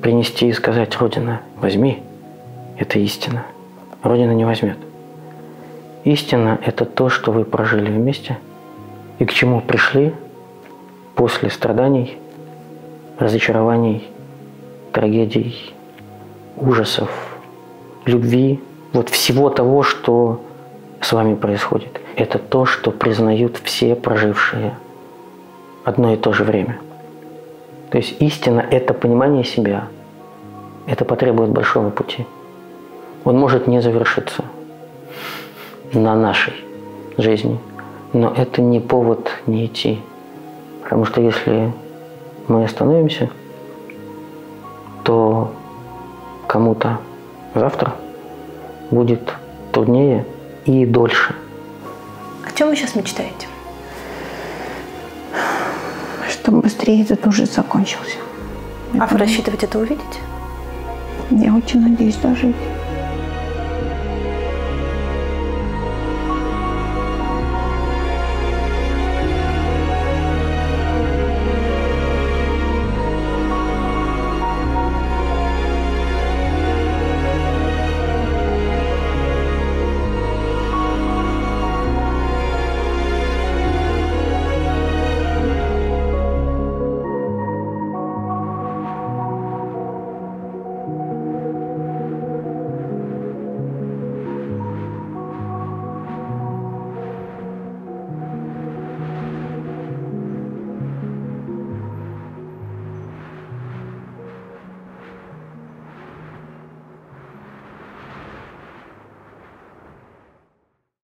принести и сказать: «Родина, возьми, это истина». Родина не возьмет. Истина – это то, что вы прожили вместе и к чему пришли после страданий, разочарований, трагедий, ужасов, любви, вот всего того, что с вами происходит. Это то, что признают все прожившие одно и то же время. То есть истина – это понимание себя. Это потребует большого пути. Он может не завершиться на нашей жизни, но это не повод не идти. Потому что если мы остановимся, то кому-то завтра будет труднее и дольше. О чем вы сейчас мечтаете? Чтобы быстрее этот ужас закончился. А вы рассчитываете это увидеть? Я очень надеюсь дожить.